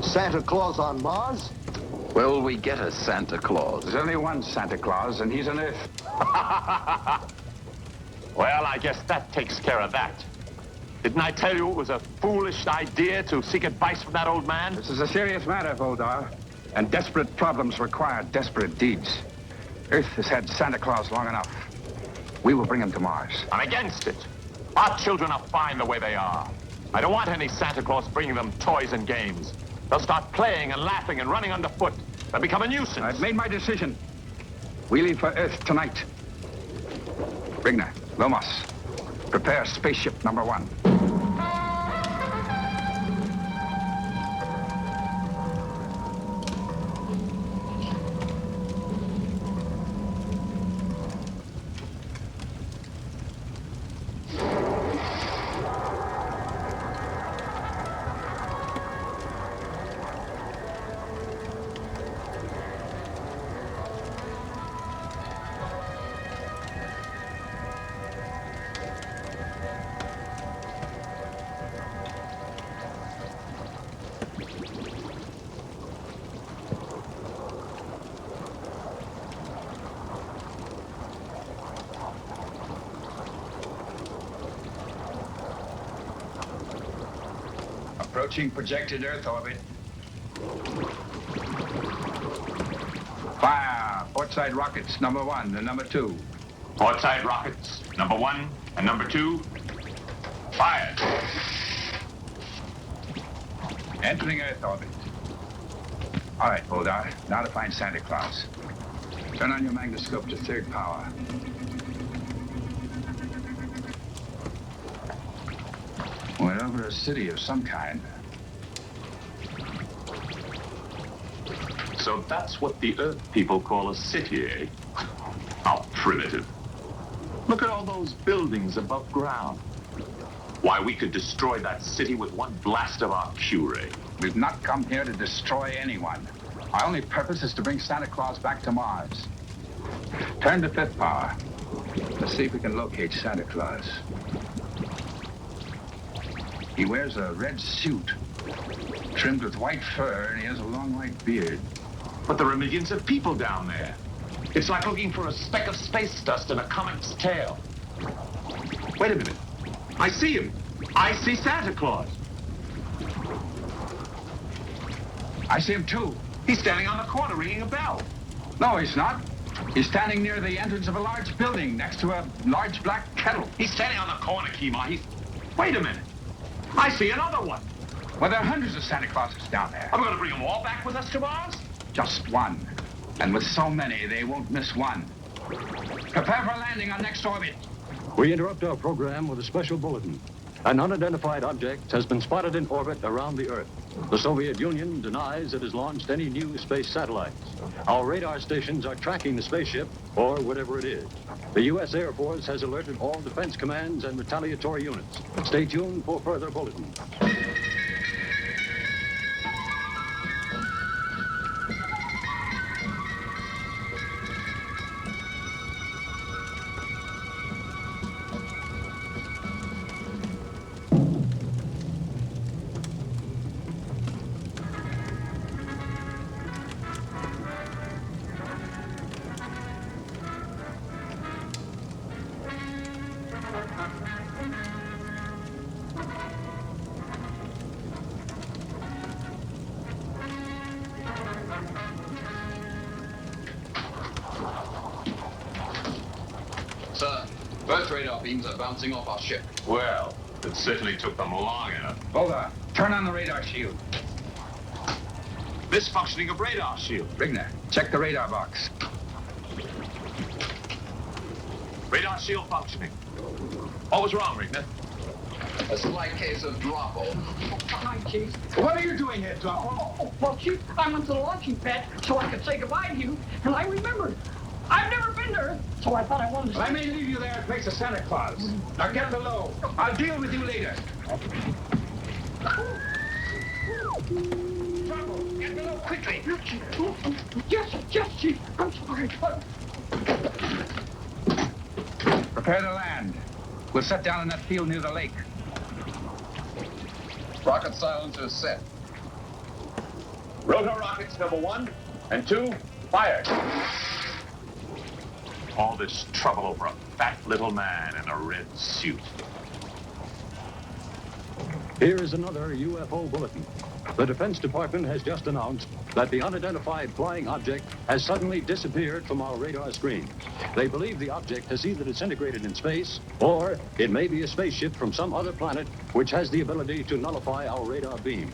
Santa Claus on Mars? Will we get a Santa Claus? There's only one Santa Claus, and he's on Earth. Well, I guess that takes care of that. Didn't I tell you it was a foolish idea to seek advice from that old man? This is a serious matter, Voldar, and desperate problems require desperate deeds. Earth has had Santa Claus long enough. We will bring him to Mars. I'm against it. Our children are fine the way they are. I don't want any Santa Claus bringing them toys and games. They'll start playing and laughing and running underfoot. They'll become a nuisance. I've made my decision. We leave for Earth tonight. Rigner, Lomos, prepare spaceship number 1. Approaching projected Earth orbit. Fire! Portside rockets, number 1 and number 2. Portside rockets, number 1 and number 2. Fired. Entering Earth orbit. All right, Voldar. Now to find Santa Claus. Turn on your magnascope to 3rd power. We're over a city of some kind. So that's what the Earth people call a city, eh? How primitive. Look at all those buildings above ground. Why, we could destroy that city with one blast of our Q-ray. We've not come here to destroy anyone. Our only purpose is to bring Santa Claus back to Mars. Turn to fifth power. Let's see if we can locate Santa Claus. He wears a red suit, trimmed with white fur, and he has a long white beard. But there are millions of people down there. It's like looking for a speck of space dust in a comic's tale. Wait a minute. I see him. I see Santa Claus. I see him too. He's standing on the corner ringing a bell. No, he's not. He's standing near the entrance of a large building next to a large black kettle. He's standing on the corner, Kima. Wait a minute. I see another one. Well, there are hundreds of Santa Clauses down there. Are we going to bring them all back with us to Mars? Just one. And with so many, they won't miss one. Prepare for landing on next orbit. We interrupt our program with a special bulletin. An unidentified object has been spotted in orbit around the Earth. The Soviet Union denies it has launched any new space satellites. Our radar stations are tracking the spaceship, or whatever it is. The U.S. Air Force has alerted all defense commands and retaliatory units. Stay tuned for further bulletins. Sir, both radar beams are bouncing off our ship. Well, it certainly took them long enough. Hold on. Turn on the radar shield. Misfunctioning of radar shield. Rigner, check the radar box. Radar shield functioning. What was wrong, Rigner? A slight case of drop-off. Hi, Chief. What are you doing here, Drop? Oh, well, Chief, I went to the launching pad so I could say goodbye to you, and I remembered. I've never been there, so I thought I wanted to... Well, I may leave you there in place of Santa Claus. Now get below. I'll deal with you later. Bravo, get below quickly. Yes, Chief. I'm sorry. Prepare to land. We'll set down in that field near the lake. Rocket silencers set. Rotor rockets number 1 and 2, fire. All this trouble over a fat little man in a red suit. Here is another UFO bulletin. The Defense Department has just announced that the unidentified flying object has suddenly disappeared from our radar screens. They believe the object has either disintegrated in space, or it may be a spaceship from some other planet which has the ability to nullify our radar beams.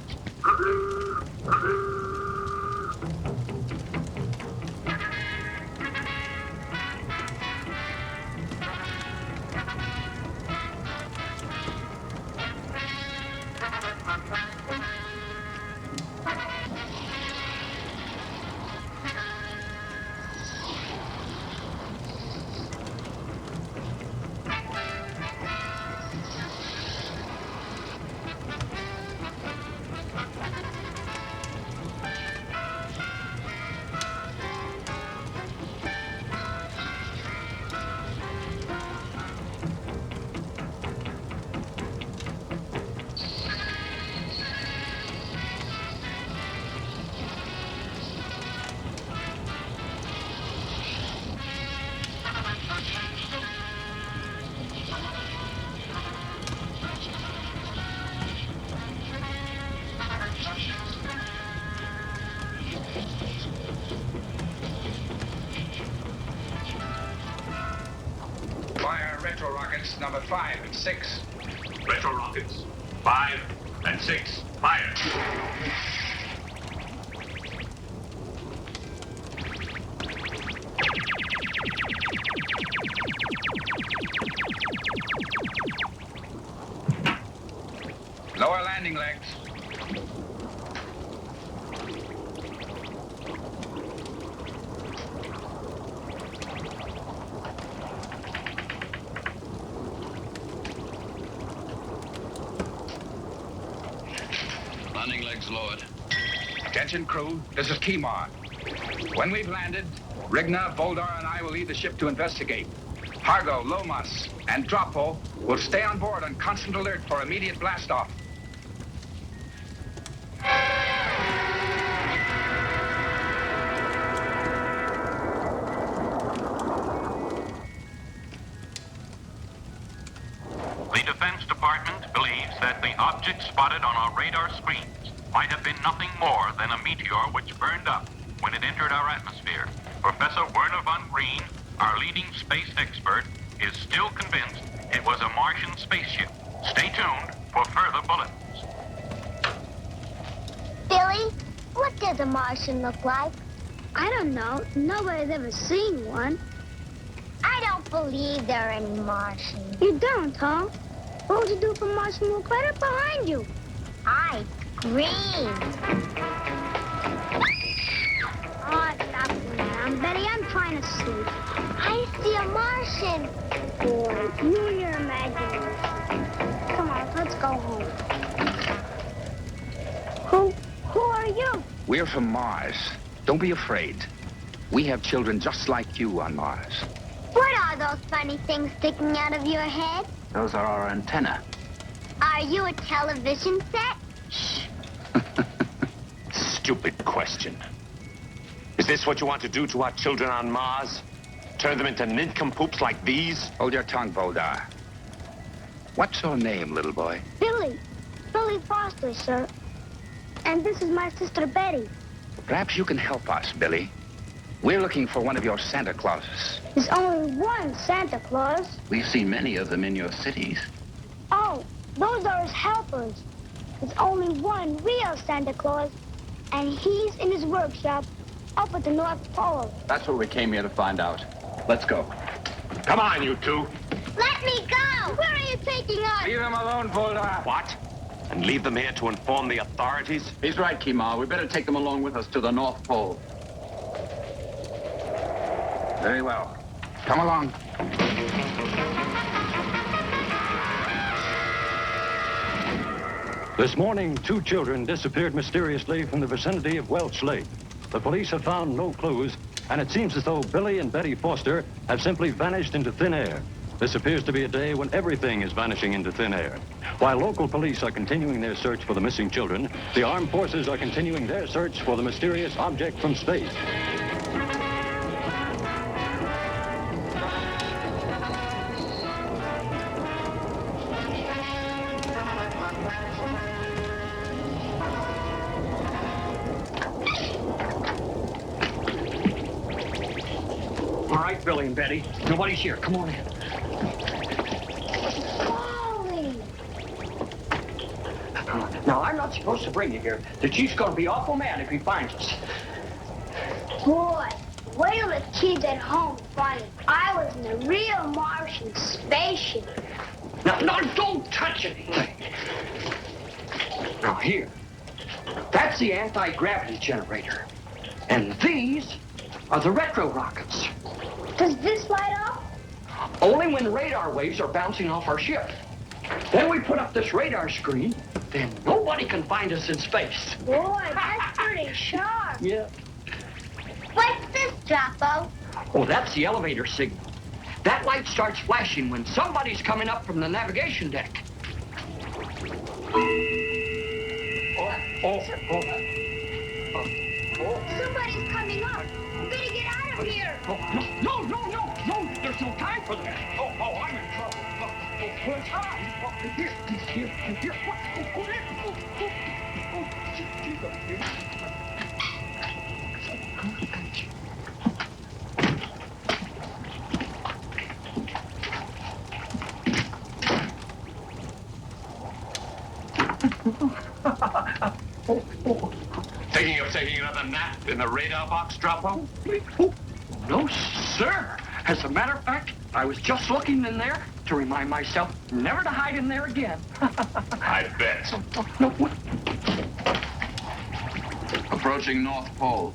Fire retro rockets number 5 and 6. Retro rockets 5 and 6, fire. Lower landing legs. orders, Lord. Attention, crew. This is Kimar. When we've landed, Rigna, Voldar, and I will leave the ship to investigate. Hargo, Lomas, and Dropo will stay on board on constant alert for immediate blast-off. The Defense Department believes that the object spotted on our radar screens might have been nothing more than a meteor which burned up when it entered our atmosphere. Professor Werner von Green, our leading space expert, is still convinced it was a Martian spaceship. Stay tuned for further bulletins. Billy, what does a Martian look like? I don't know. Nobody's ever seen one. I don't believe there are any Martians. You don't, huh? What would you do if a Martian walked right up behind you? I'd scream. Oh, stop doing that, Betty. I'm trying to sleep. I see a Martian. Boy, you and your imagination. Come on, let's go home. Who are you? We're from Mars. Don't be afraid. We have children just like you on Mars. What are those funny things sticking out of your head? Those are our antennae. Are you a television set? Stupid question. Is this what you want to do to our children on Mars? Turn them into nincompoops like these? Hold your tongue, Voldar. What's your name, little boy? Billy. Billy Foster, sir. And this is my sister Betty. Perhaps you can help us, Billy. We're looking for one of your Santa Clauses. There's only one Santa Claus. We've seen many of them in your cities. Oh, those are his helpers. There's only one real Santa Claus, and he's in his workshop up at the North Pole. That's what we came here to find out. Let's go. Come on, you two. Let me go! Where are you taking us? Leave him alone, Voldar. What? And leave them here to inform the authorities? He's right, Kimar. We better take them along with us to the North Pole. Very well. Come along. This morning, 2 children disappeared mysteriously from the vicinity of Welch Lake. The police have found no clues, and it seems as though Billy and Betty Foster have simply vanished into thin air. This appears to be a day when everything is vanishing into thin air. While local police are continuing their search for the missing children, the armed forces are continuing their search for the mysterious object from space. All right, Billy and Betty. Nobody's here. Come on in. Now, I'm not supposed to bring you here. The chief's going to be awful mad if he finds us. Boy, wait till the kids at home find it. I was in a real Martian spaceship. Now, don't touch anything. Now, here. That's the anti-gravity generator. And these are the retro rockets. Does this light up? Only when radar waves are bouncing off our ship. Then we put up this radar screen, then nobody can find us in space. Boy, that's pretty sharp. Yeah. What's this, Dropo? Oh, that's the elevator signal. That light starts flashing when somebody's coming up from the navigation deck. Somebody's coming up. We better get out of here. No, there's no time for that. I'm in trouble. Thinking of taking another nap in the radar box, Dropo? No, sir. As a matter of fact, I was just looking in there to remind myself never to hide in there again. I bet. No, what? Approaching North Pole.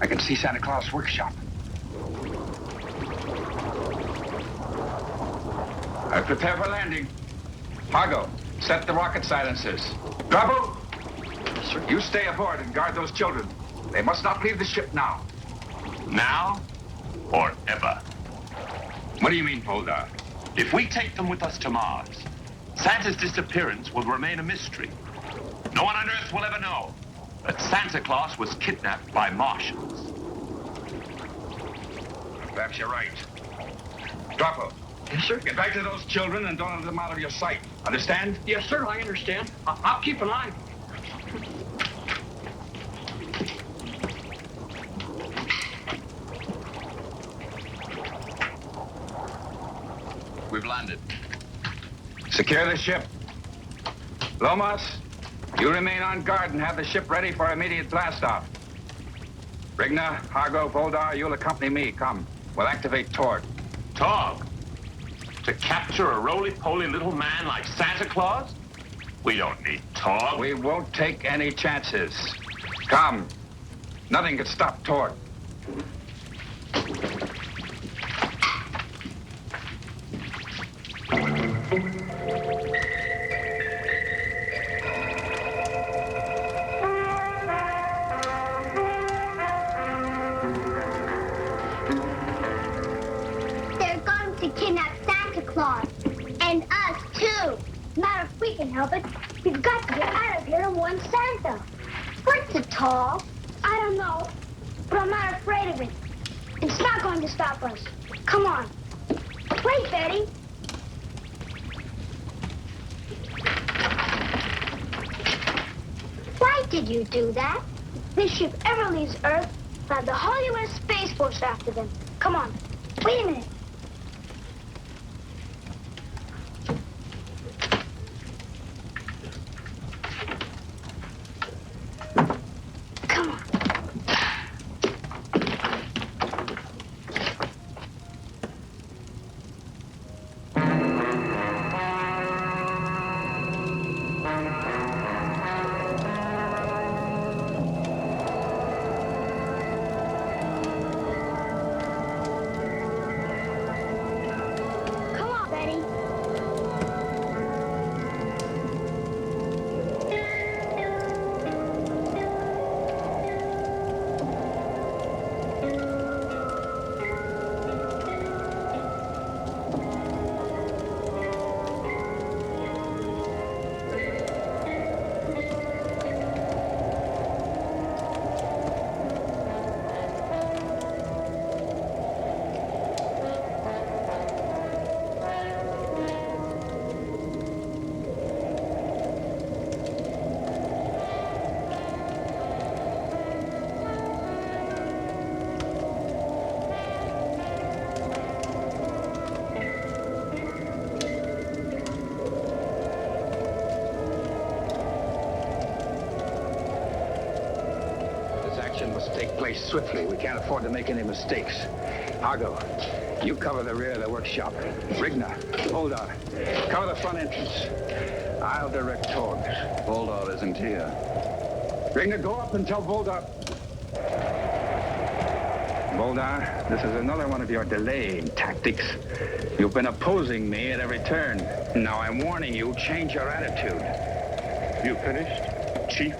I can see Santa Claus' workshop. I prepare for landing. Hargo, set the rocket silencers. Drabo, sir, you stay aboard and guard those children. They must not leave the ship now. Now or ever? What do you mean, Voldar? If we take them with us to Mars, Santa's disappearance will remain a mystery. No one on Earth will ever know that Santa Claus was kidnapped by Martians. Perhaps you're right. Drabo. Yes, sir? Get back to those children and don't let them out of your sight. Understand? Yes, sir, I understand. I'll keep an eye. We've landed. Secure the ship. Lomas, you remain on guard and have the ship ready for immediate blast-off. Rigna, Hargo, Voldar, you'll accompany me. Come. We'll activate Torg. Torg? To capture a roly-poly little man like Santa Claus? We don't need Torg. We won't take any chances. Come. Nothing can stop Torg. They're going to kidnap Santa Claus. And us, too. Not if we can help it. We've got to get out of here and warn Santa. What's it, Tall? I don't know, but I'm not afraid of it. It's not going to stop us. Come on. Wait, Betty. Why did you do that? This ship ever leaves Earth, we'll have the whole U.S. Space Force after them. Come on. Wait a minute. Come on. Come on, Betty. This action must take place swiftly. We can't afford to make any mistakes. Argo, you cover the rear of the workshop. Rigna, Voldar, cover the front entrance. I'll direct Torg. Voldar isn't here. Rigna, go up and tell Voldar. Voldar, this is another one of your delaying tactics. You've been opposing me at every turn. Now I'm warning you, change your attitude. You finished, Chief?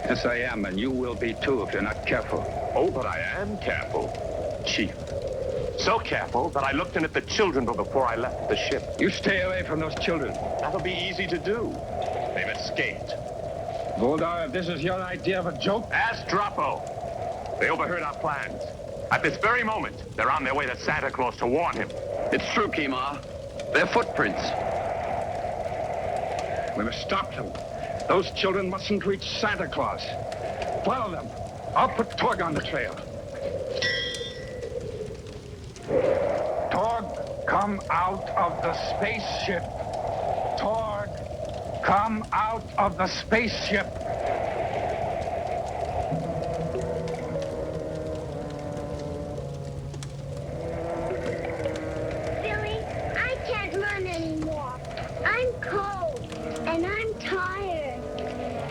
Yes, I am, and you will be too if you're not careful. Oh, but I am careful, Chief. So careful that I looked in at the children before I left the ship. You stay away from those children. That'll be easy to do. They've escaped. Voldar, if this is your idea of a joke... Ask Drapo. They overheard our plans. At this very moment, they're on their way to Santa Claus to warn him. It's true, Kima. They're footprints. We must stop them. Those children mustn't reach Santa Claus. Follow them. I'll put Torg on the trail. Torg, come out of the spaceship. Torg, come out of the spaceship. Billy, I can't run anymore. I'm cold, and I'm tired.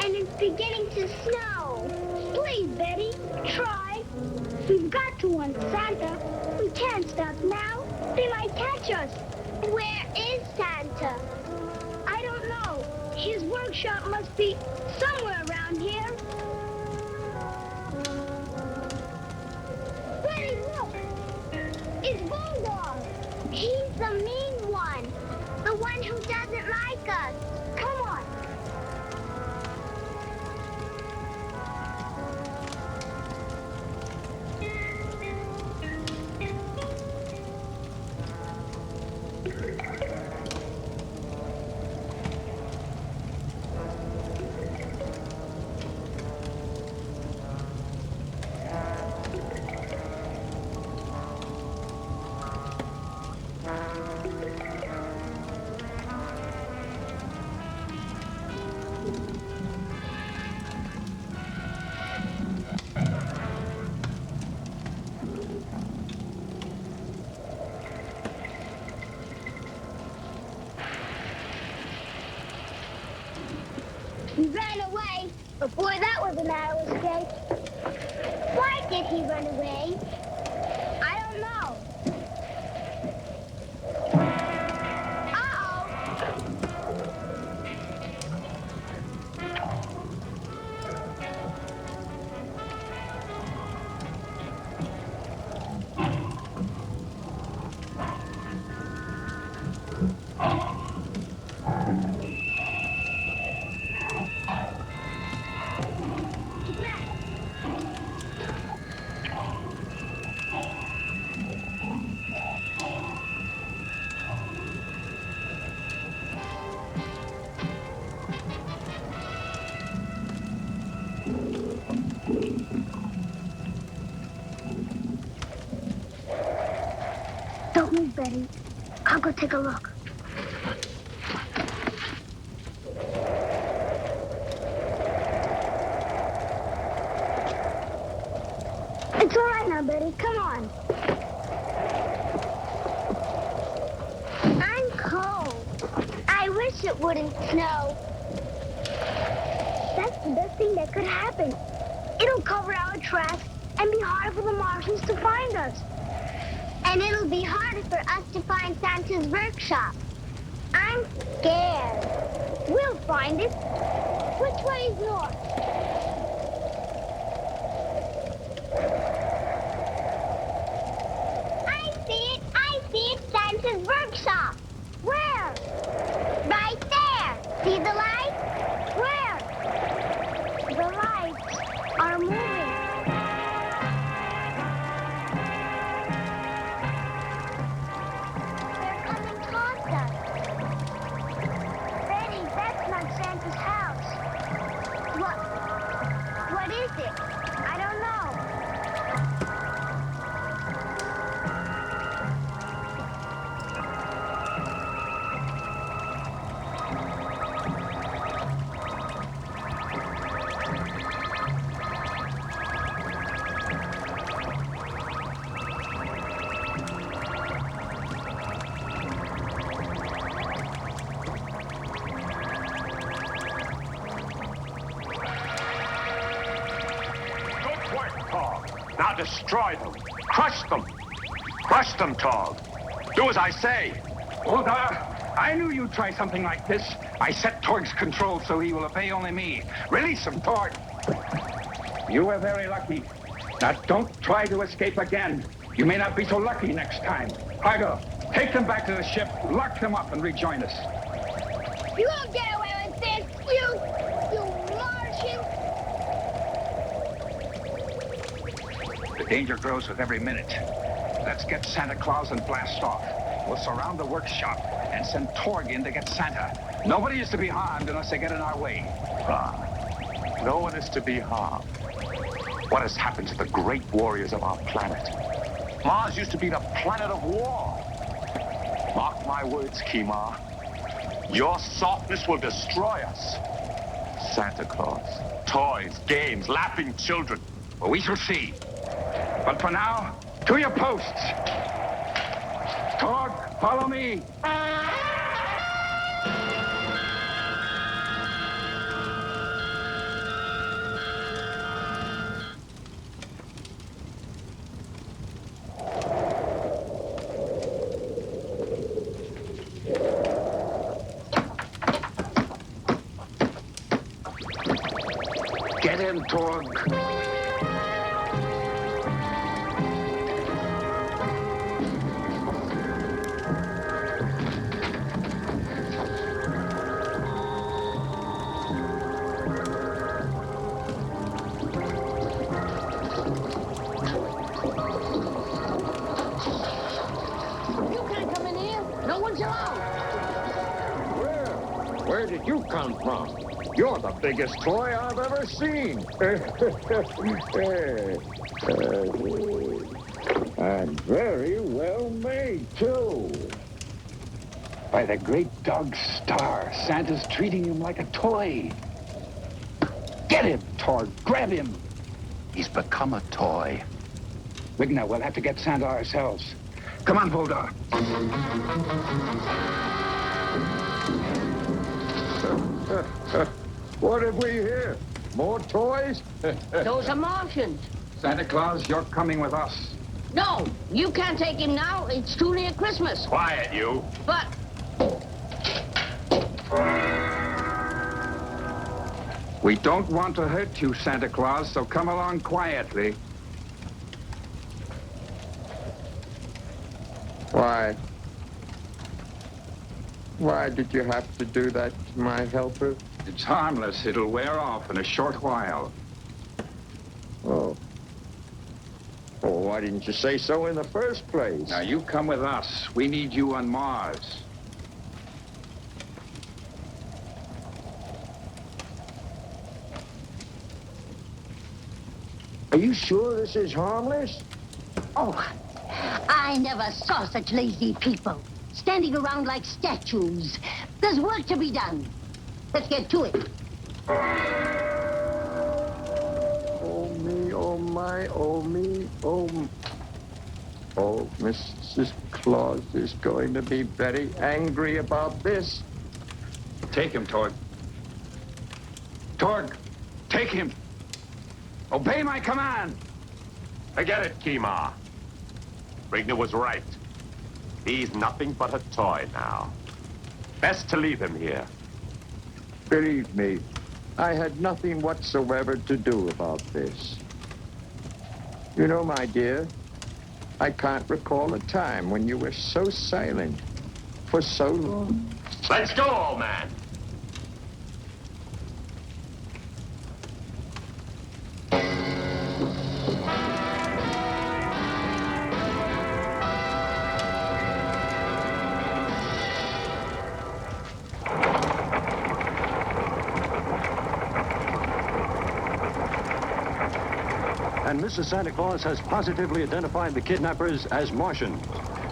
And it's beginning to snow. Please, Betty, try. We've got to warn Santa. We can't stop now. They might catch us. Where is Santa? I don't know. His workshop must be somewhere around here. Betty, look! It's Bulldog. He's the mean one. The one who doesn't like us. Come on. He ran away. But boy, that was a narrow escape. Why did he run away? I don't know. Don't move, Betty. I'll go take a look. It's all right now, Betty. Come on. I'm cold. I wish it wouldn't snow. That's the best thing that could happen. It'll cover our tracks and be harder for the Martians to find us. And it'll be harder for us to find Santa's workshop. I'm scared. We'll find it. Which way is north? I see it, Santa's workshop. Where? Right there. See the light? Where? The lights are moving. They're coming towards us. Betty, that's not Santa's house. What is it? I don't know. Now destroy them. Crush them. Crush them, Tog. Do as I say. Olga, I knew you'd try something like this. I set Torg's control so he will obey only me. Release him, Torg. You were very lucky. Now don't try to escape again. You may not be so lucky next time. Argo, take them back to the ship, lock them up, and rejoin us. You won't get away with this, you Martian! The danger grows with every minute. Let's get Santa Claus and blast off. We'll surround the workshop and send Torg in to get Santa. Nobody is to be harmed unless they get in our way. No one is to be harmed. What has happened to the great warriors of our planet? Mars used to be the planet of war. Mark my words, Kima. Your softness will destroy us. Santa Claus, toys, games, laughing children. Well, we shall see. But for now, to your posts. Torg, follow me. Get him, Torg. You can't come in here. No one's allowed. Where did you come from? You're the biggest toy I've ever seen. And very well made, too. By the great dog Star, Santa's treating him like a toy. Get him, Torg. Grab him. He's become a toy. Wigner, we'll have to get Santa ourselves. Come on, Voldar. What have we here? More toys? Those are Martians. Santa Claus, you're coming with us. No, you can't take him now. It's too near Christmas. Quiet, you. But We don't want to hurt you, Santa Claus, so come along quietly. Why did you have to do that to my helper? It's harmless. It'll wear off in a short while. Oh. Oh, why didn't you say so in the first place? Now, you come with us. We need you on Mars. Are you sure this is harmless? oh, I never saw such lazy people. Standing around like statues. There's work to be done. Let's get to it. Oh, me, oh, my, oh, me, oh... Oh, Mrs. Claus is going to be very angry about this. Take him, Torg. Torg, take him. Obey my command. Forget it, Kima. Rigner was right. He's nothing but a toy now. Best to leave him here. Believe me, I had nothing whatsoever to do about this. You know, my dear, I can't recall a time when you were so silent for so long. Let's go, old man. And Mrs. Santa Claus has positively identified the kidnappers as Martians.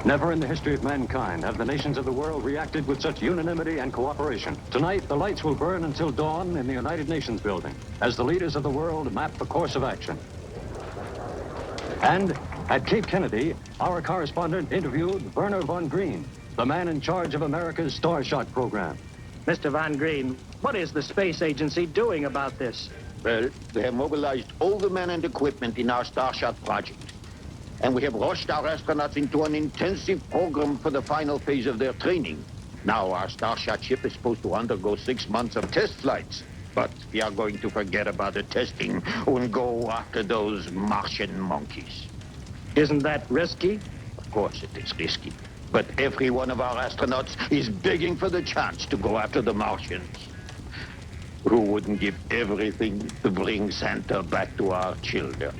Never in the history of mankind have the nations of the world reacted with such unanimity and cooperation. Tonight, the lights will burn until dawn in the United Nations building as the leaders of the world map the course of action. And at Cape Kennedy, our correspondent interviewed Werner von Green, the man in charge of America's Starshot program. Mr. Von Green, what is the space agency doing about this? Well, we have mobilized all the men and equipment in our Starshot project. And we have rushed our astronauts into an intensive program for the final phase of their training. Now our Starshot ship is supposed to undergo 6 months of test flights. But we are going to forget about the testing and go after those Martian monkeys. Isn't that risky? Of course it is risky. But every one of our astronauts is begging for the chance to go after the Martians. Who wouldn't give everything to bring Santa back to our children?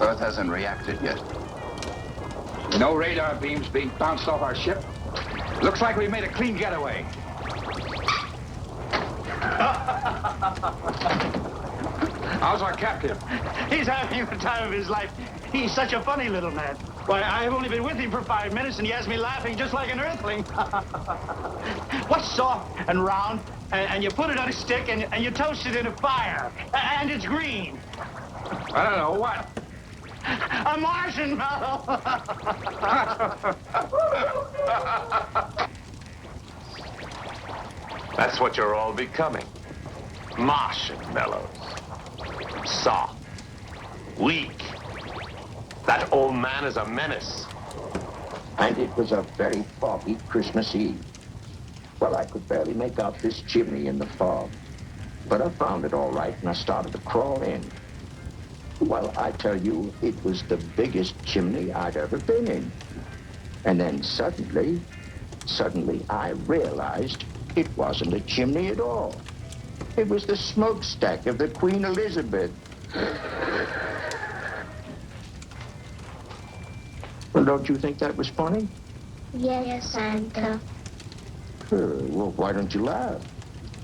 Earth hasn't reacted yet. No radar beams being bounced off our ship. Looks like we made a clean getaway. How's our captain? He's having the time of his life. He's such a funny little man. Why, I've only been with him for 5 minutes, and he has me laughing just like an earthling. What's soft and round, and you put it on a stick, and you toast it in a fire, and it's green? I don't know, what? A marshmallow! That's what you're all becoming. Marshmallows. Soft. Weak. That old man is a menace. And it was a very foggy Christmas Eve. Well, I could barely make out this chimney in the fog. But I found it all right, and I started to crawl in. Well, I tell you, it was the biggest chimney I'd ever been in. And then suddenly I realized it wasn't a chimney at all. It was the smokestack of the Queen Elizabeth. Well, don't you think that was funny? Yes, Santa. Well, why don't you laugh?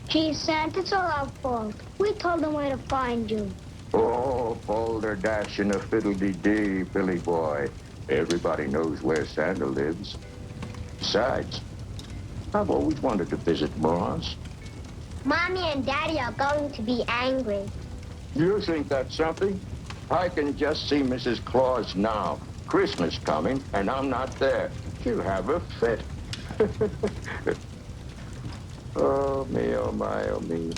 Gee, Santa, it's all our fault. We told them where to find you. Oh, balderdash and a fiddle-dee-dee, Billy boy. Everybody knows where Santa lives. Besides, I've always wanted to visit Mars. Mommy and Daddy are going to be angry. You think that's something? I can just see Mrs. Claus now. Christmas coming, and I'm not there. She'll have a fit. Oh, me, oh, my, oh, me.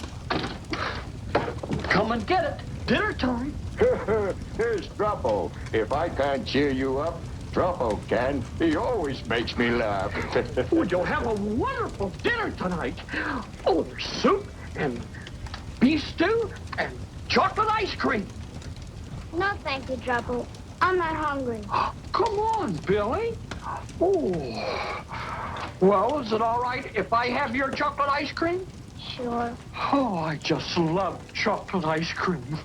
Come and get it. Dinner time. Here's Druppo. If I can't cheer you up, Druppo can. He always makes me laugh. Oh, you'll have a wonderful dinner tonight. Oh, there's soup and beef stew and chocolate ice cream. No, thank you, Druppo. I'm not hungry. Come on, Billy. Oh. Well, is it all right if I have your chocolate ice cream? Sure. Oh, I just love chocolate ice cream.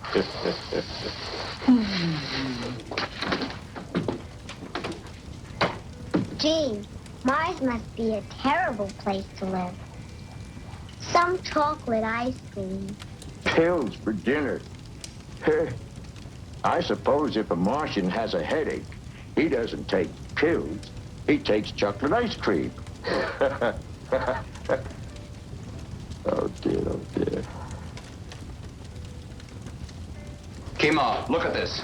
Gee, Mars must be a terrible place to live. Some chocolate ice cream. Pills for dinner. I suppose if a Martian has a headache, he doesn't take pills. He takes chocolate ice cream. Oh, dear, oh, dear. Kima, look at this.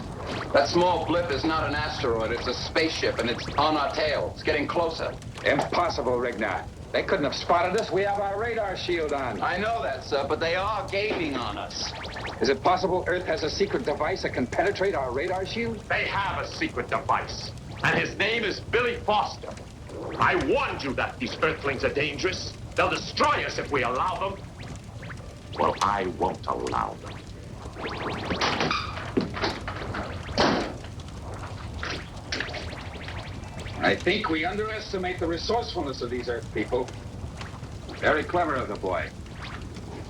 That small blip is not an asteroid. It's a spaceship, and it's on our tail. It's getting closer. Impossible, Rigna. They couldn't have spotted us. We have our radar shield on. I know that, sir, but they are gaining on us. Is it possible Earth has a secret device that can penetrate our radar shield? They have a secret device, and his name is Billy Foster. I warned you that these Earthlings are dangerous. They'll destroy us if we allow them. Well, I won't allow them. I think we underestimate the resourcefulness of these Earth people. Very clever of the boy.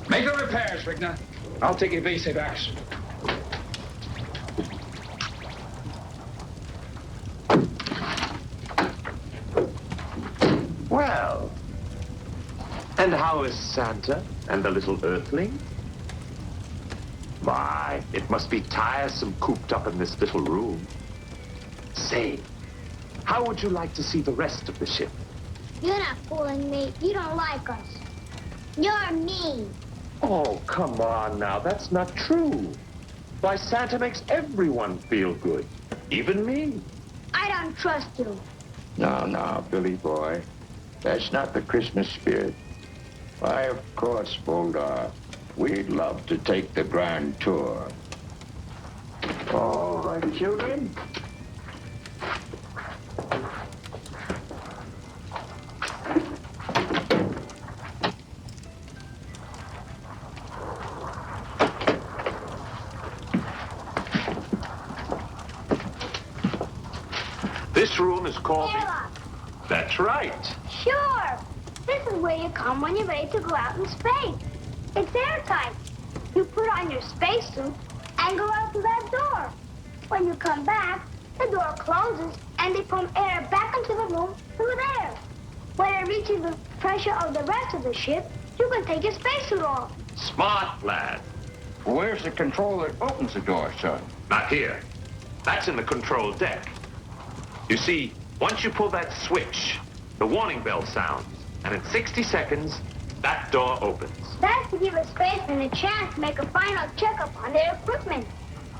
Make the repairs, Rigna. I'll take evasive action. Well, and how is Santa and the little Earthling? My, it must be tiresome cooped up in this little room. Say, how would you like to see the rest of the ship? You're not fooling me. You don't like us. You're mean. Oh, come on now. That's not true. Why, Santa makes everyone feel good. Even me. I don't trust you. No, Billy boy. That's not the Christmas spirit. Why, of course, Boldar. We'd love to take the grand tour. All right, children. This room is called... That's right. Sure. This is where you come when you're ready to go out in space. It's airtight. You put on your spacesuit and go out to that door. When you come back, the door closes and they pump air back into the room through there. When it reaches the pressure of the rest of the ship, you can take your spacesuit off. Smart, lad. Where's the control that opens the door, son? Not here. That's in the control deck. You see, once you pull that switch, the warning bell sounds, and in 60 seconds, that door opens. That's to give a spaceman a chance to make a final checkup on their equipment.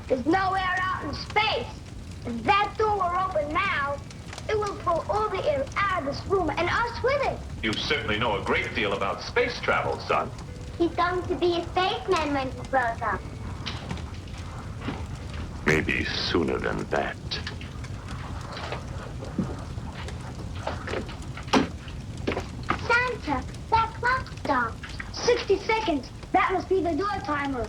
There's no air out in space. If that door were open now, it will pull all the air out of this room and us with it. You certainly know a great deal about space travel, son. He's going to be a spaceman when he grows up. Maybe sooner than that. Santa, that clock stopped. 60 seconds. That must be the door timer.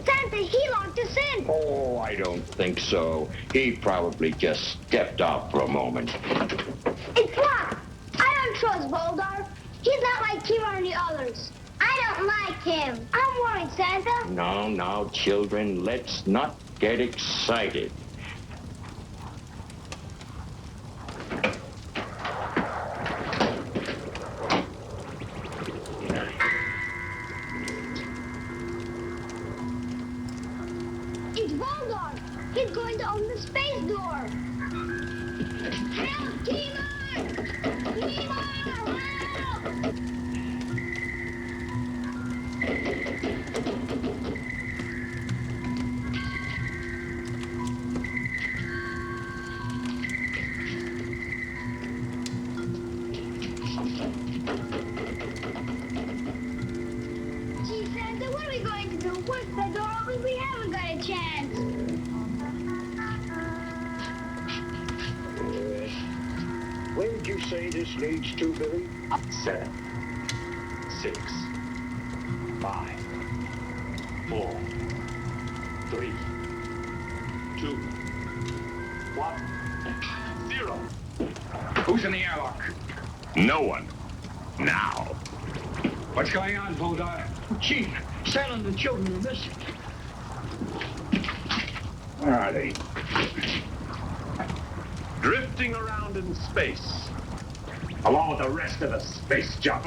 Santa, he locked us in. Oh, I don't think so. He probably just stepped out for a moment. It's locked. I don't trust Voldar. He's not like Kira and the others. I don't like him. I'm worried, Santa. Now, children, let's not get excited. It's Voldar. He's going to open the space door. Help, Timur! Timur, help! Gee, Santa, what are we going to do? Once the door opens, we haven't got a chance. Where did you say this leads to, Billy? 7, 6, 5, 4, 3, 2, 1, 0. Who's in the airlock? No one. Now. What's going on, Voldar? Chief, Santa and the children are missing. Where are they? Drifting around in space, along with the rest of the space junk.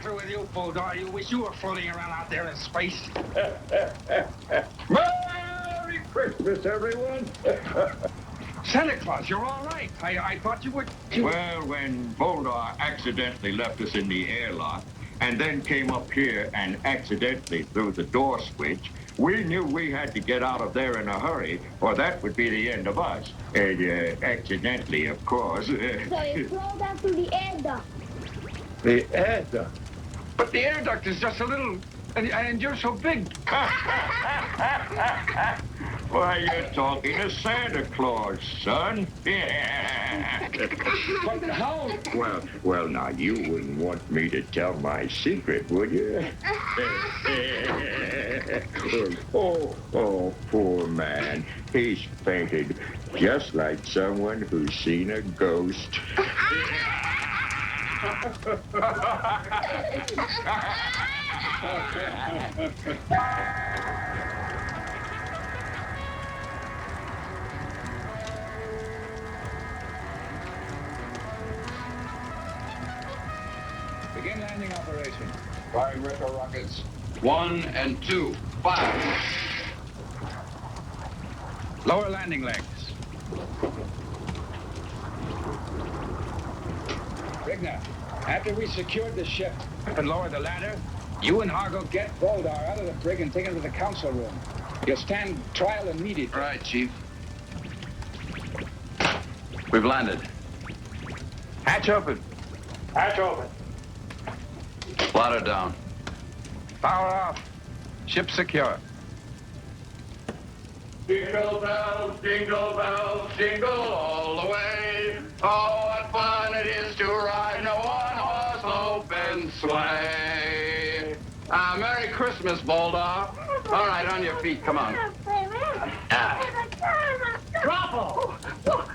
Through with you, Voldar. You wish you were floating around out there in space. Merry Christmas, everyone. Santa Claus, you're all right. I thought you would. Well, when Voldar accidentally left us in the airlock and then came up here and accidentally threw the door switch, we knew we had to get out of there in a hurry, or that would be the end of us. And accidentally, of course. So you crawled out through the air duct. The air duct. But the air duct is just a little, and you're so big. Why, you're talking to Santa Claus, son. But how? Well, now, you wouldn't want me to tell my secret, would you? oh, poor man. He's fainted, just like someone who's seen a ghost. Begin landing operation. Firing retro rockets. 1 and 2. Fire. Lower landing legs. Rigna, after we secured the ship and lowered the ladder, you and Hargo get Voldar out of the brig and take him to the council room. You'll stand trial immediately. Right, Chief. We've landed. Hatch open. Hatch open. Ladder down. Power off. Ship secure. Jingle bells, jingle all the way. Oh, what fun it is to ride in a one-horse open sleigh. Merry Christmas, Voldar. All right, on your feet, come on. Grappo!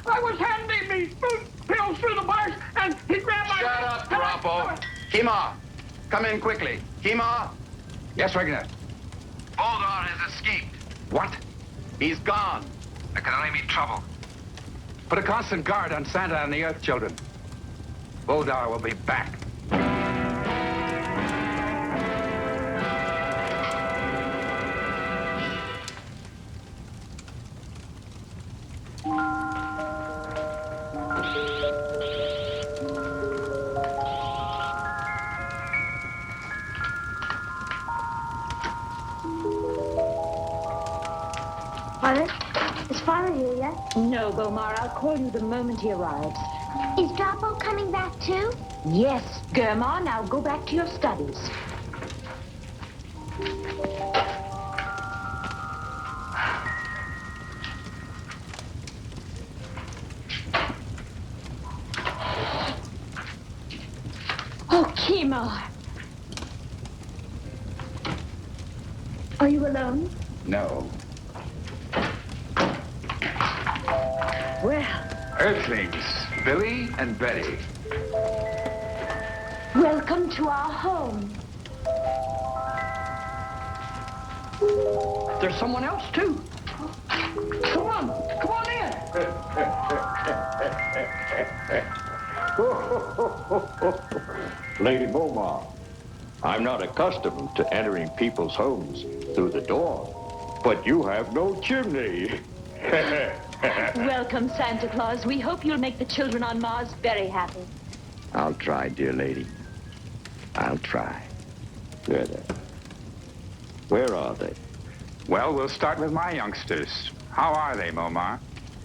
I was handing me food pills through the bars, and he grabbed my... Shut up, Grappo. Kima, come in quickly. Kima? Yes, Regner. Boldar has escaped. What? He's gone. That could only mean trouble. Put a constant guard on Santa and the Earth children. Boldar will be back. Father, is Father here yet? No, Bomar. I'll call you the moment he arrives. Is Drapo coming back too? Yes, Germa. Now go back to your studies. Oh, Kima. Are you alone? No. Well, Earthlings, Billy and Betty. welcome to our home. There's someone else, too. Come on in. Lady Beaumont, I'm not accustomed to entering people's homes through the door, but you have no chimney. Welcome, Santa Claus. We hope you'll make the children on Mars very happy. I'll try, dear lady. I'll try. There. Where are they? Well, we'll start with my youngsters. How are they, Momar?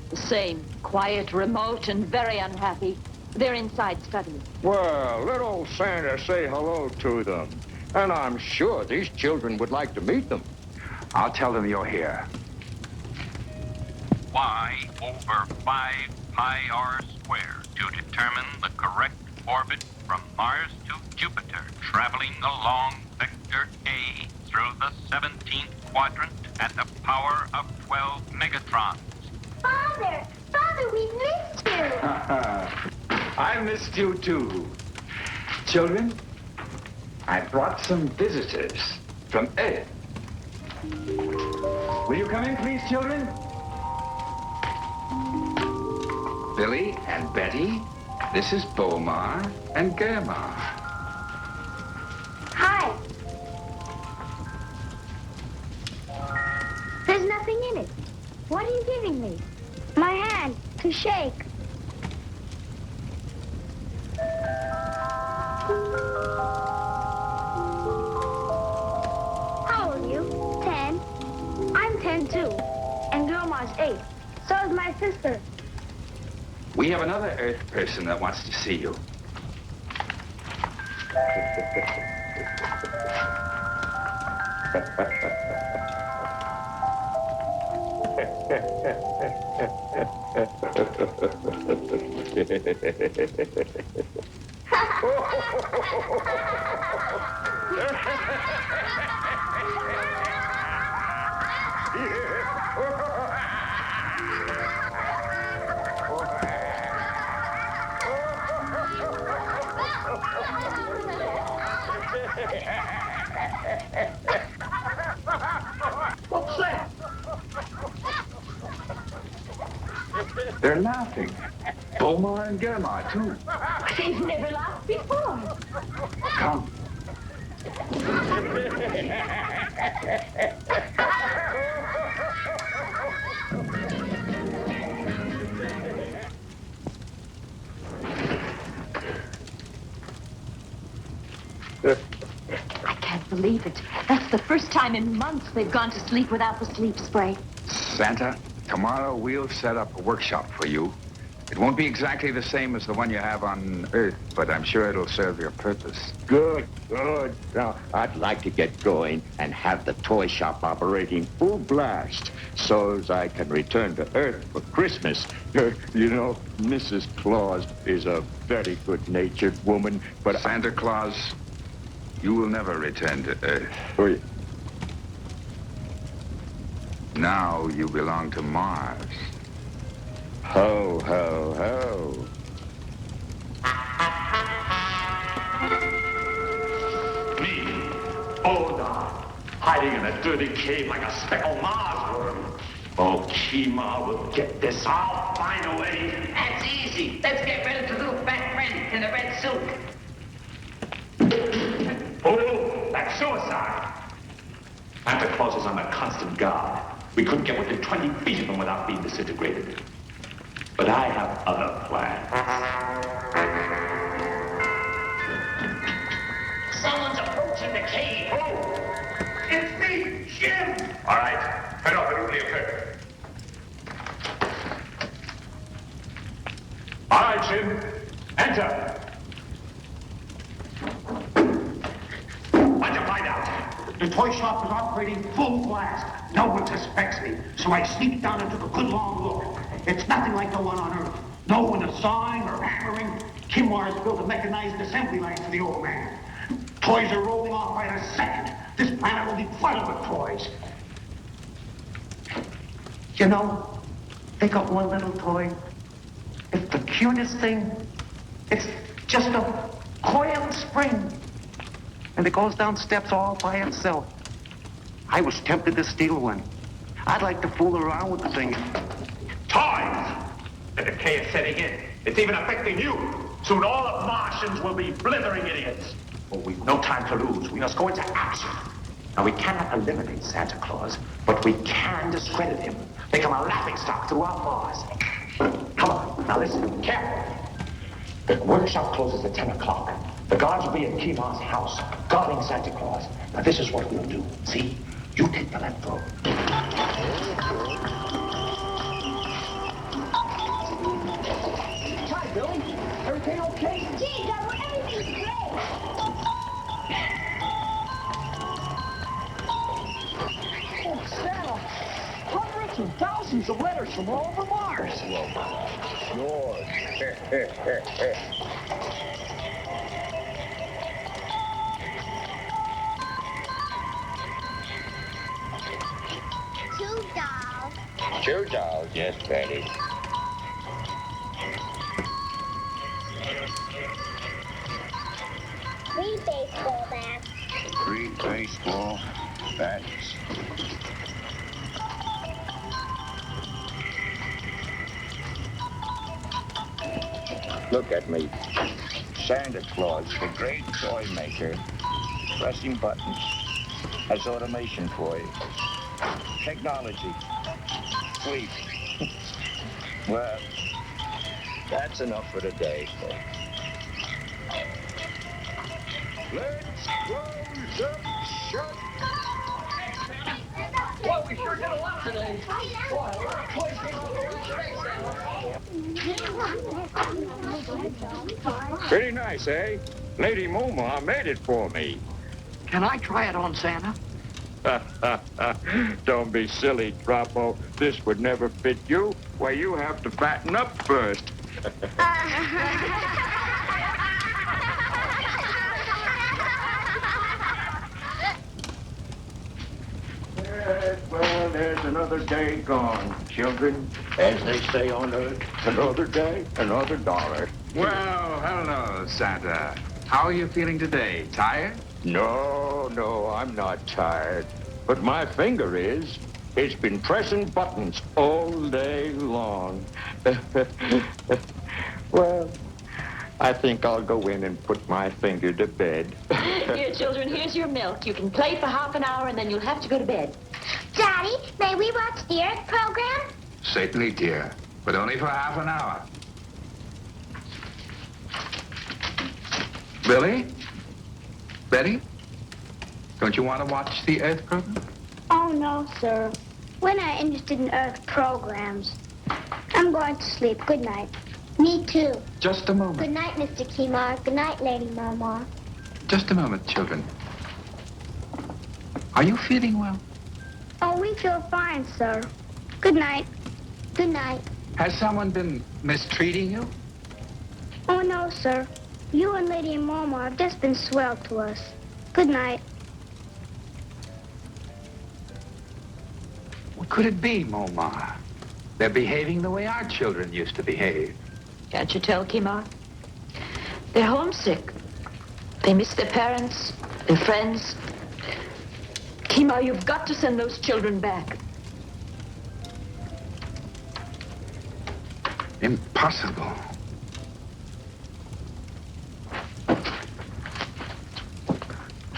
The same. Quiet, remote, and very unhappy. They're inside studying. Well, let old Santa say hello to them. And I'm sure these children would like to meet them. I'll tell them you're here. Y over 5 pi r squared to determine the correct orbit from Mars to Jupiter, traveling along vector A through the 17th quadrant at the power of 12 megatrons. Father, we missed you. I missed you too. Children, I brought some visitors from Earth. Will you come in, please, children? Billy and Betty, this is Bomar and Germa. Hi. There's nothing in it. What are you giving me? My hand to shake. How old are you? 10. I'm 10 too. And Grandma's 8. So is my sister. We have another Earth person that wants to see you. What's that? They're laughing. Bomar and Germa, too. They've never laughed before. Come. I can't believe it. That's the first time in months they've gone to sleep without the sleep spray. Santa, tomorrow we'll set up a workshop for you. It won't be exactly the same as the one you have on Earth, but I'm sure it'll serve your purpose. Good. Now, I'd like to get going and have the toy shop operating full blast so as I can return to Earth for Christmas. You know, Mrs. Claus is a very good-natured woman, but... Santa Claus, you will never return to Earth. Oh, yeah. Now you belong to Mars. Ho, ho, ho. Me, Oda, hiding in a dirty cave like a speckled Mars worm. Oh, Kima will get this. I'll find a way. That's easy. Let's get rid of the little fat friend in the red suit. Oh, that's suicide. Santa Claus is on a constant guard. We couldn't get within 20 feet of him without being disintegrated. But I have other plans. Someone's approaching the cave. Oh! It's me, Jim! All right, head off, it only occurred. All right, Jim, enter. What'd you find out? The toy shop is operating full blast. No one suspects me, so I sneaked down and took a good long look. It's nothing like the one on Earth. No one is sawing or hammering. Kimwar's built a mechanized assembly line for the old man. Toys are rolling off by the second. This planet will be flooded with toys. You know, they got one little toy. It's the cutest thing. It's just a coil spring. And it goes down steps all by itself. I was tempted to steal one. I'd like to fool around with the thing. Toys! The decay is setting in. It's even affecting you. Soon all of Martians will be blithering idiots. Oh, we've no time to lose. We must go into action. Now, we cannot eliminate Santa Claus, but we can discredit him. Make him a laughingstock throughout Mars. Come on, now listen, careful. The workshop closes at 10 o'clock. The guards will be at Kima's house, guarding Santa Claus. Now, this is what we'll do. See? You take the left road. Hi, Billy. Everything okay? Gee, Double, everything's great. Oh, Santa. Hundreds and thousands of letters from all over Mars. Sure. Two dolls. 2 dolls, yes, Betty. 3 baseball bats. 3 baseball bats. Look at me. Santa Claus, the great toy maker. Pressing buttons. Has automation for you. Technology. Sleep. Well, that's enough for today, folks. Let's close up shop. Boy, we sure did a lot today. Boy, a lot of toys came out. Pretty nice, eh? Lady Momar made it for me. Can I try it on Santa? Don't be silly, Troppo. This would never fit you. Why, you have to fatten up first. Well, there's another day gone, children. As they say on Earth, another day, another dollar. Well, hello, Santa. How are you feeling today? Tired? No, I'm not tired. But my finger is. It's been pressing buttons all day long. Well, I think I'll go in and put my finger to bed. Here, children, here's your milk. You can play for half an hour, and then you'll have to go to bed. Daddy, may we watch the Earth program? Certainly, dear, but only for half an hour. Billy? Betty? Don't you want to watch the Earth program? Oh, no, sir. We're not interested in Earth programs. I'm going to sleep. Good night. Me too. Just a moment. Good night, Mr. Kimar. Good night, Lady Mama. Just a moment, children. Are you feeling well? Oh, we feel fine, sir. Good night. Good night. Has someone been mistreating you? Oh, no, sir. You and Lady Mama have just been swell to us. Good night. What could it be, Momar? They're behaving the way our children used to behave. Can't you tell, Kimar? They're homesick. They miss their parents, their friends. Kimar, you've got to send those children back. Impossible.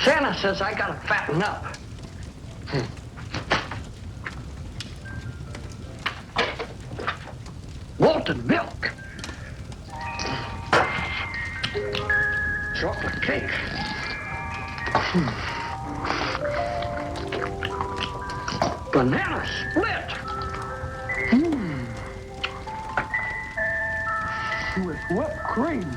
Santa says I gotta fatten up. Malted milk. Chocolate cake. Banana split. With whipped cream.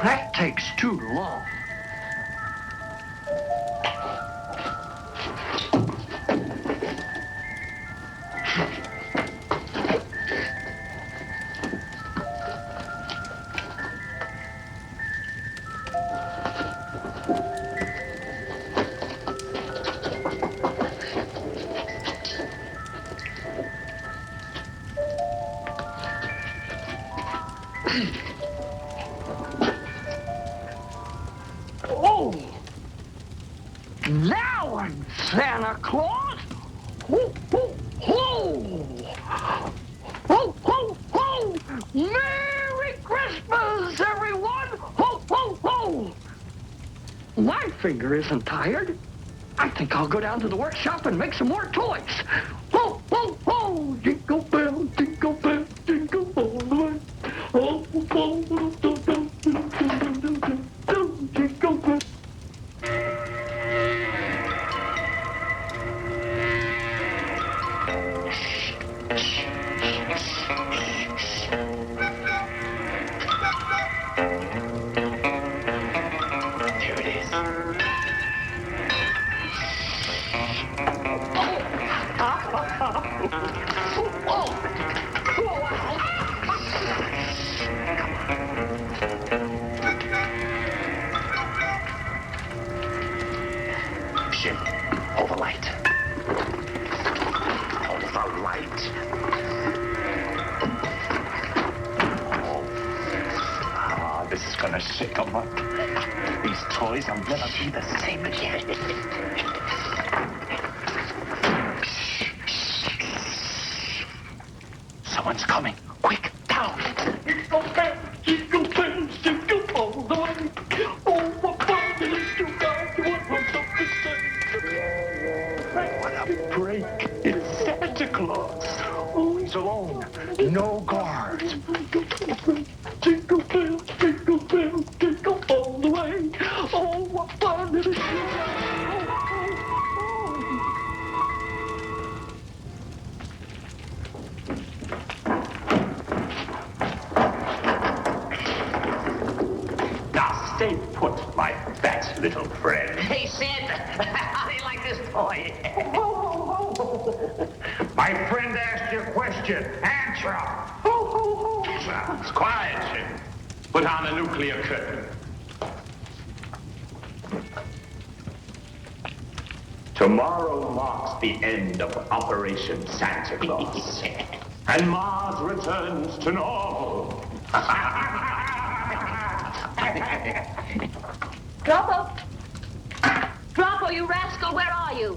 That takes too long. Oh! Now I'm Santa Claus! Ho, ho, ho! Ho, ho, ho! Merry Christmas, everyone! Ho, ho, ho! My finger isn't tired. I think I'll go down to the workshop and make some more toys. Ho, ho, ho! Jingle bell, jingle bell, jingle all the way. Ho, ho, ho, do, do, do, do, do, do, do, jingle bell. There it is. Jim, hold the light. Hold the light. Ah, this is gonna shake them up. These toys will never be the same again. Someone's coming. Quick, down. Jingle bells, jingle bells, jingle all the way. Oh, what fun it is to ride one-horse What a break. It's Santa Claus. Oh, he's alone. No guards. Jingle bells, jingle bells, jingle all the way. Oh, what fun it is to ride. Now stay put, my fat little friend. Hey, Santa, how do you like this toy? My friend asked you a question. Answer. It's quiet, Jim. Put on the nuclear curtain. Tomorrow marks the end of Operation Santa Claus. And Mars returns to normal. Droppo! Droppo, you rascal, where are you?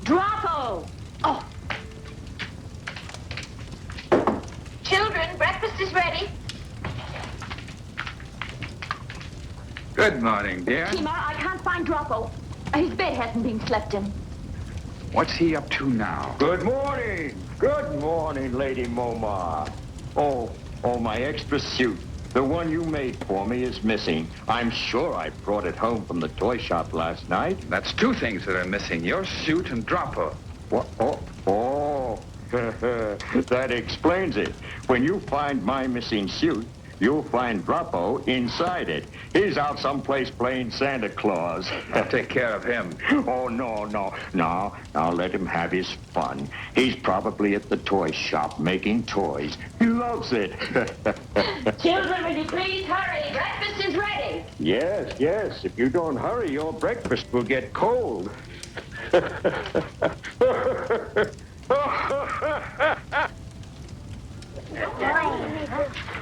Droppo! Oh. Children, breakfast is ready. Good morning, dear. Kimar, I can't find Droppo. His bed hasn't been slept in. What's he up to now? Good morning. Good morning, Lady Momar. Oh, my extra suit. The one you made for me is missing. I'm sure I brought it home from the toy shop last night. That's two things that are missing, your suit and Droppo. What? Oh. That explains it. When you find my missing suit, you'll find Druppo inside it. He's out someplace playing Santa Claus. I'll take care of him. Oh, no. Now let him have his fun. He's probably at the toy shop making toys. He loves it. Children, will you please hurry? Breakfast is ready. Yes. If you don't hurry, your breakfast will get cold.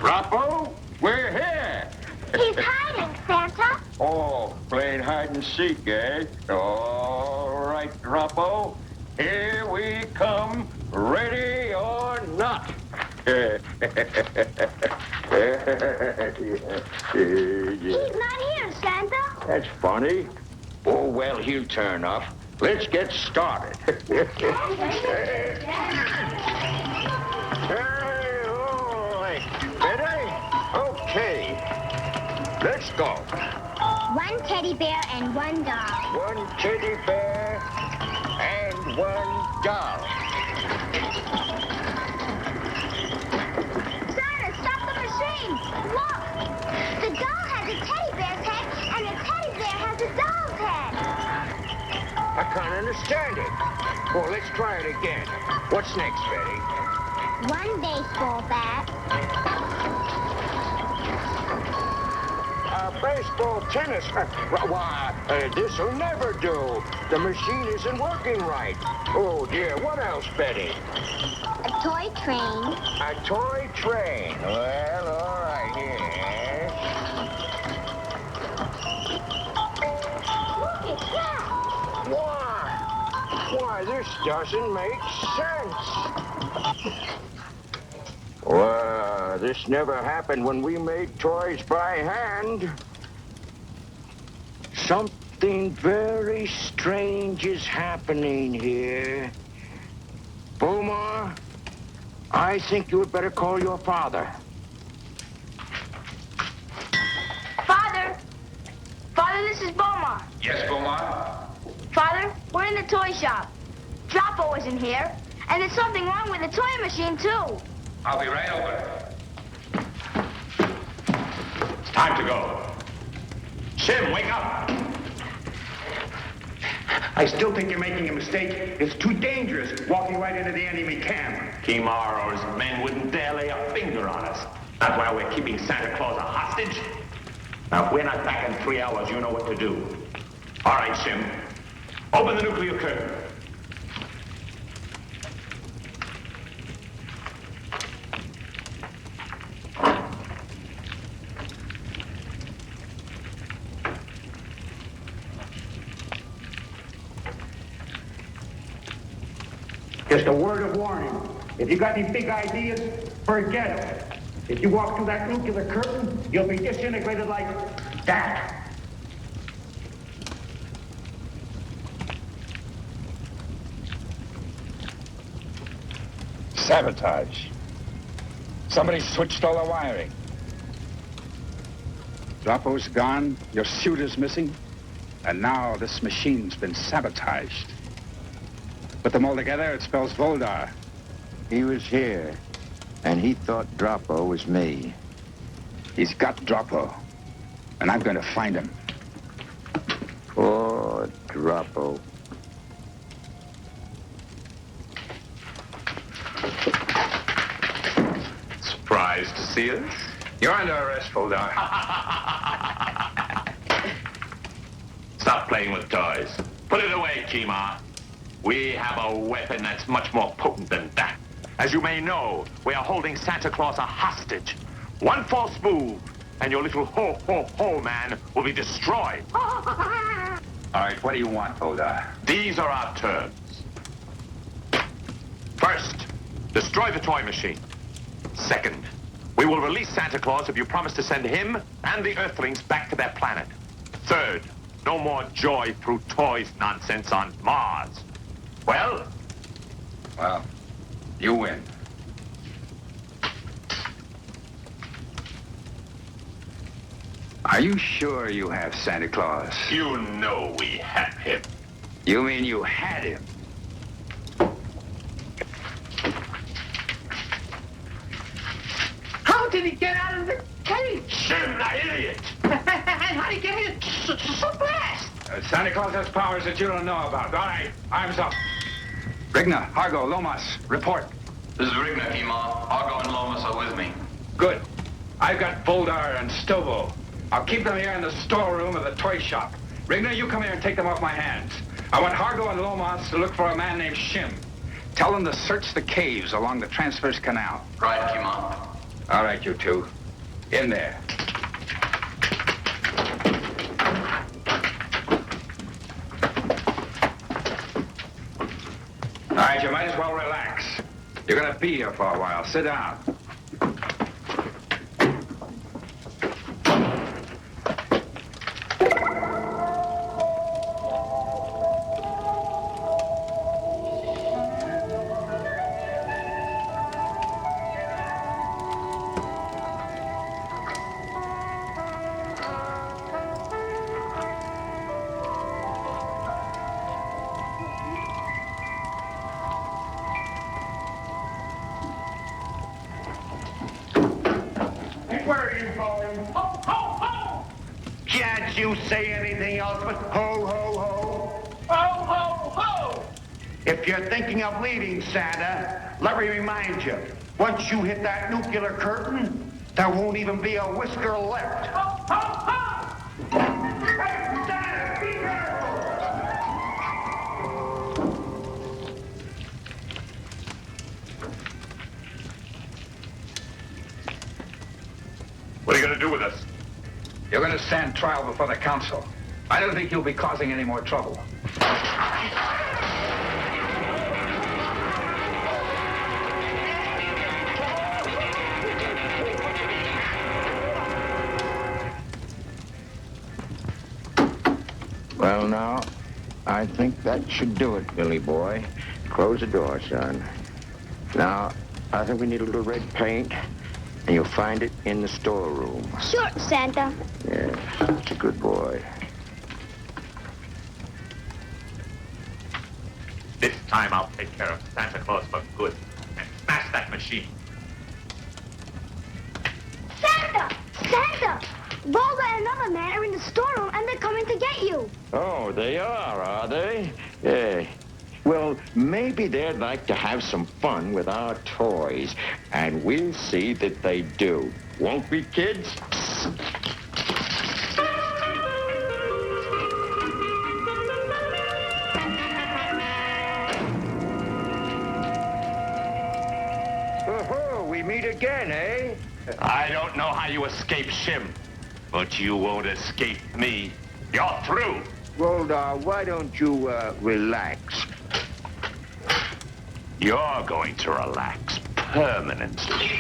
Druppo, we're here. He's hiding, Santa. Oh, playing hide and seek, eh? All right, Druppo. Here we come, ready or not. He's not here, Santa. That's funny. Oh, well, he'll turn up. Let's get started. Hey, all right. Ready? Okay. Let's go. One teddy bear and one doll. One teddy bear and one doll. Santa, stop the machine. Look. The doll has a teddy bear's head and the teddy bear has a doll's head. I can't understand it. Well, let's try it again. What's next, Betty? One baseball bat. Baseball, tennis. Why, this'll never do. The machine isn't working right. Oh, dear. What else, Betty? A toy train. A toy train. Well, all right, here. Look at that. Why, this doesn't make sense. Well, this never happened when we made toys by hand. Something very strange is happening here. Boomer, I think you had better call your father. Father, this is Beaumont. Yes, Beaumont? Father, we're in the toy shop. Druppo isn't here, and there's something wrong with the toy machine, too. I'll be right over. It's time to go. Sim, wake up. I still think you're making a mistake. It's too dangerous walking right into the enemy camp. Kimar or his men wouldn't dare lay a finger on us. That's why we're keeping Santa Claus a hostage. Now, if we're not back in 3 hours, you know what to do. All right, Sim. Open the nuclear curtain. Just a word of warning. If you got any big ideas, forget it. If you walk through that nuclear curtain, you'll be disintegrated like that. Sabotage. Somebody switched all the wiring. Druppo's gone, your suit is missing, and now this machine's been sabotaged. Put them all together, it spells Voldar. He was here, and he thought Druppo was me. He's got Druppo, and I'm going to find him. Poor Druppo. Surprised to see us? You're under arrest, Voldar. Stop playing with toys. Put it away, Kimar. We have a weapon that's much more potent than that. As you may know, we are holding Santa Claus a hostage. One false move, and your little ho-ho-ho man will be destroyed. All right, what do you want, Voldar? These are our terms. First, destroy the toy machine. Second, we will release Santa Claus if you promise to send him and the Earthlings back to their planet. Third, no more joy through toys nonsense on Mars. Well? Well, you win. Are you sure you have Santa Claus? You know we have him. You mean you had him? How How did he get out of the cage? Shim, that idiot! And how did he get here so fast? Santa Claus has powers that you don't know about. All right, arms up. Rigna, Hargo, Lomas, report. This is Rigna, Kima. Argo and Lomas are with me. Good. I've got Voldar and Stovo. I'll keep them here in the storeroom of the toy shop. Rigna, you come here and take them off my hands. I want Hargo and Lomas to look for a man named Shim. Tell them to search the caves along the Transverse Canal. Right, Kima. All right, you two. In there. All right, you might as well relax. You're gonna be here for a while. Sit down. Where are you going? Ho, ho, ho! Can't you say anything else but ho, ho, ho? Ho, ho, ho! If you're thinking of leaving, Santa, let me remind you, once you hit that nuclear curtain, there won't even be a whisker left. Ho, ho, ho! Hey, Santa, be careful! What are you going to do with us? You're gonna stand trial before the council. I don't think you'll be causing any more trouble. Well, now, I think that should do it, Billy boy. Close the door, son. Now, I think we need a little red paint, and you'll find it in the storeroom. Sure, Santa. Yeah, that's a good boy. This time I'll take care of Santa Claus for good and smash that machine. Santa! Santa! Volga and another man are in the storeroom, and they're coming to get you. Oh, they are they? Yeah. Well, maybe they'd like to have some fun with our toys, and we'll see that they do. Won't we, kids? Oh, we meet again, eh? I don't know how you escape Shim, but you won't escape me. You're through. Voldar, why don't you, relax? You're going to relax permanently.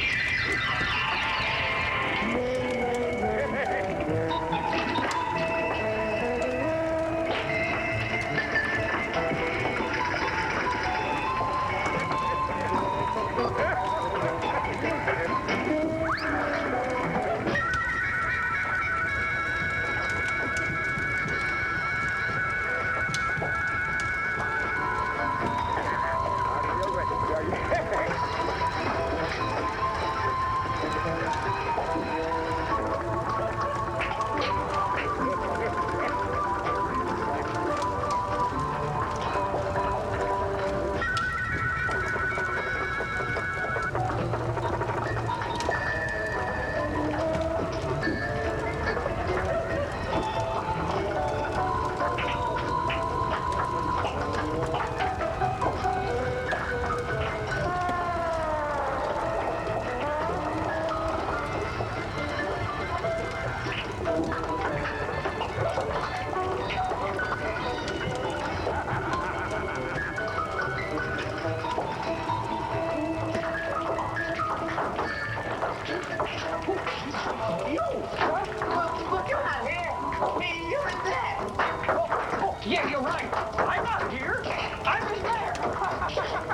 Yeah, you're right. I'm not here. I was there.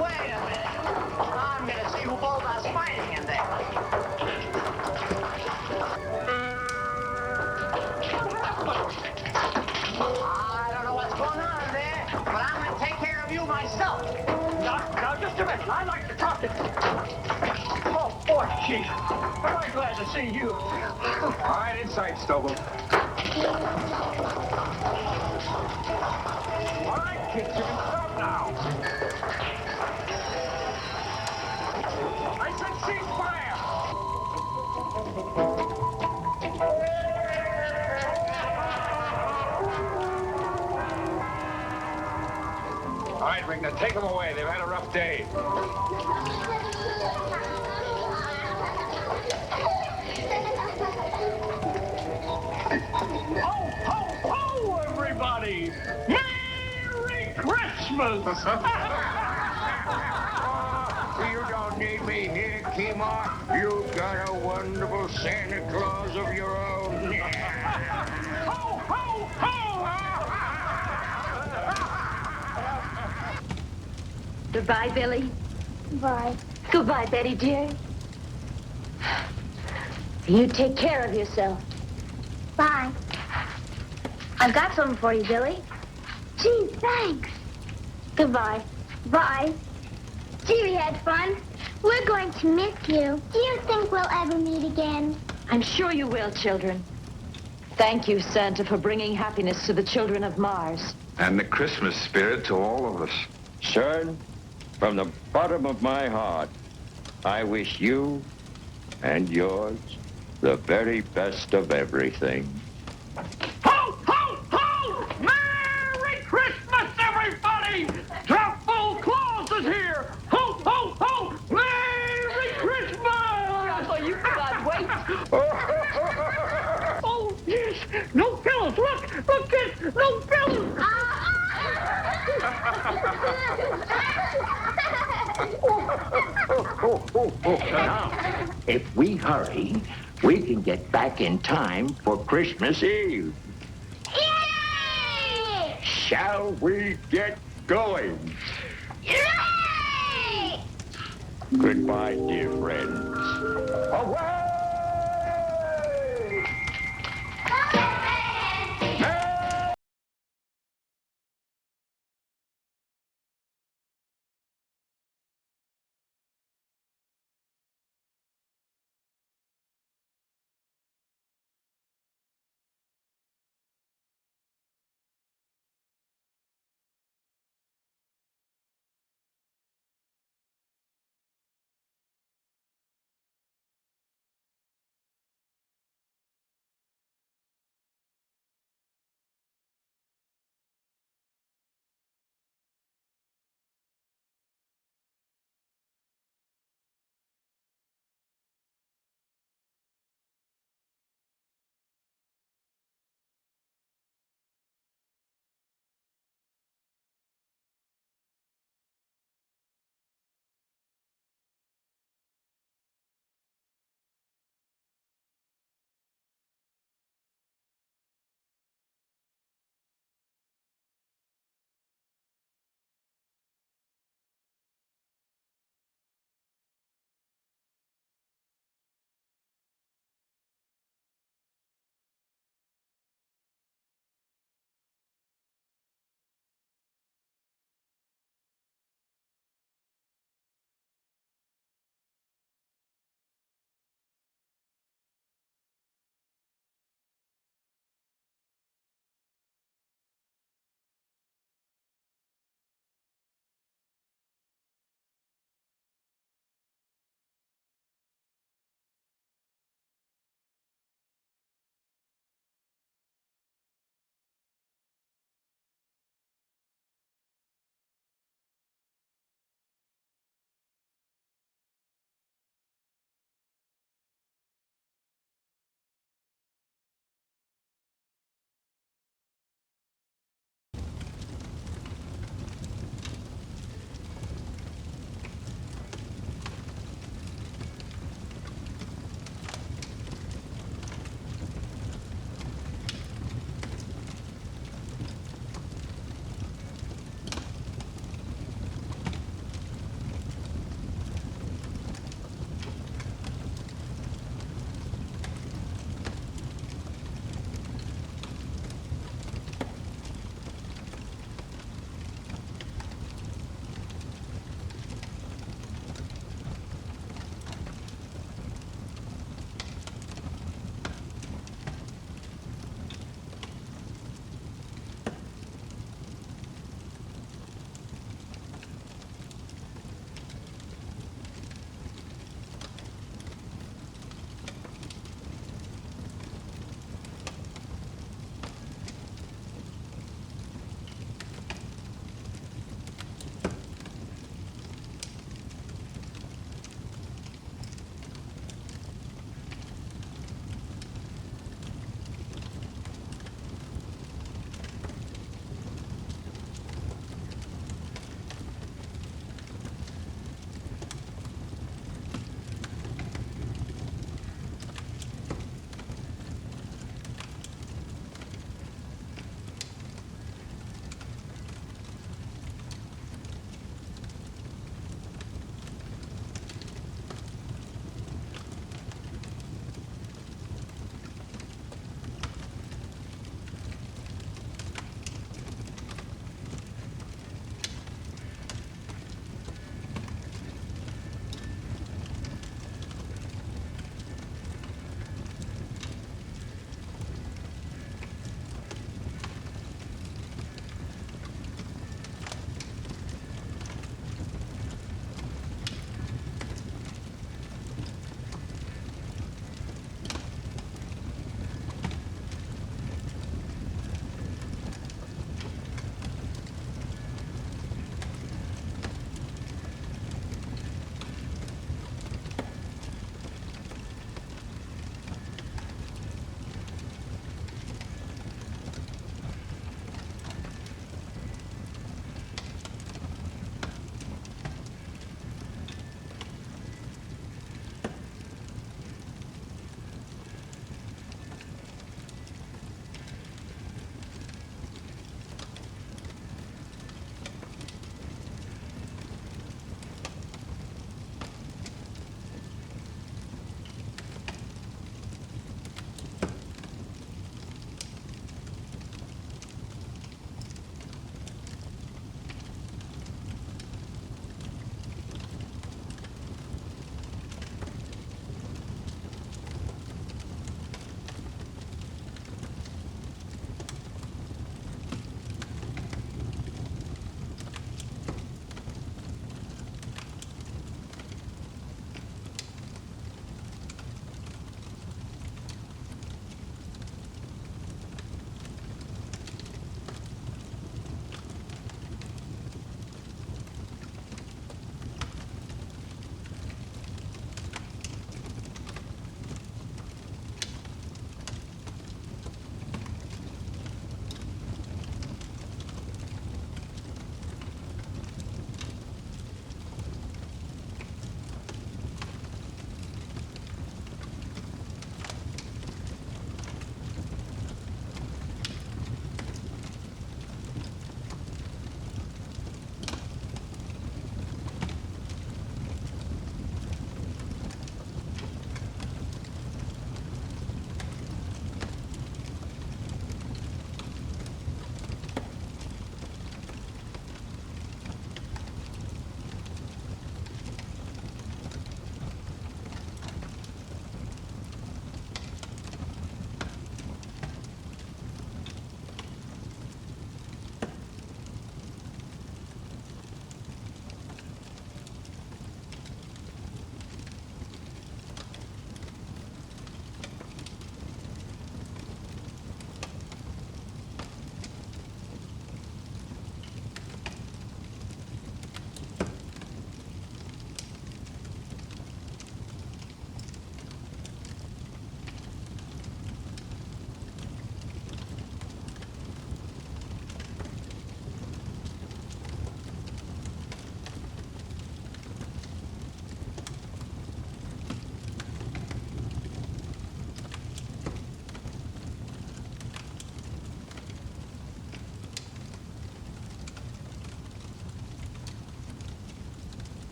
Wait a minute. I'm gonna see who Volga's fighting in there. I don't know what's going on there, but I'm gonna take care of you myself. Now, just a minute. I'd like to talk to you. Oh, Boy, Chief, am I glad to see you. All right, inside, Stovall. All right, kids, you can stop now. I said cease fire. All right, Rigner, take them away. They've had a rough day. Ho, ho, ho, everybody! Merry Christmas! You don't need me here, Kemar. You've got a wonderful Santa Claus of your own. Ho, ho, ho! Goodbye, Billy. Bye. Goodbye, Betty, dear. You take care of yourself. Bye. I've got something for you, Billy. Gee, thanks. Goodbye. Bye. Gee, we had fun. We're going to miss you. Do you think we'll ever meet again? I'm sure you will, children. Thank you, Santa, for bringing happiness to the children of Mars. And the Christmas spirit to all of us. Son, from the bottom of my heart, I wish you and yours the very best of everything. Ho, ho, ho! Merry Christmas, everybody! Truffle Claus is here! Ho, ho, ho! Merry Christmas! Oh, you cannot wait. Oh, yes! No pillows! Look! Look, kids! No pillows! Now, if we hurry, we can get back in time for Christmas Eve. Yay! Shall we get going? Yay! Goodbye, dear friends. Away!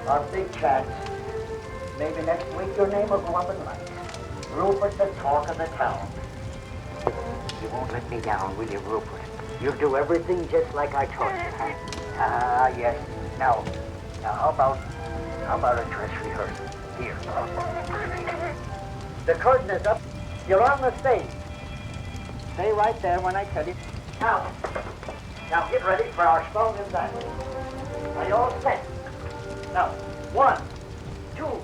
A big chance. Maybe next week your name will go up in lights. Rupert, the talk of the town. You won't let me down, will you, Rupert? You'll do everything just like I taught you. Ah, yes. Now, how about a dress rehearsal? Here. The curtain is up. You're on the stage. Stay right there when I tell you. Now get ready for our song and dance. Are you all set? Now, 1, 2.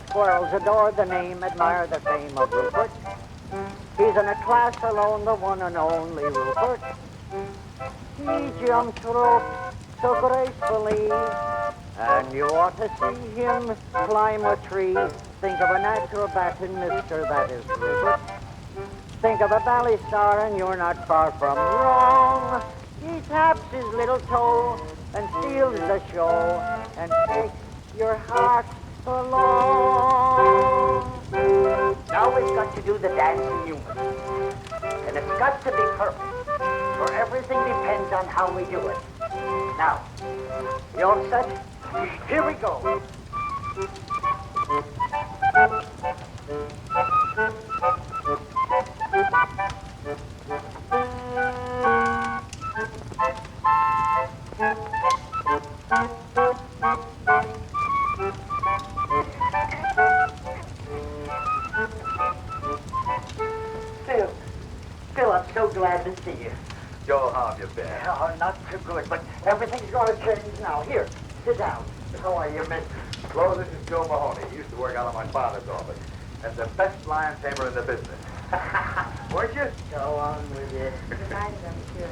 Squirrels adore the name, admire the fame of Rupert. He's in a class alone, the one and only Rupert. He jumps rope so gracefully, and you ought to see him climb a tree. Think of an acrobat and mister, that is Rupert. Think of a ballet star and you're not far from wrong. He taps his little toe and steals the show and takes your heart along. Now we've got to do the dancing human. And it's got to be perfect, for everything depends on how we do it. Now, you all set? Here we go. Phil, I'm so glad to see you. Joe, how have you been? Oh, not too good, but everything's going to change now. Here, sit down. How are you, mister? Well, this is Joe Mahoney. He used to work out of my father's office. And the best lion tamer in the business. Weren't you? Go on with you.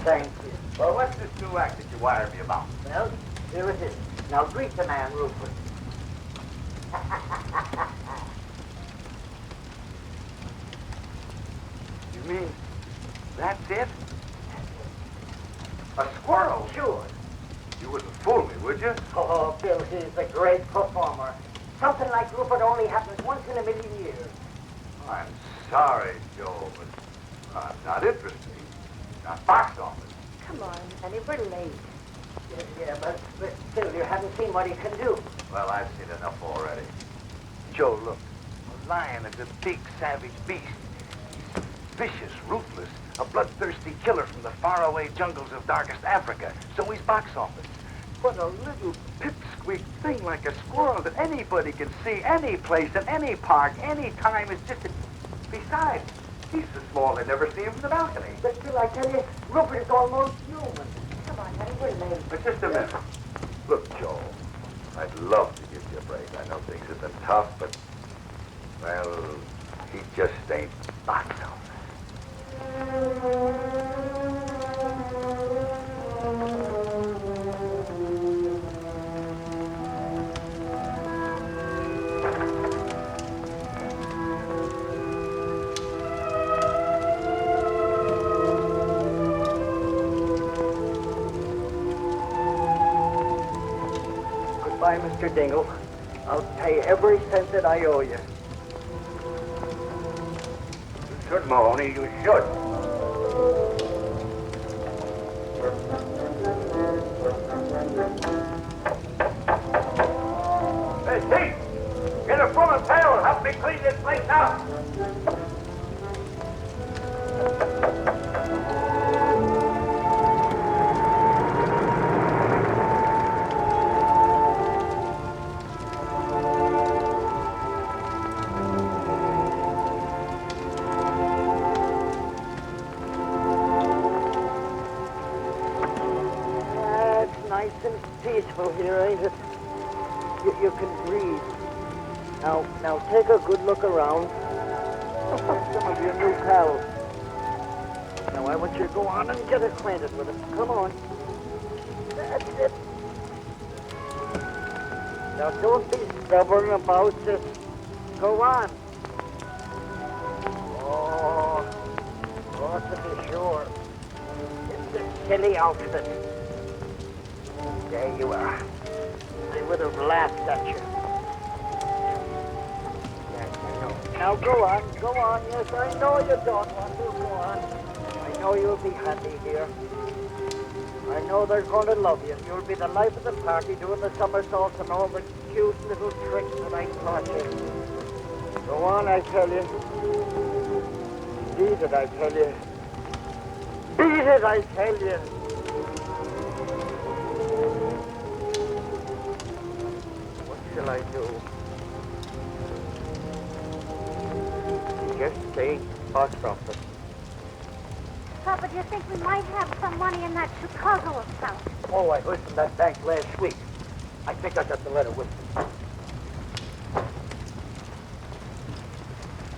Thank you. Well, what's this new act that you wired me about? Well, here it is. Now greet the man, Rupert. You mean that's it? A squirrel? Sure. You wouldn't fool me, would you? Oh, Bill, he's a great performer. Something like Rupert only happens once in a million years. I'm sorry, Joe, but I'm not interested. Not box office. Come on, honey, we're late. Yeah, but still, you haven't seen what he can do. Well, I've seen enough already. Joe, look. A lion is a big, savage beast. He's vicious, ruthless, a bloodthirsty killer from the faraway jungles of darkest Africa. So he's box office. But a little pipsqueak thing like a squirrel that anybody can see any place, in any park, any time is just a... Besides, he's so small they never see him from the balcony. But still, I tell you, Rupert is almost human. Come on, honey, we're late. But just a minute. Look, Joe, I'd love to give you a break. I know things have been tough, but, well, he just ain't box office. Goodbye, Mr. Dingle. I'll pay every cent that I owe you. You should, Mahoney, you should. Hey, Steve! Get a broom and pail and help me clean this place out! Nice and peaceful here, ain't it? You can breathe. Now take a good look around. Some of your new pals. Now I want you to go on and get acquainted with them. Come on. That's it. Now don't be stubborn about it. Go on. Oh, to be sure. It's a silly outfit. There you are. I would have laughed at you. Yes, I know. Now go on. Yes, I know you don't want to. Go on. I know you'll be happy here. I know they're going to love you. You'll be the life of the party doing the somersaults and all the cute little tricks that I taught you. Go on, I tell you. Beat it, I tell you. Beat it, I tell you. What shall I do? Just stay box office. Papa, do you think we might have some money in that Chicago account? Oh, I heard from that bank last week. I think I got the letter with me.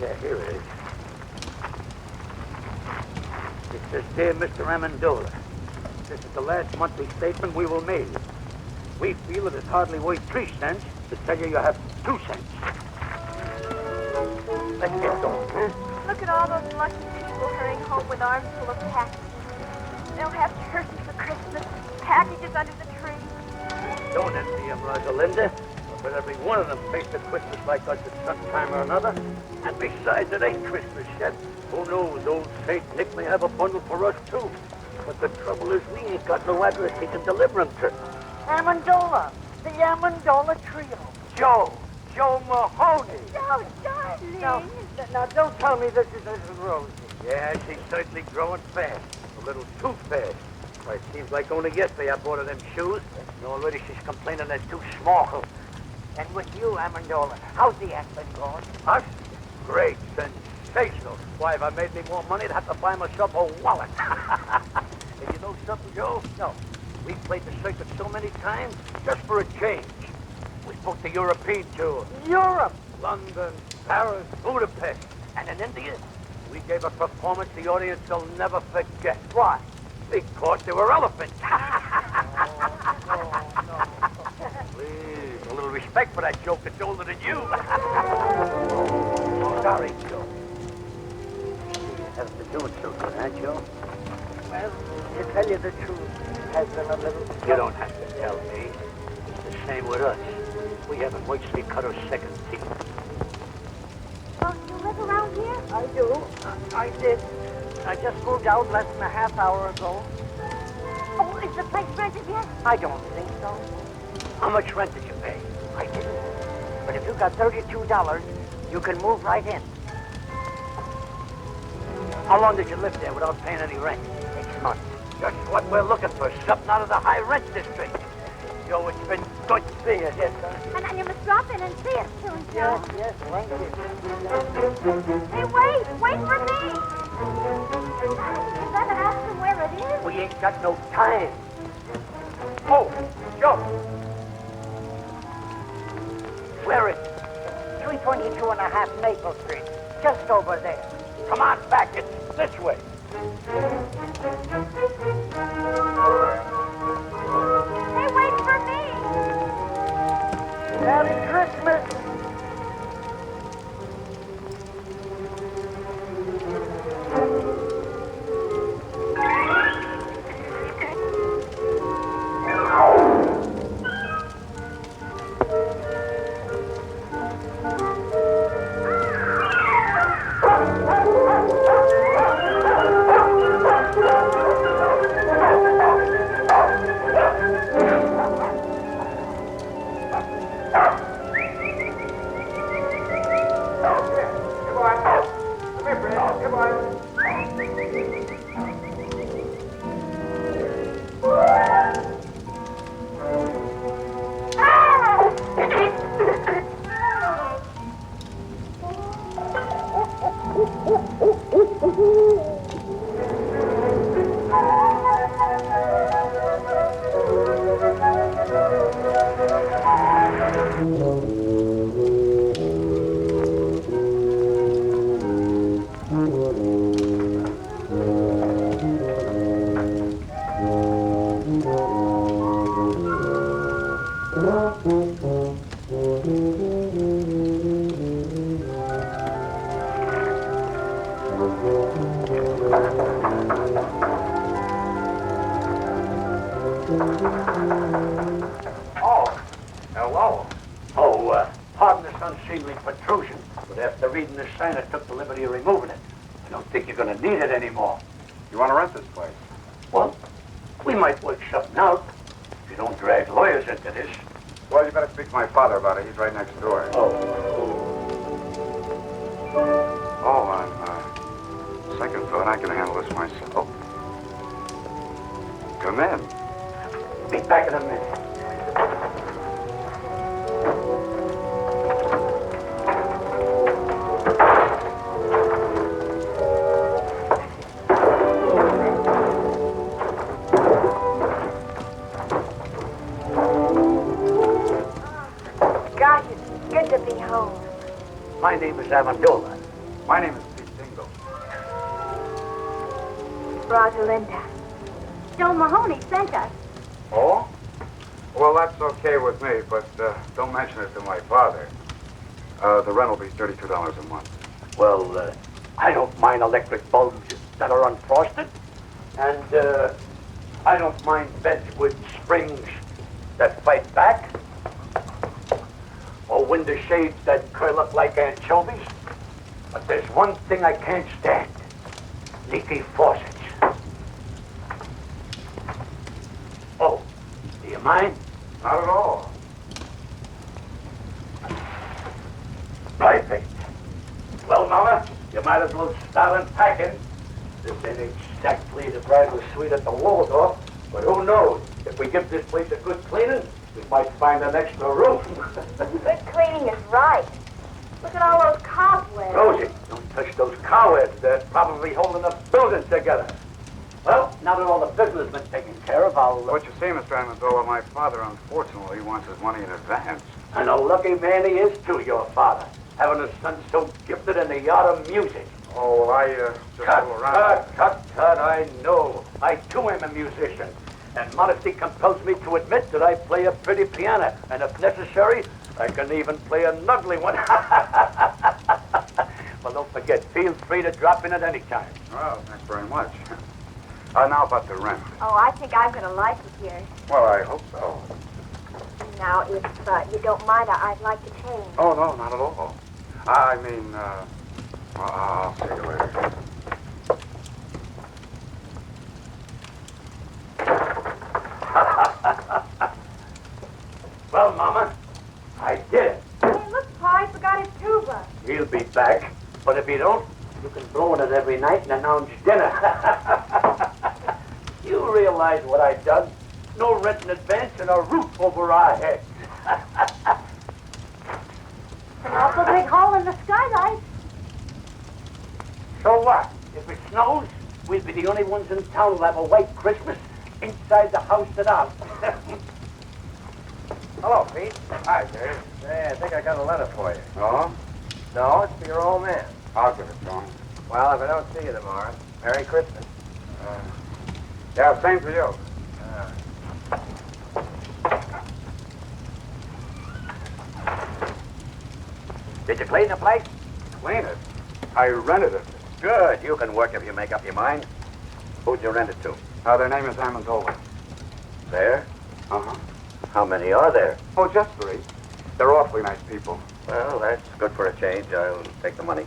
Yeah, here it is. It says, Dear Mr. Amendola, this is the last monthly statement we will make. We feel it is hardly worth 3 cents to tell you have 2 cents. Let's get going, huh? Look at all those lucky people hurrying home with arms full of packages. They'll have turkey for Christmas, packages under the tree. Don't envy them, Rosalinda. But every one of them faced a Christmas like us at some time or another. And besides, it ain't Christmas yet. Who knows, old Saint Nick may have a bundle for us, too. But the trouble is we ain't got no address he can deliver them to. Amendola, the Amendola Trio. Joe Mahoney. Oh, darling. Now, don't tell me this isn't Rosie. Yeah, she's certainly growing fast. A little too fast. Why, it seems like only yesterday I bought her them shoes, and already she's complaining they're too small. And with you, Amendola, how's the act been going? Us? Great, sensational. Why, if I made me more money, I'd have to buy myself a wallet. And you know something, Joe? No. We played the circuit so many times, just for a change. We booked the European tour. Europe? London, Paris, Budapest. And in India, we gave a performance the audience will never forget. Why? Because there were elephants. Please, a little respect for that joke that's older than you. Sorry, Joe. You haven't been doing so good, huh, Joe? Well, to tell you the truth, it has been a little... You don't have to tell me. It's the same with us. We haven't worked since we cut our second teeth. Oh, you live around here? I do. I did. I just moved out less than a half hour ago. Oh, is the place rented yet? I don't think so. How much rent did you pay? I didn't. But if you got $32, you can move right in. How long did you live there without paying any rent? 6 months. Just what we're looking for, something out of the high rent district. Joe, it's been good to see you, yes, sir. And you must drop in and see us soon, Joe. Yes, thank you. Hey, wait for me. You better ask him where it is. We ain't got no time. Oh, Joe. Where is it? 322 and a half Maple Street. Just over there. Come on back. It's this way. Hey, wait for me. Merry Christmas. unseemly protrusion, but after reading this sign, I took the liberty of removing it. I don't think you're going to need it anymore. You want to rent this place? Well, we might work something out if you don't drag lawyers into this. Well, you better speak to my father about it. He's right next door. Oh, on second thought, I can handle this myself. Come in. Be back in a minute. Gosh, it's good to be home. My name is Amendola. My name is Pete Dingle. Rosalinda. Joe Mahoney sent us. Oh? Well, that's okay with me, but don't mention it to my father. The rent will be $32 a month. Well, I don't mind electric bulbs that are unfrosted. And I don't mind beds with springs that fight back. Or window shades that curl up like anchovies. But there's one thing I can't stand. Leaky faucets. Oh, do you mind? Not at all. Perfect. Well, Mama, you might as well start unpacking. This ain't exactly the bridal suite at the Waldorf, but who knows? If we give this place a good cleaning, we might find an extra room. Good cleaning is right. Look at all those cobwebs. Rosie, don't touch those cobwebs. They're probably holding the building together. Well, now that all the business has been taken care of, I'll... What you see, Mr. Amendola, my father, unfortunately, wants his money in advance. And a lucky man he is, too, your father. Having a son so gifted in the art of music. Oh, well, I just fool around. Cut, I know. I, too, am a musician. And modesty compels me to admit that I play a pretty piano. And if necessary, I can even play an ugly one. Well, don't forget, feel free to drop in at any time. Well, thanks very much. Now about the rent. Oh, I think I'm going to like it here. Well, I hope so. Now, if you don't mind, I'd like to change. Oh, no, not at all. I mean, well, I'll see you later. Well, Mama, I did it. Hey, look, Pa, I forgot his tuba. He'll be back. But if he don't, you can blow in it every night and announce dinner. You realize what I done? No rent in advance and a roof over our heads. An awful big hole in the skylight. So what? If it snows, we'll be the only ones in town who'll have a white Christmas inside the house at all. Hello, Pete. Hi, Dave. Hey, I think I got a letter for you. Oh? No, it's for your old man. I'll give it to him. Well, if I don't see you tomorrow, Merry Christmas. Yeah, same for you. Did you clean the place? Clean it? I rented it. Good. You can work if you make up your mind. Who'd you rent it to? Their name is Amendola. There? Uh-huh. How many are there? Oh, just 3. They're awfully nice people. Well, that's good for a change. I'll take the money.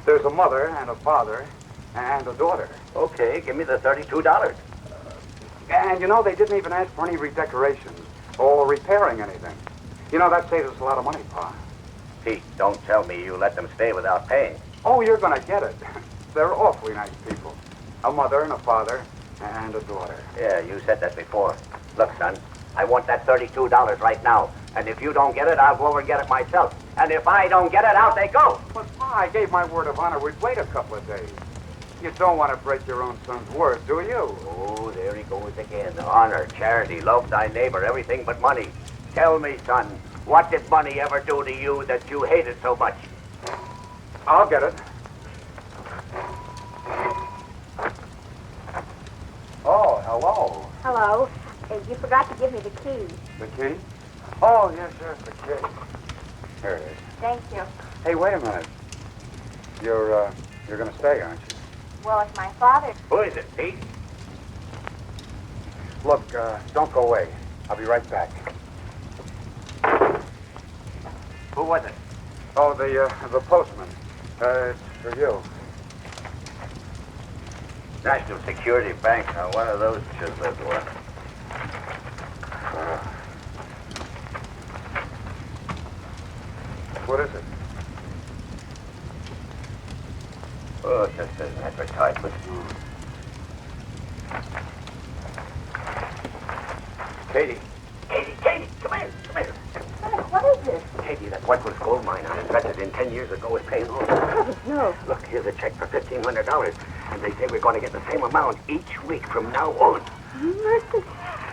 There's a mother and a father and a daughter. Okay, give me the $32. And, you know, they didn't even ask for any redecorations or repairing anything. You know, that saves us a lot of money, Pa. Pete, don't tell me you let them stay without paying. Oh, you're going to get it. They're awfully nice people. A mother and a father and a daughter. Yeah, you said that before. Look, son, I want that $32 right now. And if you don't get it, I'll go over and get it myself. And if I don't get it, out they go. But, Pa, I gave my word of honor. We'd wait a couple of days. You don't want to break your own son's word, do you? Oh, there he goes again. Honor, charity, love thy neighbor, everything but money. Tell me, son, what did money ever do to you that you hated so much? I'll get it. Oh, hello. Hello. You forgot to give me the key. The key? Oh, yes, the key. Here it is. Thank you. Hey, wait a minute. You're going to stay, aren't you? Well, it's my father. Who is it, Pete? Look, don't go away. I'll be right back. Who was it? Oh, the postman. It's for you. National Security Bank. Now, one of those chiseled ones. What is it? Oh, it's just an advertisement. Katie, come here. What is this? Katie, that Whitewood's gold mine I invested in 10 years ago is paying off. No. Look, here's a check for $1,500, and they say we're going to get the same amount each week from now on. Mercy.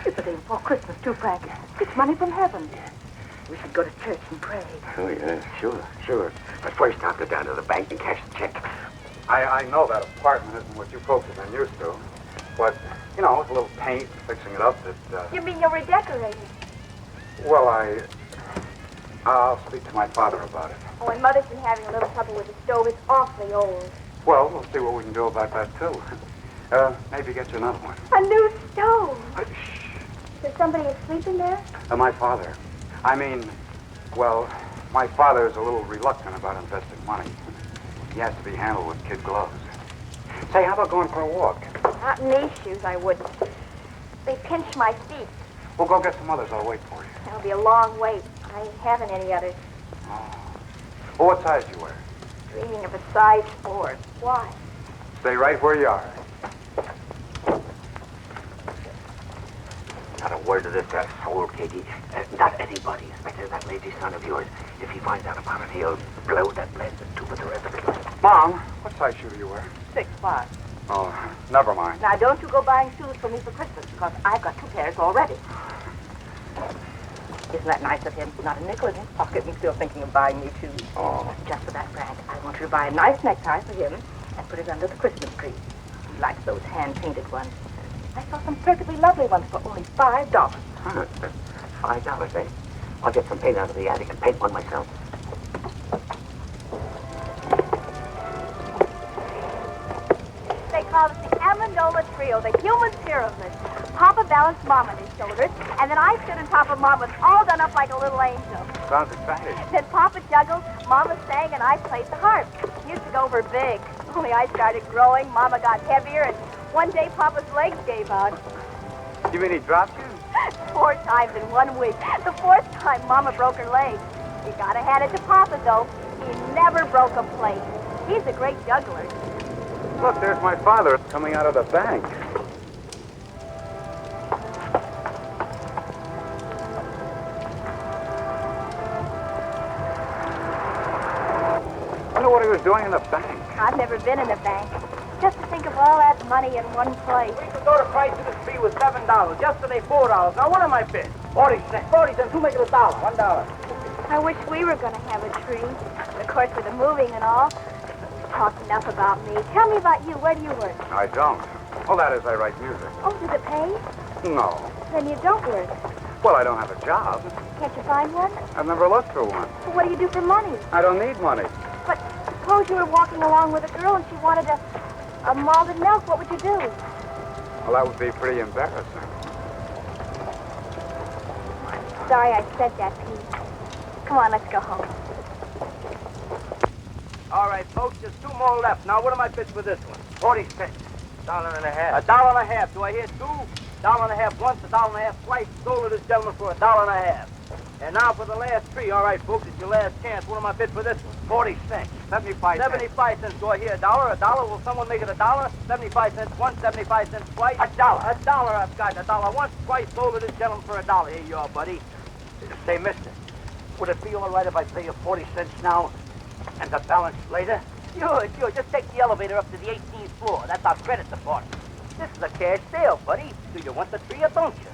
It's the day before Christmas, too, Frank. It's money from heaven. We should go to church and pray. Oh, yeah, sure. But first, I'll go down to the bank and cash the check. I know that apartment isn't what you folks have been used to. But, you know, with a little paint and fixing it up, You mean you're redecorating? well, I'll speak to my father about it. Oh, and Mother's been having a little trouble with the stove. It's awfully old. Well, we'll see what we can do about that, too. Maybe get you another one. A new stove. Is somebody asleep in there? My father. My father is a little reluctant about investing money. He has to be handled with kid gloves. Say, how about going for a walk? Not in these shoes, I wouldn't. They pinch my feet. We'll go get some others. I'll wait for you. That'll be a long wait. I ain't having any others. Well, what size do you wear? Dreaming of a size 4. Why? Stay right where you are. Not a word of this to a soul, Katie. Not anybody, especially that lazy son of yours. If he finds out about it, he'll blow that blessed tube with the rest of it. Mom, what size shoe do you wear? 6'5". Oh, never mind. Now, don't you go buying shoes for me for Christmas, because I've got 2 pairs already. Isn't that nice of him? Not a nickel in his pocket and still thinking of buying me shoes. Oh. Just for that, Frank, I want you to buy a nice necktie for him and put it under the Christmas tree. He likes those hand-painted ones. I saw some perfectly lovely ones for only $5. Huh, $5, eh? I'll get some paint out of the attic and paint one myself. They call it the Amendola Trio, the human pyramid. Papa balanced Mom on his shoulders, and then I stood on top of Mama, all done up like a little angel. Sounds exciting. Then Papa juggled, Mama sang, and I played the harp. Used to go over big. Only I started growing, Mama got heavier, and one day Papa's legs gave out. You mean he dropped you? 4 times in 1 week. The 4th time, Mama broke her leg. You gotta hand it to Papa, though. He never broke a plate. He's a great juggler. Look, there's my father coming out of the bank. I wonder what he was doing in the bank. I've never been in a bank. Just to think of all that money in one place. We could go to price of this tree with $7. Yesterday, $4. Now, what am I bid? 40 cents. 40 cents. Who make it $1? $1. I wish we were going to have a tree. Of course, with the moving and all. Talked enough about me. Tell me about you. Where do you work? I don't. Well, that is, I write music. Oh, does it pay? No. Then you don't work. Well, I don't have a job. Can't you find one? I've never looked for one. Well, what do you do for money? I don't need money. But suppose you were walking along with a girl and she wanted a malted milk. What would you do? Well, that would be pretty embarrassing. Sorry I said that, Pete. Come on, let's go home. All right, folks, there's 2 more left. Now, what am I bid for this one? 40 cents. $1.50. $1.50. Do I hear 2? $1.50 once, $1.50 twice. Sold to this gentleman for $1.50. And now for the last 3. All right, folks, it's your last chance. What am I bid for this one? 40 cents. 75 cents. 75 cents. Do I hear $1? $1? Will someone make it $1? 75 cents once, 75 cents twice. $1. $1. I've got $1 once, twice. Sold to this gentleman for $1. Here you are, buddy. Say, mister, would it be all right if I pay you 40 cents now and the balance later? Sure. Just take the elevator up to the 18th floor. That's our credit department. This is a cash sale, buddy. Do you want the tree or don't you?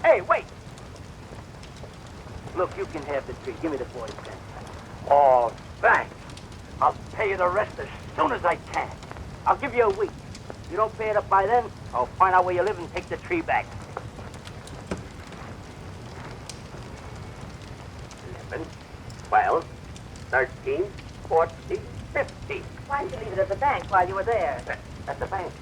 Hey, wait. Look, you can have the tree. Give me the 40 cents. Oh, thanks. I'll pay you the rest as soon as I can. I'll give you a week. If you don't pay it up by then, I'll find out where you live and take the tree back. 11, 12, 13, 14, 15. Why did you leave it at the bank while you were there? At the bank.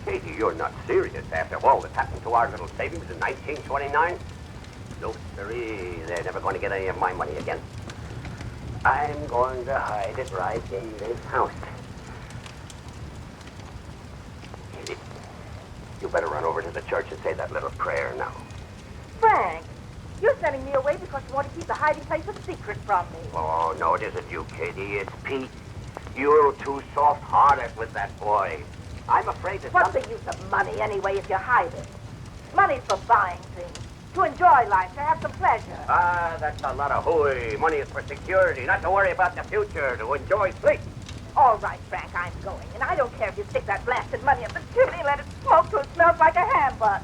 Katie, you're not serious after all that happened to our little savings in 1929. No, sirree. They're never going to get any of my money again. I'm going to hide it right in this house. Katie, you better run over to the church and say that little prayer now. Frank, you're sending me away because you want to keep the hiding place a secret from me. Oh, no, it isn't you, Katie. It's Pete. You're too soft-hearted with that boy. I'm afraid that What's the use of money anyway if you hide it? Money's for buying things, to enjoy life, to have some pleasure. Ah, that's a lot of hooey. Money is for security, not to worry about the future, to enjoy sleep. All right, Frank, I'm going. And I don't care if you stick that blasted money up the chimney and let it smoke till it smells like a ham butt.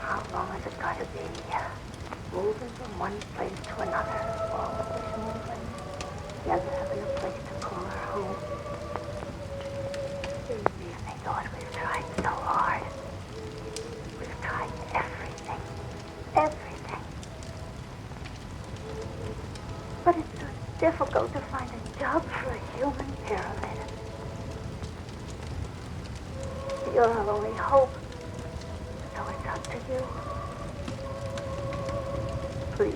How long is it going to be? Moving from one place to another. Always moving. Never having a place to call her home. They really thought we've tried so hard. We've tried everything. Everything. But it's so difficult to find a job for a human pyramid. You're our only hope. So it's up to you. Please.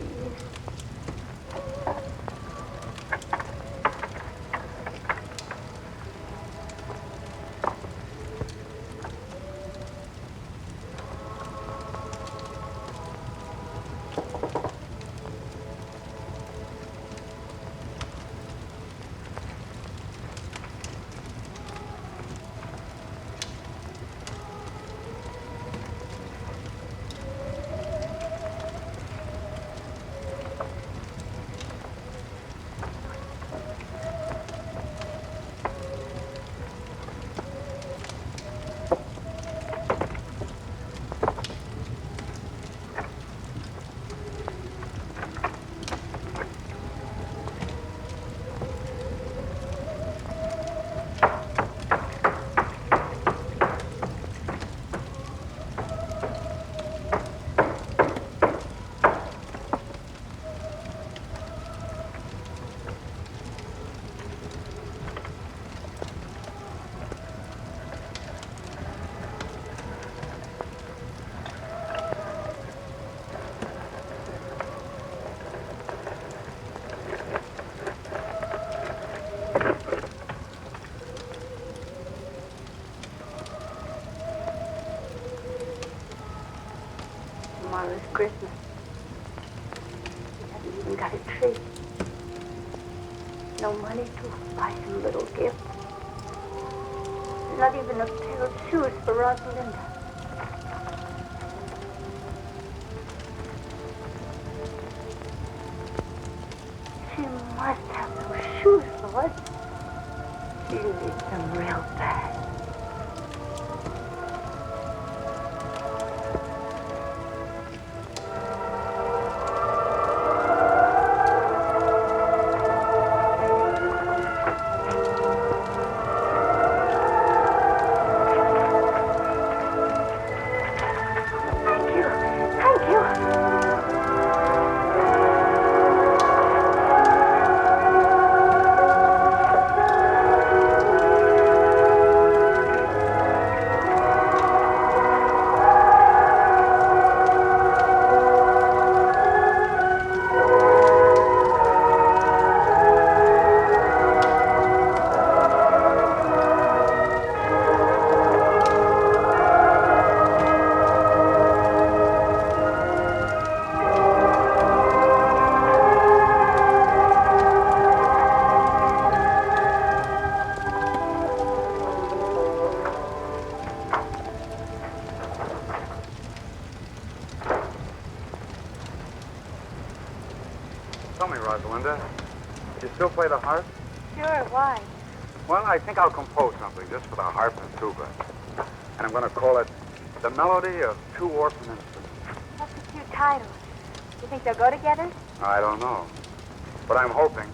Tomorrow's Christmas. We haven't even got a tree. No money to buy some little gift. Not even a pair of shoes for Rosalinda. She must have those shoes, Lord. She needs them real bad. Tell me, Rosalinda, you still play the harp? Sure, why? Well, I think I'll compose something just for the harp and tuba. And I'm going to call it The Melody of Two Orphan Infants. That's a cute title. You think they'll go together? I don't know. But I'm hoping.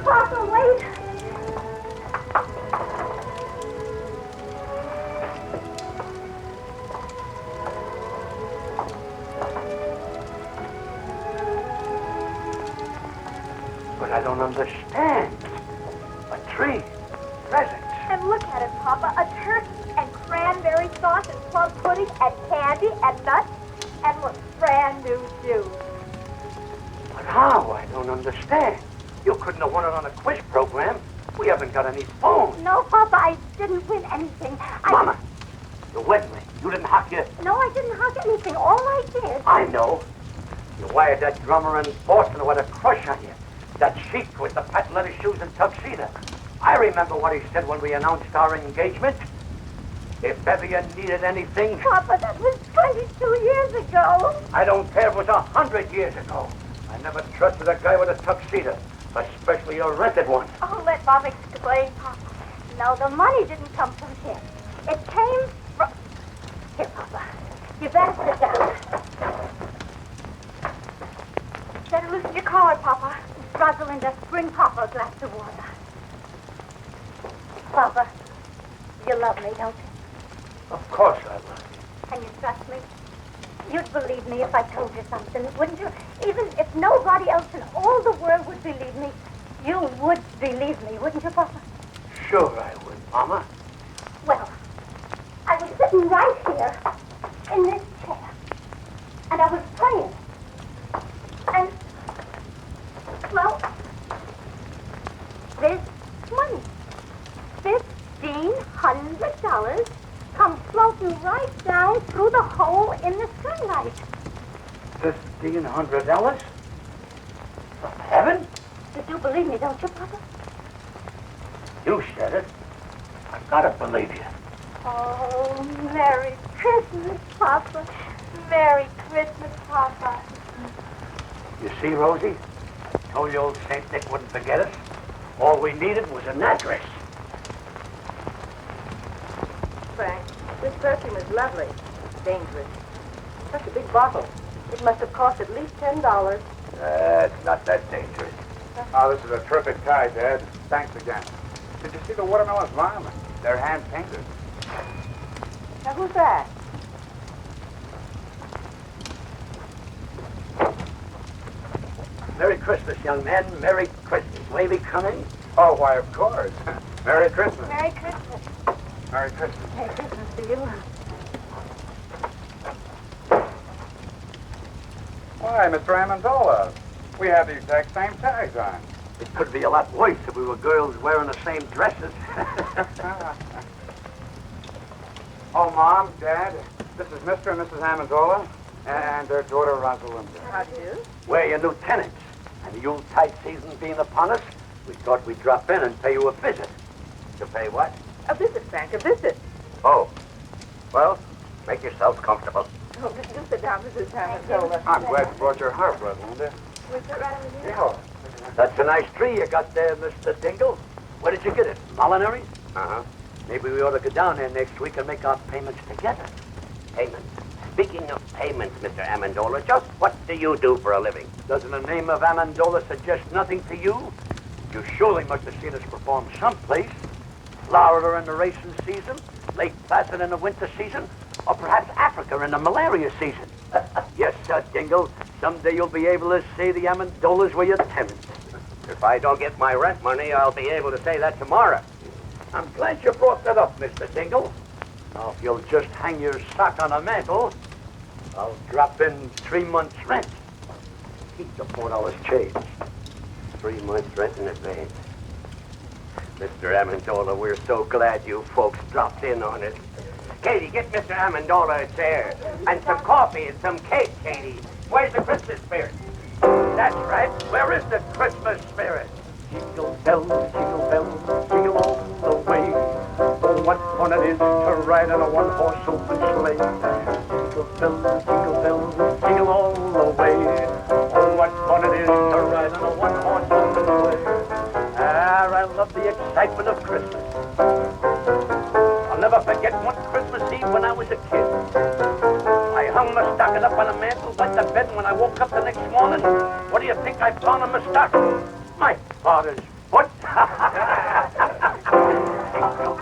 Papa, wait! But I don't understand. A tree, presents. And look at it, Papa. A turkey and cranberry sauce and plum pudding and candy and nuts and look, brand new shoes. But how? I don't understand. You couldn't have won it on a quiz program. We haven't got any phones. No, Papa, I didn't win anything. Mama, the wedding ring. You didn't hock your... No, I didn't hug anything. All I did... I know. You wired that drummer in Boston who had a crush on you. That sheik with the patent leather shoes and tuxedo. I remember what he said when we announced our engagement. If ever you needed anything... Papa, that was 22 years ago. I don't care if it was 100 years ago. I never trusted a guy with a tuxedo, especially a rented one. Oh, let Mom explain, Papa. No, the money didn't come from him. It came from... Here, Papa. You better sit down. Better loosen your collar, Papa. Rosalinda, bring Papa a glass of water. Papa, you love me, don't you? Of course I love you. And you trust me? You'd believe me if I told you something, wouldn't you? Even if nobody else in all the world would believe me, you would believe me, wouldn't you, Papa? Sure I would, Mama. Well, I was sitting right here in this chair, and I was playing. And, well, this money, $1,500, come floating right down through the hole in the skylight. $1,500? From heaven? You do believe me, don't you, Papa? You said it. I've got to believe you. Oh, Merry Christmas, Papa. Merry Christmas, Papa. You see, Rosie? I told you old St. Nick wouldn't forget us. All we needed was an address. Frank, this perfume is lovely. Dangerous. Such a big bottle. It must have cost at least $10. It's not that dangerous. Oh, this is a terrific tie, Dad. Thanks again. Did you see the watermelons, Mom? They're hand-painted. Now, who's that? Merry Christmas, young man. Merry Christmas. Wavy coming? Oh, why, of course. Merry Christmas. Merry Christmas. Merry Christmas. Merry Christmas to you. Why, Mr. Amendola, we have the exact same tags on. It could be a lot worse if we were girls wearing the same dresses. Oh, Mom, Dad, this is Mr. and Mrs. Amendola and their daughter, Rosalinda. How do you? We're your new tenants. And the Yuletide season being upon us, we thought we'd drop in and pay you a visit. To pay what? A visit, Frank, a visit. Oh. Well, make yourselves comfortable. Oh, do sit down, Mrs. Amendola. I'm glad you brought your harp, Rosalinda. We sit right over here. Yeah. That's a nice tree you got there, Mr. Dingle. Where did you get it? Molinary? Uh-huh. Maybe we ought to go down there next week and make our payments together. Payments. Speaking of payments, Mr. Amendola, just what do you do for a living? Doesn't the name of Amendola suggest nothing to you? You surely must have seen us perform someplace. Florida in the racing season, Lake Placid in the winter season, or perhaps Africa in the malaria season. Yes, sir, Dingle. Someday you'll be able to say the Amendolas were your tenants. If I don't get my rent money, I'll be able to say that tomorrow. I'm glad you brought that up, Mr. Dingle. Now, if you'll just hang your sock on a mantle, I'll drop in 3 months' rent. Keep the $4 change. 3 months rent in advance. Mr. Amendola, we're so glad you folks dropped in on us. Katie, get Mr. Amendola a chair. And some coffee and some cake, Katie. Where's the Christmas spirit? That's right. Where is the Christmas spirit? Jingle bells, jingle all the way. Oh, what fun it is to ride on a one-horse open sleigh. Jingle bells, jingle all the way. Oh, what fun it is to ride on a one-horse open sleigh. Ah, I love the excitement of Christmas. I'll never forget one Christmas Eve when I was a kid. I hung my stocking up on a mantle, went to bed, and when I woke up the next morning, what do you think I found on my stocking? My father's foot. Jingle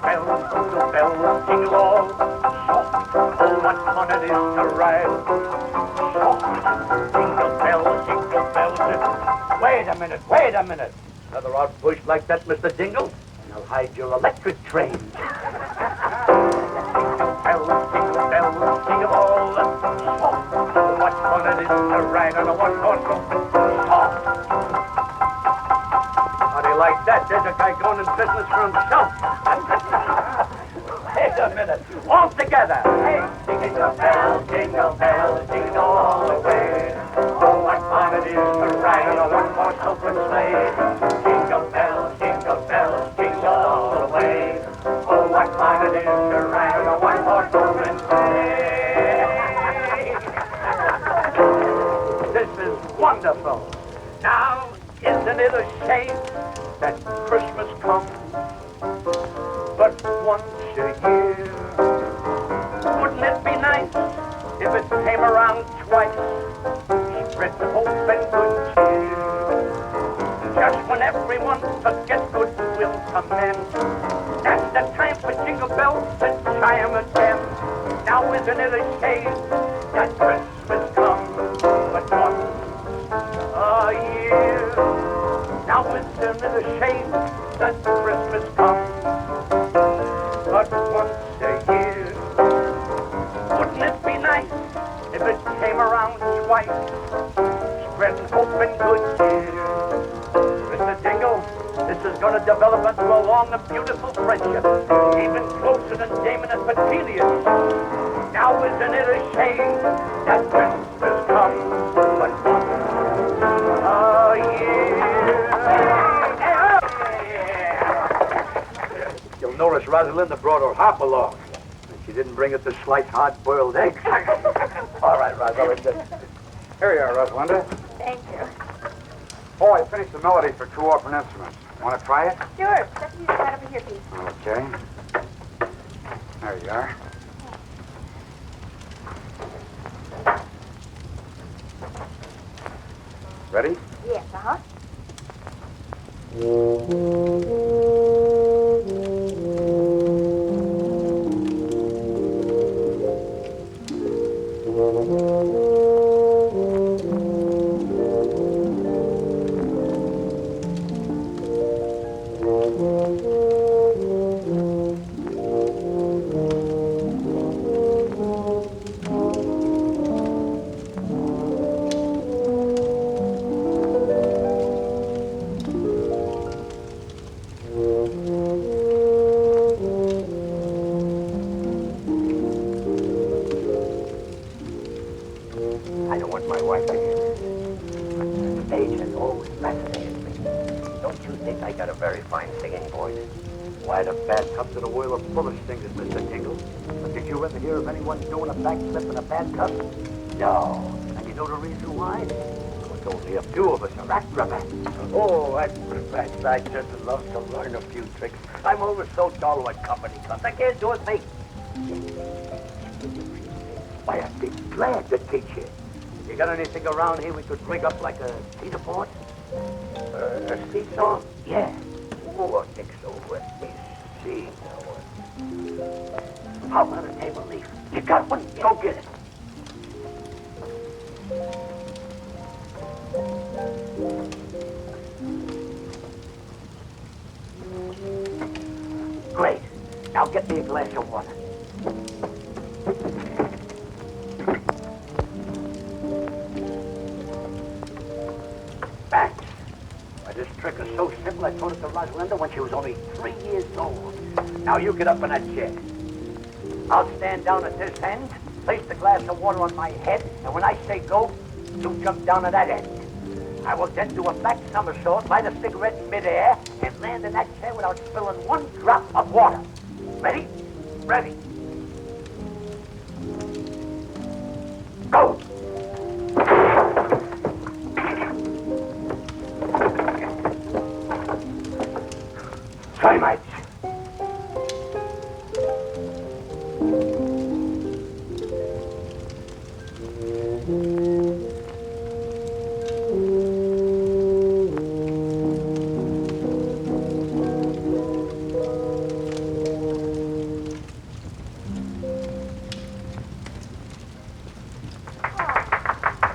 bells, jingle all soft. Oh, what fun it is to ride soft. Jingle bells. Wait a minute. Another outbush like that, Mr. Dingle, and I'll hide your electric train. Jingle bells, jingle all soft. Oh, what fun it is to ride on a one-horse open soft. How do you like that? There's a guy going in business for himself. Wait a minute. All together. Hey, jingle bells, jingle all the way. Oh, what fun it is to ride on a one-horse open sleigh. Jingle bells, jingle all the way. Oh, what fun it is to ride on a one-horse open sleigh. This is wonderful. Now, isn't it a shame that Christmas comes but once a year? Wouldn't it be nice if it came around twice? Spread hope and good cheer. Just when everyone forgets goodwill commend, that's the time for jingle bells to chime again. Now isn't it a shame that Christmas comes but once a year? Now isn't it a shame that Christmas comes but once a year? Wouldn't it be nice if it came around twice, spreading hope and good cheer? Mr. Dingle, this is going to develop into a long and beautiful friendship, even closer than Damon and Petilius. Now isn't it a shame that Christmas comes but once a year? You'll notice Rosalinda brought her harp along. She didn't bring us the sliced hard-boiled eggs. All right, Rosalinda. Here you are, Rosalinda. Thank you. Oh, I finished the melody for 2 orphan instruments. Want to try it? Sure. Step you right over here, please. Okay. There you are. Ready? Yes, uh-huh. I don't want my wife to hear this. The stage has always fascinated me. Don't you think I got a very fine singing voice? Why, the bathtubs of the world are full of singers, Mr. Dingle. But did you ever hear of anyone doing a backflip in a bathtub? No. And you know the reason why? Because only a few of us are acrobats. Oh, acrobats. I just love to learn a few tricks. I'm always so dull when company comes. I can't do a thing. Why, I'd be glad to teach you. You got anything around here we could rig up like a teeter-board? A seesaw? Yeah. Oh, I think so. Let me see. How about a table leaf? You got one? Go get it. Great. Now get me a glass of water. Thanks. I just trick is so simple, I taught it to Rosalinda when she was only 3 years old. Now you get up in that chair. I'll stand down at this end, place the glass of water on my head, and when I say go, you jump down at that end. I will then do a back somersault, light a cigarette in midair, and land in that chair without spilling one drop of water. Ready? Ready. Go! Try, mates.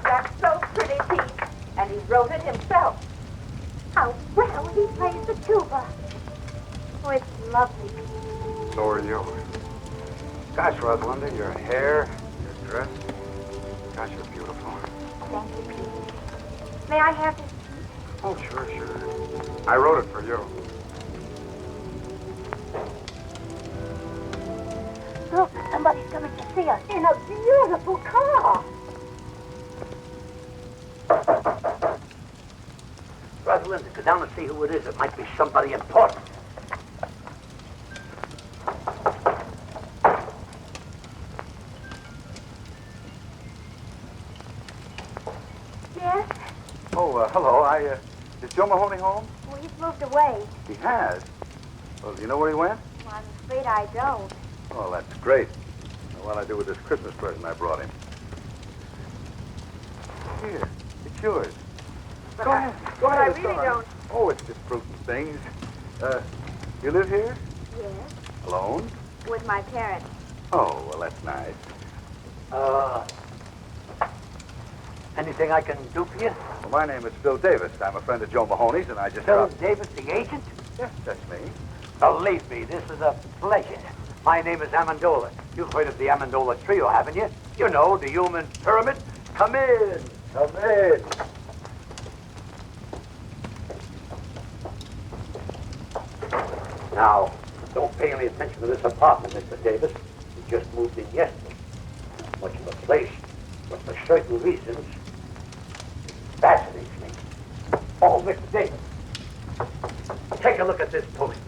That's so pretty, Pete. And he wrote it himself. How well he plays the tuba. Oh, it's lovely. So are you. Gosh, Rosalinda, your hair, your dress. Gosh, you're beautiful. Thank you, Pete. May I have this? Oh, sure. I wrote it for you. Look, somebody's coming to see us in a beautiful car. Rosalinda, go down and see who it is. It might be somebody important. Yes? Oh, hello. Is Joe Mahoney home? Well, he's moved away. He has. Well, do you know where he went? Well, I'm afraid I don't. Oh, that's great. Now, what'll I do with this Christmas present I brought him? Here, it's yours. Go ahead. Go But I ahead. really don't. Oh, it's just fruit and things. You live here? Yes, Alone? with my parents. Oh, well, that's nice. Anything I can do for you? Well, my name is Phil Davis. I'm a friend of Joe Mahoney's, and I just Phil dropped... Davis, the agent? Yes, that's me. Believe me, this is a pleasure. My name is Amendola. You've heard of the Amendola Trio, haven't you? You know, the human pyramid. Come in. Come in. Now, don't pay any attention to this apartment, Mr. Davis. We just moved in yesterday. Not much of a place, but for certain reasons, it fascinates me. Oh, Mr. Davis, take a look at this poster.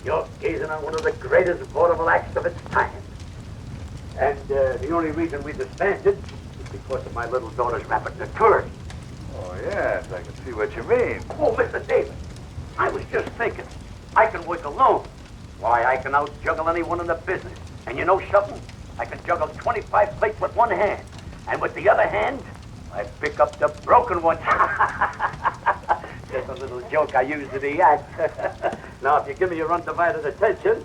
You're gazing on one of the greatest vaudeville acts of its time. And the only reason we disbanded is because of my little daughter's rapid maturity. Oh, yes, I can see what you mean. Oh, Mr. Davis, I was just thinking, I can work alone. Why, I can out-juggle anyone in the business. And you know something? I can juggle 25 plates with one hand. And with the other hand, I pick up the broken one. Just a little joke I used in the act. Now, if you give me your undivided attention...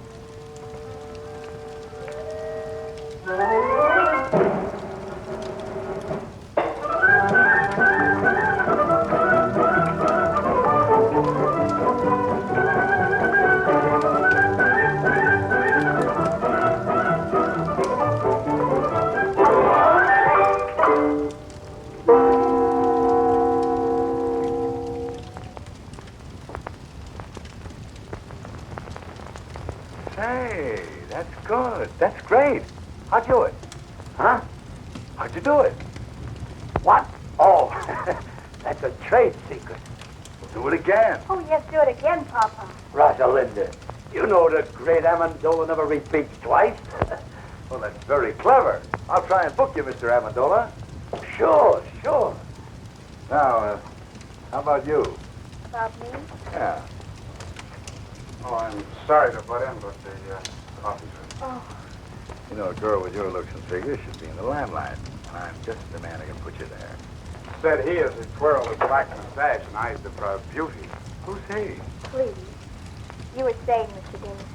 Hey, that's good. That's great. How'd you do it? Huh? How'd you do it? What? Oh, that's a trade secret. Do it again. Oh, yes, do it again, Papa. Rosalinda, you know the great Amendola never repeats twice. Well, that's very clever. I'll try and book you, Mr. Amendola. Sure, sure. Now, how about you? About me? Yeah. Oh, I'm sorry to butt in, but the coffee's ready. Oh. You know, a girl with your looks and figure should be in the limelight. I'm just the man who can put you there. Said he is a twirl of black mustache, and I's the proud beauty. Who's he? Please. You were saying, Mr. Davis.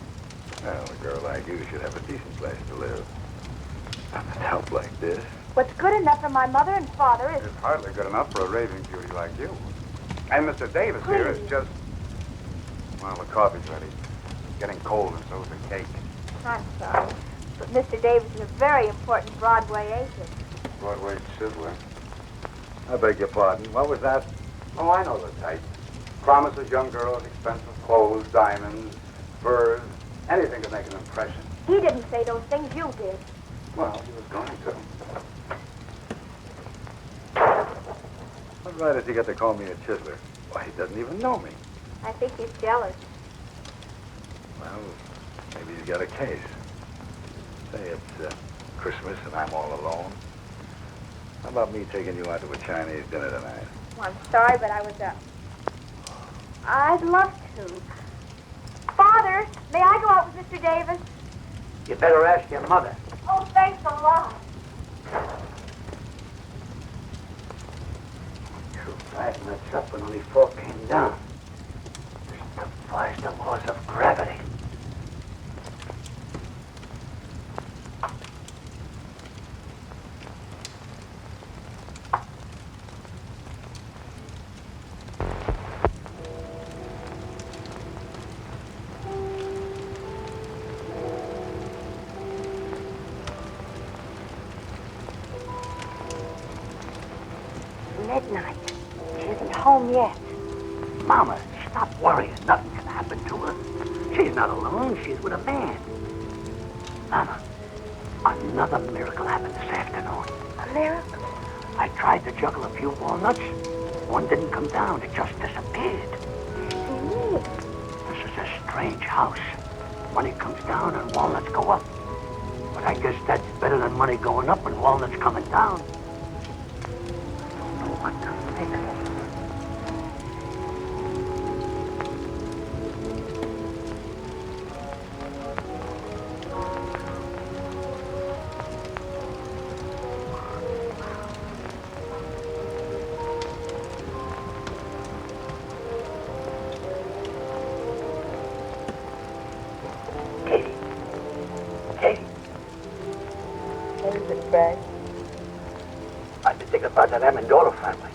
Well, a girl like you should have a decent place to live. Not with help like this. What's good enough for my mother and father is... It's hardly good enough for a raving beauty like you. And Mr. Davis here is just... Well, the coffee's ready. It's getting cold, and so's the cake. I'm sorry, but Mr. Davis is a very important Broadway agent. Broadway sizzler. I beg your pardon. What was that? Oh, I know the type. Promises young girls expensive clothes, diamonds, furs, anything to make an impression. He didn't say those things, you did. Well, he was going to. What right has he got to call me a chiseler? Why, he doesn't even know me. I think he's jealous. Well, maybe he's got a case. Say it's Christmas and I'm all alone. How about me taking you out to a Chinese dinner tonight? Well, I'm sorry, but I was I'd love to. Father, may I go out with Mr. Davis? You better ask your mother. Oh, thanks a lot. You flatten us up when only 4 came down. This defies the laws of gravity. Midnight. She isn't home yet. Mama, stop worrying. Nothing can happen to her. She's not alone. She's with a man. Mama, another miracle happened this afternoon. A miracle? I tried to juggle a few walnuts. One didn't come down. It just disappeared. This is a strange house. Money comes down and walnuts go up. But I guess that's better than money going up and walnuts coming down. I don't know what to think. I've been thinking about that Amendola family.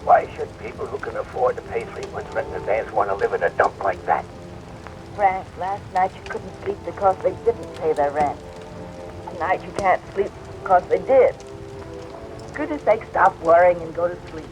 Why should people who can afford to pay 3 months rent in advance want to live in a dump like that? Frank, last night you couldn't sleep because they didn't pay their rent. Tonight you can't sleep because they did. Goodness sake, stop worrying and go to sleep.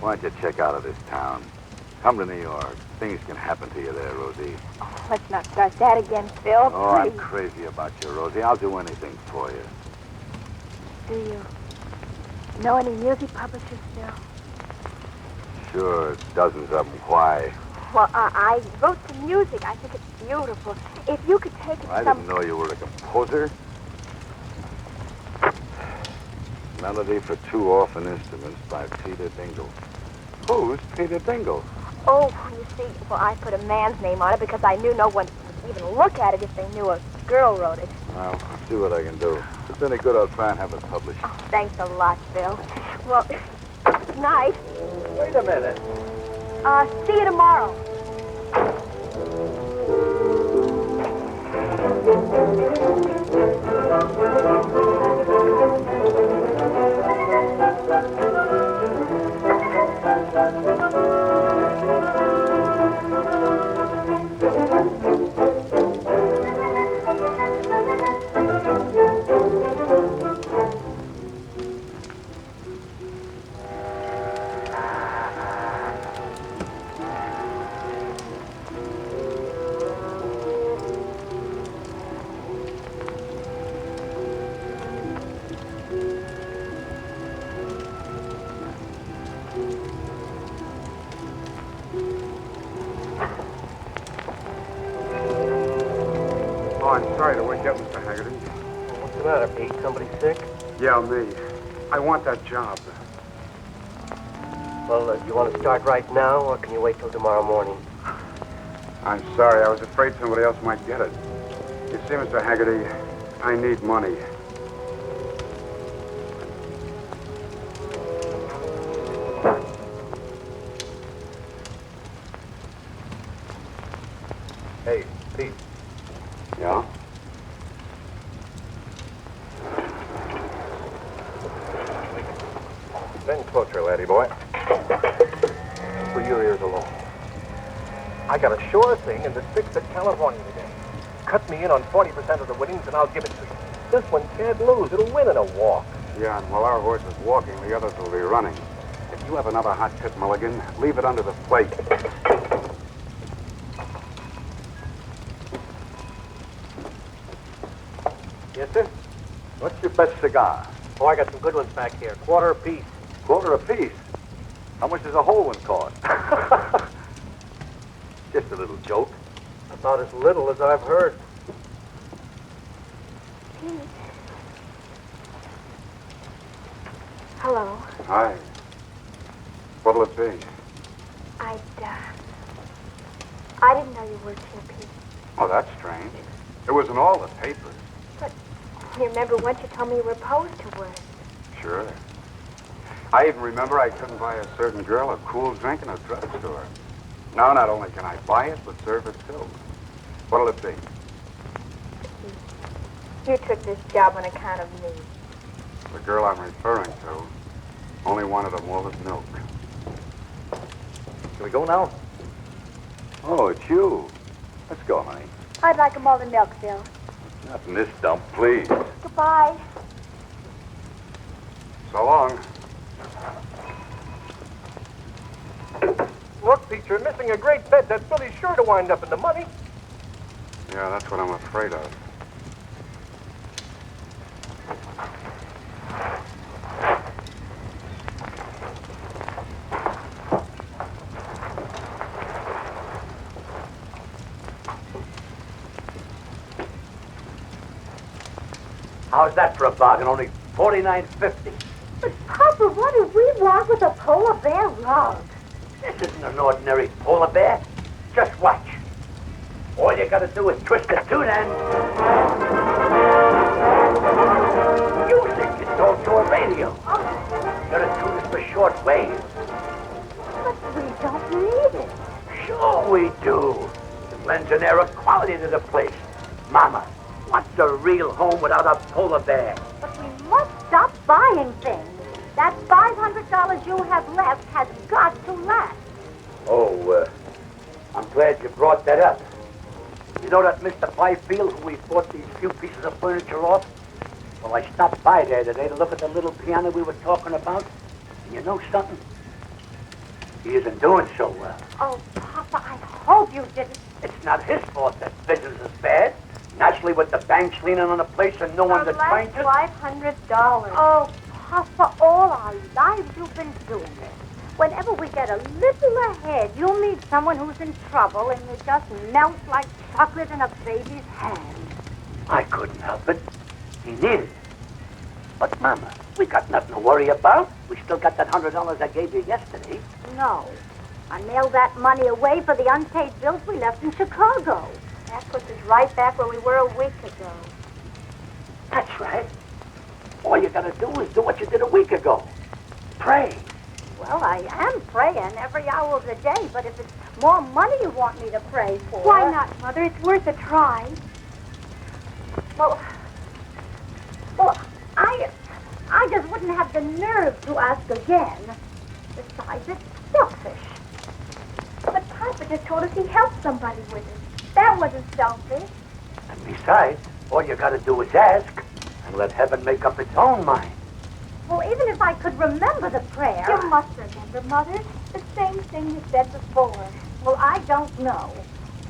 Why don't you check out of this town? Come to New York. Things can happen to you there, Rosie. Oh, let's not start that again, Phil. Oh, I'm please. crazy about you, Rosie. I'll do anything for you. Do you know any music publishers, Phil? Sure, dozens of them. Why? Well, I wrote some music. I think it's beautiful. If you could take it I to some... didn't know you were a composer. Melody for 2 orphan instruments by Peter Dingle. Who's Peter Dingle? Oh, you see, well, I put a man's name on it because I knew no one would even look at it if they knew a girl wrote it. Well, I'll see what I can do. If it's any good, I'll try and have it published. Oh, thanks a lot, Phil. Well, good night. Wait a minute. See you tomorrow. Oh, I'm sorry to wake up, Mr. Haggerty. What's the matter, Pete? Somebody sick? Yeah, me. I want that job. Well, do you want to start right now, or can you wait till tomorrow morning? I'm sorry. I was afraid somebody else might get it. You see, Mr. Haggerty, I need money. Hey, Pete. Yeah? Bend closer, laddie boy. Put your ears alone. I got a sure thing in the sticks at California today. Cut me in on 40% of the winnings and I'll give it to you. This one can't lose. It'll win in a walk. Yeah, and while our horse is walking, the others will be running. If you have another hot tip, Mulligan, leave it under the plate. Yes, sir? What's your best cigar? Oh, I got some good ones back here. Quarter apiece. Quarter apiece. How much does a whole one cost? Just a little joke. About as little as I've heard. Pete. Hello. Hi. What'll it be? I didn't know you worked here, Pete. Oh, that's strange. It was in all the papers. But you remember once you told me you were opposed to work. Sure. I even remember I couldn't buy a certain girl a cool drink in a drugstore. Now, not only can I buy it, but serve it too. What'll it be? You took this job on account of me. The girl I'm referring to only wanted a malted milk. Can we go now? Oh, it's you. Let's go, honey. I'd like a malted milk, Bill. Not in this dump, please. Goodbye. So long. Look, Pete, you're missing a great bet. That Billy's sure to wind up in the money. Yeah, that's what I'm afraid of. How's that for a bargain? Only $49.50. But, Papa, what do we want with a polar bear rug? This isn't an ordinary polar bear. Just watch. All you gotta do is twist the tune end. Music, it's all to a radio. You gotta tune it for short wave. But we don't need it. Sure we do. It lends an air of quality to the place. Mama, what's a real home without a polar bear? But we must stop buying things. That $500 you have left has got to last. Oh, I'm glad you brought that up. You know that Mr. Byfield who we bought these few pieces of furniture off? Well, I stopped by there today to look at the little piano we were talking about. And you know something? He isn't doing so well. Oh, Papa, I hope you didn't. It's not his fault that business is bad. Naturally, with the banks leaning on the place and no one that's trying to... $500. Oh, Papa, all our lives you've been doing it. Whenever we get a little ahead, you'll meet someone who's in trouble and you just melt like chocolate in a baby's hand. I couldn't help it. He needed it. But, Mama, we got nothing to worry about. We still got that $100 I gave you yesterday. No. I mailed that money away for the unpaid bills we left in Chicago. That puts us right back where we were a week ago. That's right. All you gotta do is do what you did a week ago. Pray. Well, I am praying every hour of the day, but if it's more money you want me to pray for... Why not, Mother? It's worth a try. Well, I just wouldn't have the nerve to ask again. Besides, it's selfish. But Papa just told us he helped somebody with it. That wasn't selfish. And besides, all you gotta do is ask and let heaven make up its own mind. Well, even if I could remember the prayer... You must remember, Mother. The same thing you said before. Well, I don't know.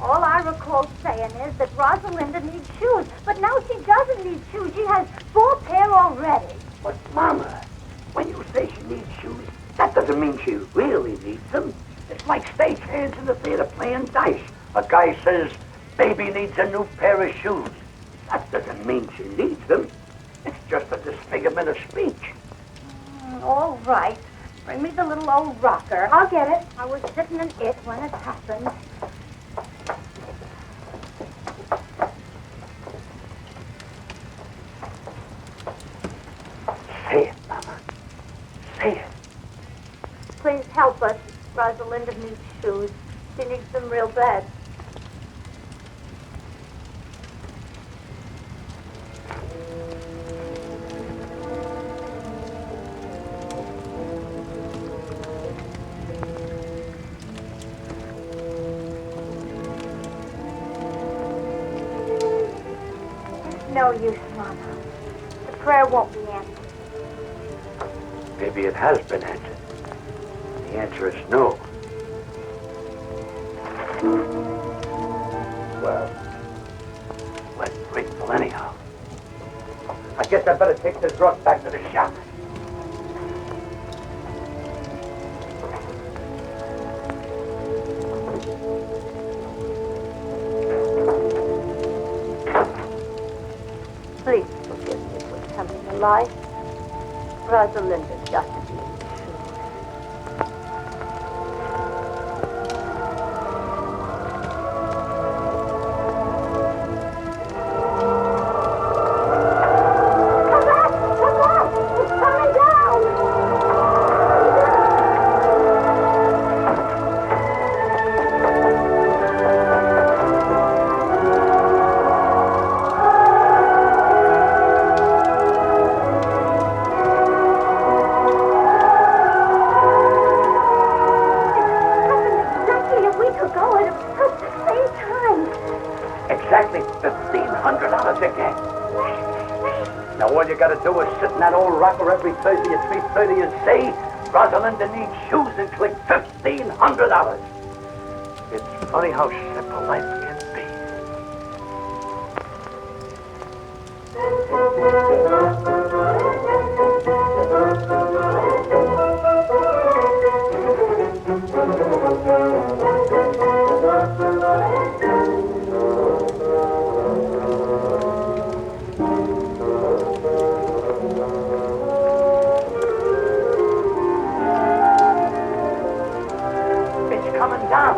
All I recall saying is that Rosalinda needs shoes. But now she doesn't need shoes. She has 4 pair already. But, Mama, when you say she needs shoes, that doesn't mean she really needs them. It's like stage hands in the theater playing dice. A guy says, baby needs a new pair of shoes. That doesn't mean she needs them. It's just a disfigurement of speech. All right. Bring me the little old rocker. I'll get it. I was sitting in it when it happened. Say it, Mama. Say it. Please help us. Rosalinda needs shoes. She needs them real bad. No use, Mama. The prayer won't be answered. Maybe it has been answered. The answer is no. Well, we're grateful anyhow. I guess I better take this rug back to the shop. Please forgive me for coming to life. Rosalinda just being sure. Exactly $1,500 again. Now all you gotta do is sit in that old rocker every Thursday at 3:30 and say, Rosalinda needs shoes, and click $1,500. It's funny how simple life can be. It's coming down.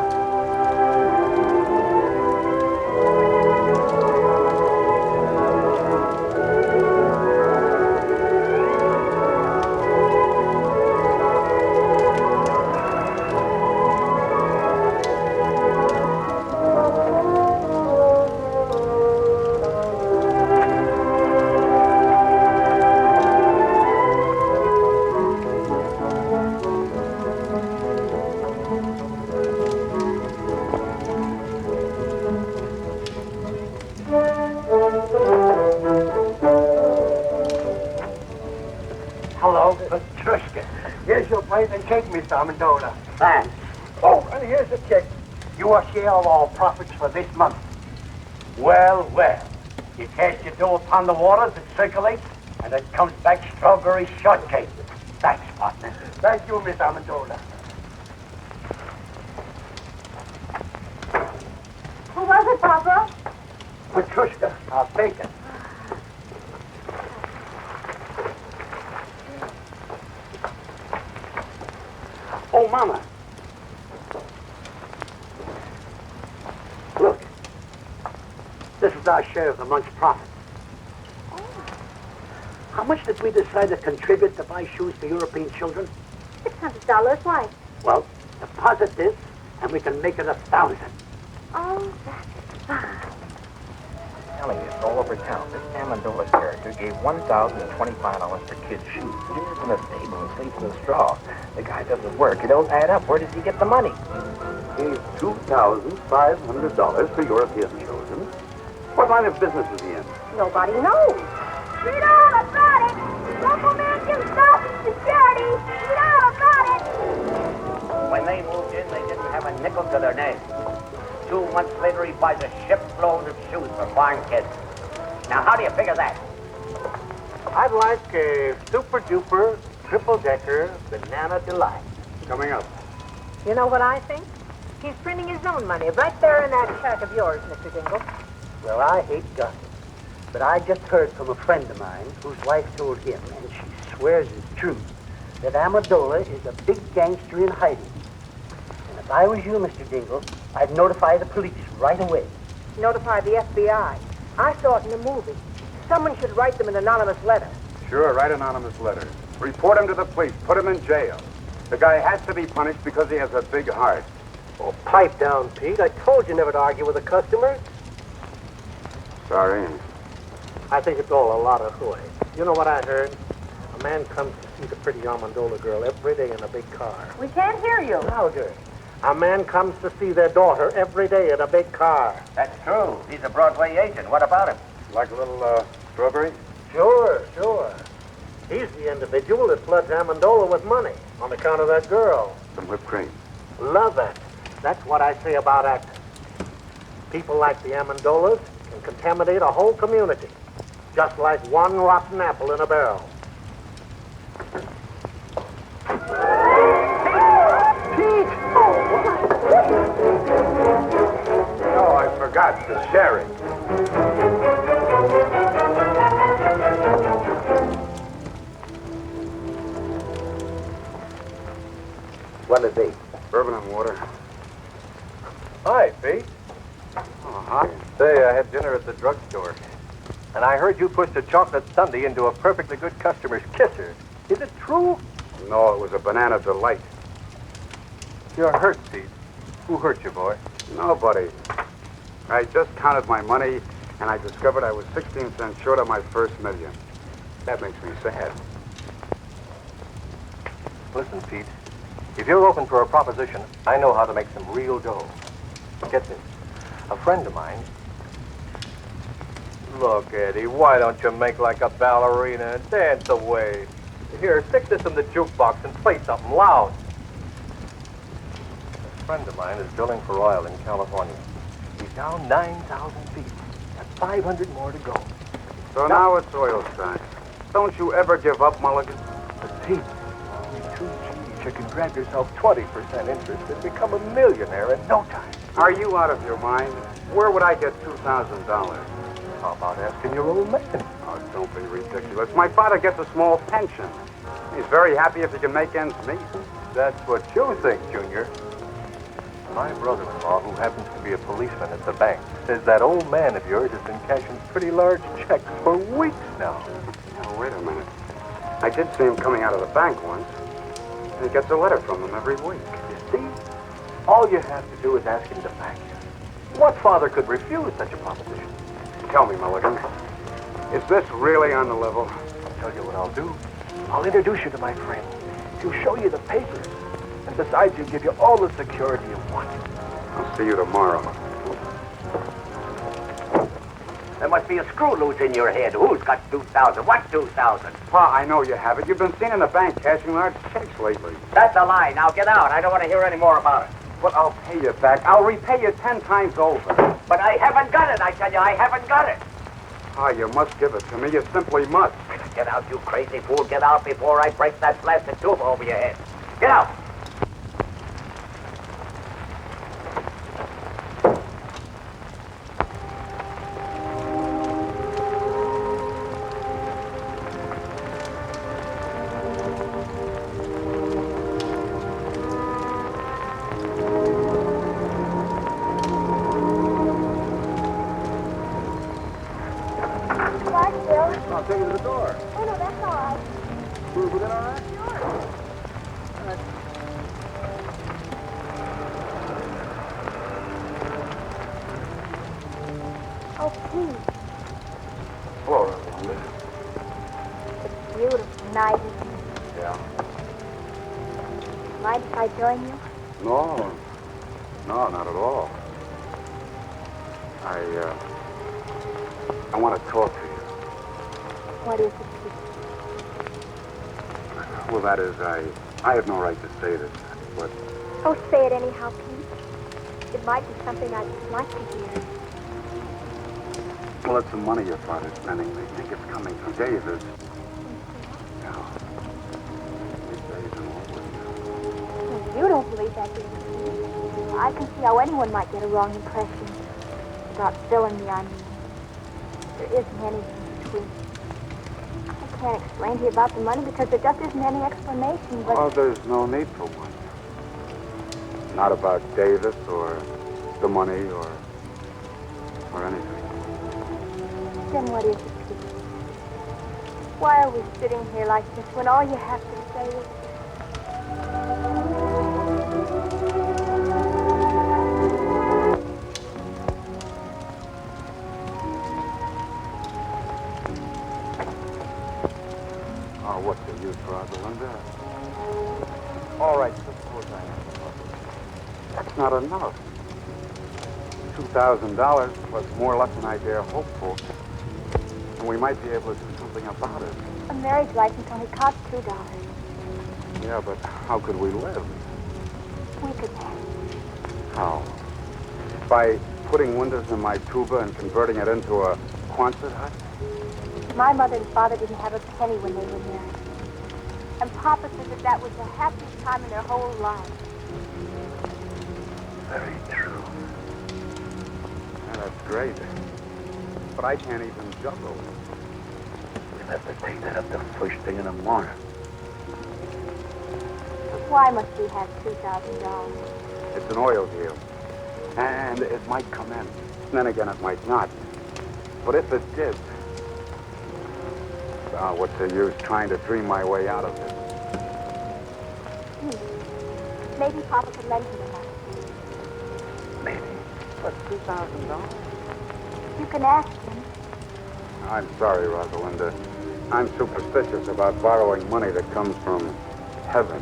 Hello, Petrushka. Here's your plate and cake, Mr. Amendola. Thanks. Oh, and here's the check. Your share of our profits for this month. Well, well. You cast your dough upon the waters, it circulates, and it comes back strawberry shortcake. Thanks, partner. Thank you, Mr. Amendola. Who was it, Papa? Petrushka, our bacon. Oh, Mama. Look. This is our share of the month's profit. How much did we decide to contribute to buy shoes for European children? $600. Why? Well, deposit this, and we can make it 1,000. Oh, that's fine. Telling you, it's all over town. This Amendola's character gave $1,025 for kids' shoes. He lives in a stable and sleeps in a straw. The guy doesn't work. It don't add up. Where does he get the money? Gave $2,500 for European children. What line of business is he in? Nobody knows. Read all about it. Local man gives thousands to charity. Read all about it. When they moved in, they didn't have a nickel to their name. 2 months later, he buys a shipload of shoes for farm kids. Now, how do you figure that? I'd like a super-duper, triple-decker banana delight. Coming up. You know what I think? He's printing his own money right there in that shack of yours, Mr. Dingle. Well, I hate gossip. But I just heard from a friend of mine whose wife told him, and she swears it's true, that Amendola is a big gangster in hiding. And if I was you, Mr. Dingle, I'd notify the police right away. Notify the FBI. I saw it in the movie. Someone should write them an anonymous letter. Sure, write anonymous letters. Report him to the police. Put him in jail. The guy has to be punished because he has a big heart. Oh, pipe down, Pete. I told you never to argue with a customer. Sorry. I think it's all a lot of hooey. You know what I heard? A man comes to see the pretty Amendola girl every day in a big car. We can't hear you. Louder. A man comes to see their daughter every day in a big car. That's true. He's a Broadway agent. What about him? Like a little, strawberry? Sure, sure. He's the individual that floods Amendola with money on account of that girl. Some whipped cream. Love it. That's what I say about acting. People like the Amendolas can contaminate a whole community, just like one rotten apple in a barrel. Oh, I forgot the sherry. What it be? Bourbon and water. Hi, Pete. Oh, hi. Say, I had dinner at the drugstore, and I heard you pushed a chocolate sundae into a perfectly good customer's kisser. Is it true? No, it was a banana delight. You're hurt, Pete. Who hurt you, boy? Nobody. I just counted my money, and I discovered I was 16 cents short of my first million. That makes me sad. Listen, Pete. If you're open for a proposition, I know how to make some real dough. Get this. A friend of mine... Look, Eddie, why don't you make like a ballerina and dance away? Here, stick this in the jukebox and play something loud. A friend of mine is drilling for oil in California. He's down 9,000 feet. Got 500 more to go. So now it's oil time. Don't you ever give up, Mulligan? But Pete, only 2 G's. You can grab yourself 20% interest and become a millionaire in no time. Are you out of your mind? Where would I get $2,000? How about asking your old man? Oh, don't be ridiculous. My father gets a small pension. He's very happy if he can make ends meet. That's what you think, Junior. My brother-in-law, who happens to be a policeman at the bank, says that old man of yours has been cashing pretty large checks for weeks now. Now, wait a minute. I did see him coming out of the bank once. He gets a letter from them every week. You see? All you have to do is ask him to thank you. What father could refuse such a proposition? Tell me, Mulligan, is this really on the level? I'll tell you what I'll do. I'll introduce you to my friend. He'll show you the papers. And besides, he'll give you all the security you want. I'll see you tomorrow. There must be a screw loose in your head. Who's got 2,000? What 2,000? Pa, I know you have it. You've been seen in the bank cashing large checks lately. That's a lie. Now get out. I don't want to hear any more about it. But I'll pay you back. I'll repay you 10 times over. But I haven't got it, I tell you. I haven't got it. Pa, you must give it to me. You simply must. Get out, you crazy fool. Get out before I break that blasted tube over your head. Get out. I'll take you to the door. Oh, no, that's all right. Move it in, all right? Sure. Oh, Pete. Flora, isn't it? It's beautiful night, isn't it? Yeah. Mind if I join you? No. No, not at all. I want to talk to you. What is it, Pete? Well, that is, I have no right to say this, but Oh, say it anyhow, Pete. It might be something I'd like to hear. well, it's the money your father's spending. They think it's coming from David. No. These days are over. Well, you don't believe that, do you? I can see how anyone might get a wrong impression about Bill and me, I mean. There isn't anything between. I can't explain to you about the money because there just isn't any explanation, but... Oh, there's no need for one. Not about Davis or the money or anything. Then what is it, Pete? Why are we sitting here like this when all you have to say is... Oh, what's the use, Rosalinda? All right, suppose I am. That's not enough. $2,000 plus more luck than I dare hope for. And we might be able to do something about it. A marriage license only costs $2. Yeah, but how could we live? We could manage. How? By putting windows in my tuba and converting it into a Quonset hut? My mother and father didn't have a penny when they were married. And Papa said that was the happiest time in their whole lives. Very true. Yeah, that's great. But I can't even juggle. We'll have to take that up the first thing in the morning. Why must we have $2,000? It's an oil deal. And it might come in. Then again, it might not. But if it did, what's the use trying to dream my way out of it? Maybe Papa could lend you the money. Maybe. But $2,000? You can ask him. I'm sorry, Rosalinda. I'm superstitious about borrowing money that comes from heaven.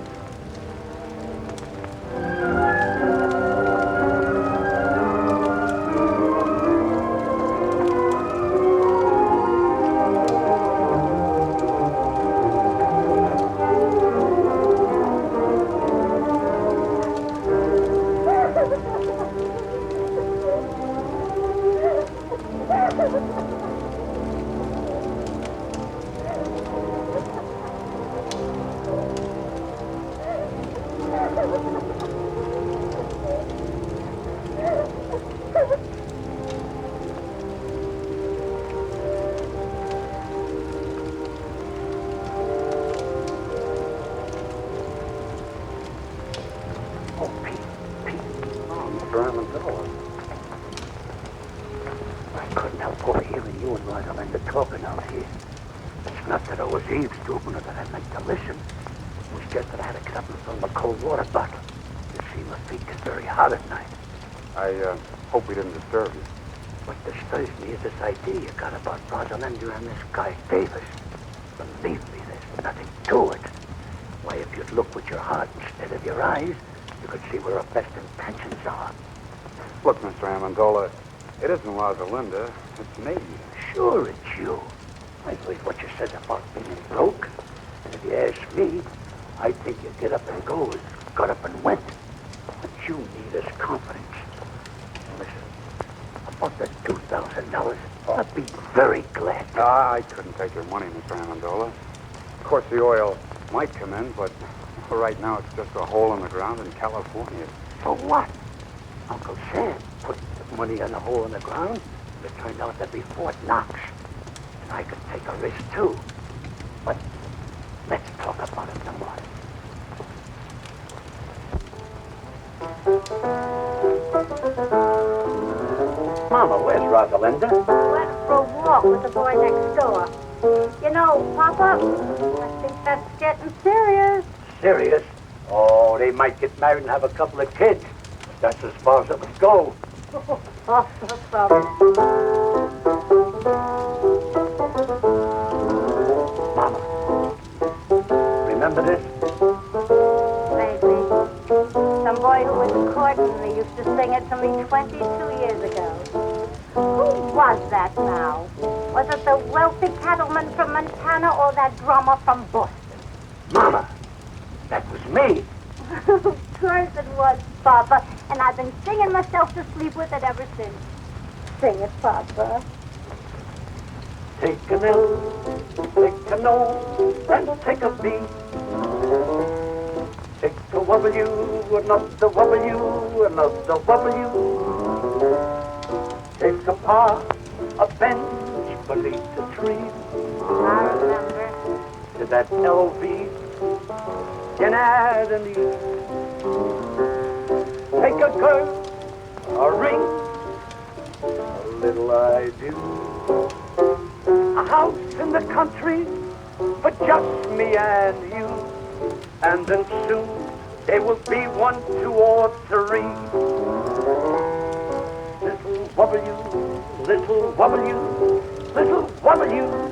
Hope we didn't disturb you. What disturbs me is this idea you got about Rosalinda and this guy Davis. Believe me, there's nothing to it. Why, if you'd look with your heart instead of your eyes, you could see where our best intentions are. Look, Mr. Amendola, it isn't Rosalinda, it's me. Sure, it's you. I believe what you said about being broke. And if you ask me, I think you get up and go as got up and went. What you need is confidence. About the $2,000, I'd be very glad. I couldn't take your money, Mr. Amendola. Of course, the oil might come in, but for right now, it's just a hole in the ground in California. For what? Uncle Sam put the money in a hole in the ground. It turned out to be Fort Knox. And I could take a risk, too. But let's talk about it in the morning. Mama, where's Rosalinda? Went for a walk with the boy next door. You know, Papa, I think that's getting serious. Serious? Oh, they might get married and have a couple of kids. That's as far as it would go. Mama, remember this? Maybe. Some boy who was courting me used to sing it to me 22 years ago. Who was that now? Was it the wealthy cattleman from Montana or that drummer from Boston? Mama, that was me. Of course it was, Papa. And I've been singing myself to sleep with it ever since. Sing it, Papa. Take an L, take an O, and take a B. Take a W, another W, another W. Take a par, a bench beneath a tree. I remember. To that LV, can add an E. Take a girl, a ring, a little I do. A house in the country for just me and you. And then soon there will be 1, 2, or 3. Little W, little W, little W.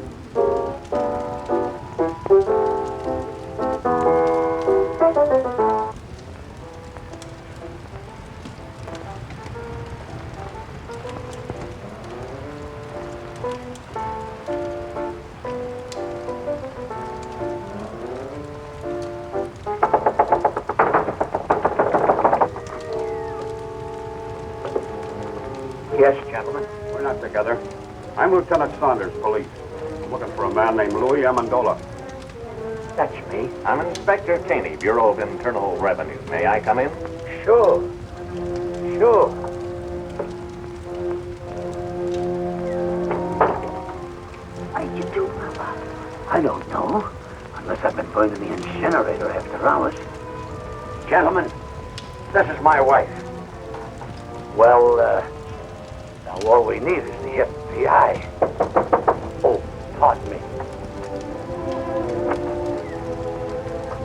together. I'm Lieutenant Saunders, police. I'm looking for a man named Louis Amendola. That's me. I'm Inspector Caney, Bureau of Internal Revenue. May I come in? Sure. Sure. What did you do, Papa? I don't know. Unless I've been burned in the incinerator after hours. Gentlemen, this is my wife. Well, now all we need is the FBI. Oh, pardon me.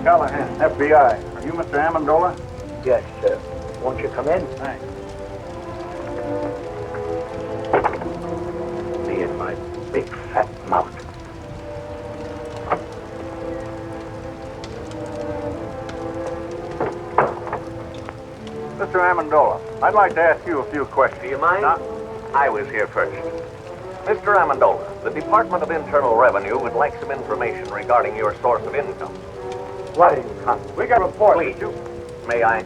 Callahan, FBI. Are you Mr. Amendola? Yes, sir. Won't you come in? Thanks. Me and my big fat mouth. Mr. Amendola, I'd like to ask you a few questions. Do you mind? I was here first. Mr. Amendola, the Department of Internal Revenue would like some information regarding your source of income. What are you coming? We got a report. Please. May I?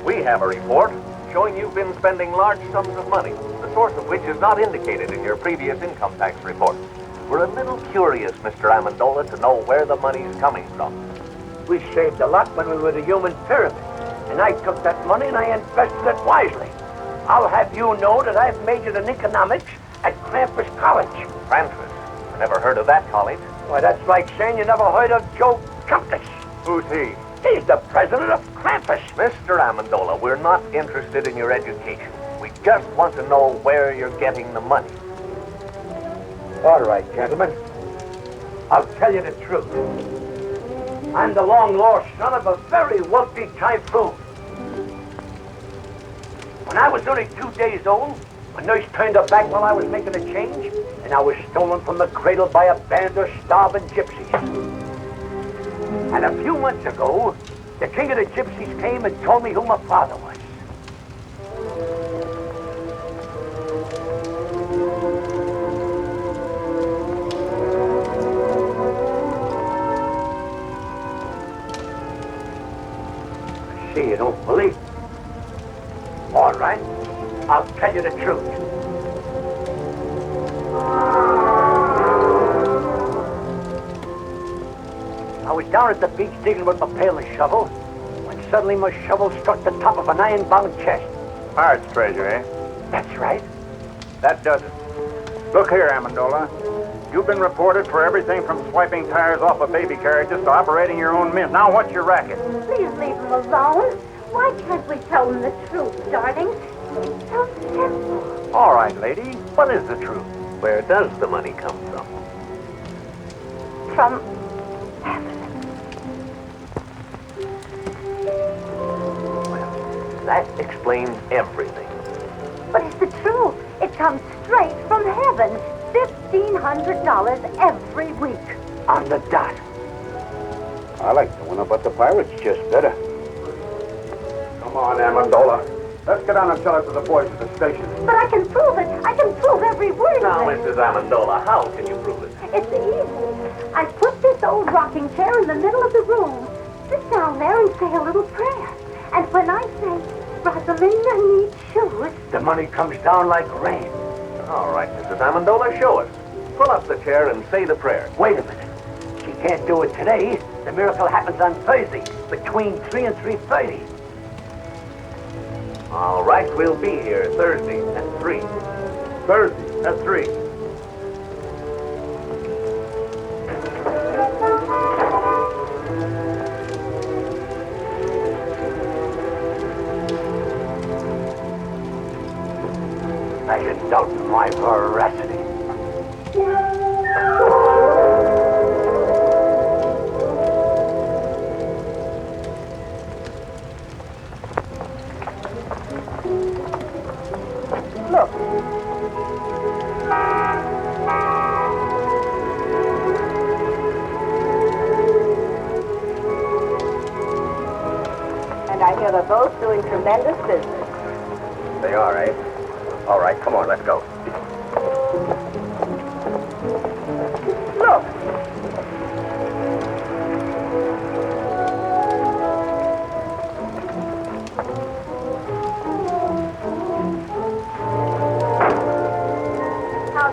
We have a report showing you've been spending large sums of money, the source of which is not indicated in your previous income tax report. We're a little curious, Mr. Amendola, to know where the money's coming from. We saved a lot when we were the human pyramid. And I took that money and I invested it wisely. I'll have you know that I've majored in economics at Krampus College. Krampus? I never heard of that college. Why, that's like saying you never heard of Joe Compass. Who's he? He's the president of Krampus. Mr. Amendola, we're not interested in your education. We just want to know where you're getting the money. All right, gentlemen. I'll tell you the truth. I'm the long-lost son of a very wealthy typhoon. When I was only 2 days old, a nurse turned her back while I was making a change, and I was stolen from the cradle by a band of starving gypsies. And a few months ago, the king of the gypsies came and told me who my father was. See, you don't believe me. All right, I'll tell you the truth. I was down at the beach digging with my pail and shovel, when suddenly my shovel struck the top of an iron-bound chest. Pirate's treasure, eh? That's right. That does it. Look here, Amendola. You've been reported for everything from swiping tires off of baby carriages to operating your own mint. Now, what's your racket? Please leave him alone. Why can't we tell him the truth, darling? It's so simple. All right, lady. What is the truth? Where does the money come from? From That explains everything. But it's the truth. It comes straight from heaven. $1,500 every week. On the dot. I like the one about the pirates just better. Come on, Amendola. Let's get on and tell it to the boys at the station. But I can prove it. I can prove every word Now, of it. Mrs. Amendola, how can you prove it? It's easy. I put this old rocking chair in the middle of the room. Sit down there and say a little prayer. And when I say, Rosalinda needs shoes, The money comes down like rain. All right, Mrs. Amendola, show us. Pull up the chair and say the prayer. Wait a minute. She can't do it today. The miracle happens on Thursday, between 3 and 3:30. All right, we'll be here Thursday at 3. Thursday at 3. I should doubt my veracity. look. And I hear they're both doing tremendous business. They are, eh? All right, come on, let's go. Look.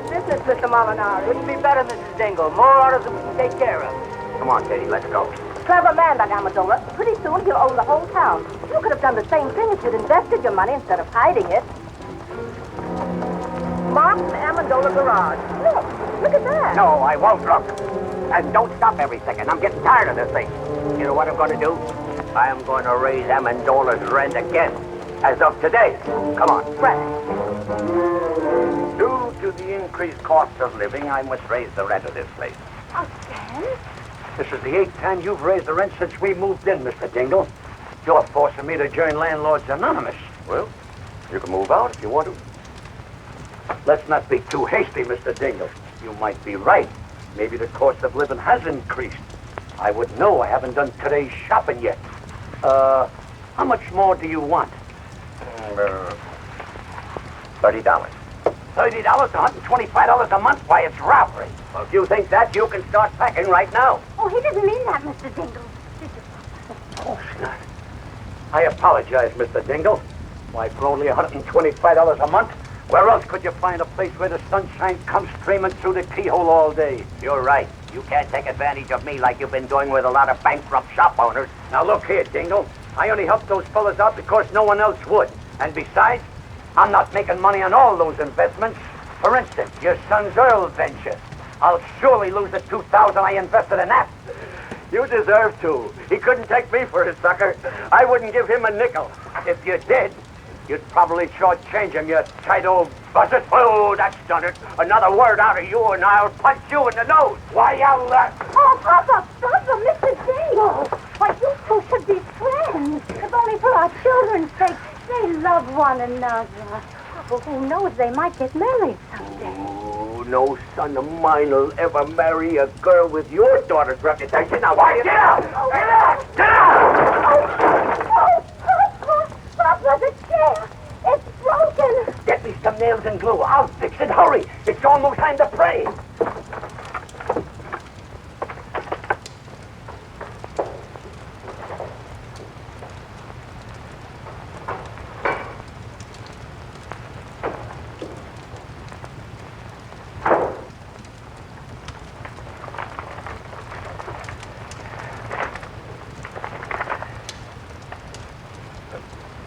business, Mr. Molinari. Couldn't be better, Mrs. Dingle. More orders than we can take care of. Come on, Katie, let's go. Clever man, that Amendola. Pretty soon he'll own the whole town. You could have done the same thing if you'd invested your money instead of hiding it. Mark's Amendola garage. Look at that. No, I won't look. And don't stop every second. I'm getting tired of this thing. You know what I'm going to do? I am going to raise Amendola's rent again. As of today. Come on. Frank. Due to the increased cost of living, I must raise the rent of this place. Again? This is the 8th time you've raised the rent since we moved in, Mr. Dingle. You're forcing me to join Landlords Anonymous. Well, you can move out if you want to. Let's not be too hasty, Mr. Dingle. You might be right. Maybe the cost of living has increased. I would know. I haven't done today's shopping yet. How much more do you want? $30. $30, $125 a month? Why, it's robbery. Well, if you think that, you can start packing right now. Oh, he didn't mean that, Mr. Dingle. Of course not. I apologize, Mr. Dingle. Why, for only $125 a month, where else could you find a place where the sunshine comes streaming through the keyhole all day? You're right. You can't take advantage of me like you've been doing with a lot of bankrupt shop owners. Now, look here, Dingle. I only helped those fellas out because no one else would. And besides, I'm not making money on all those investments. For instance, your son's oil venture. I'll surely lose the $2,000 I invested in that. You deserve to. He couldn't take me for a sucker. I wouldn't give him a nickel. If you did, you'd probably shortchange him, you tight old buzzard. Oh, that's done it. Another word out of you and I'll punch you in the nose. Why, Oh, Papa, Mr. Dingle. Why, you two should be friends. If only for our children's sake. They love one another. Well, who knows, they might get married someday. Oh, no son of mine will ever marry a girl with your daughter's reputation. Now, why, get out! Get out! Get out! Papa, the chair. It's broken. Get me some nails and glue. I'll fix it. Hurry. It's almost time to pray.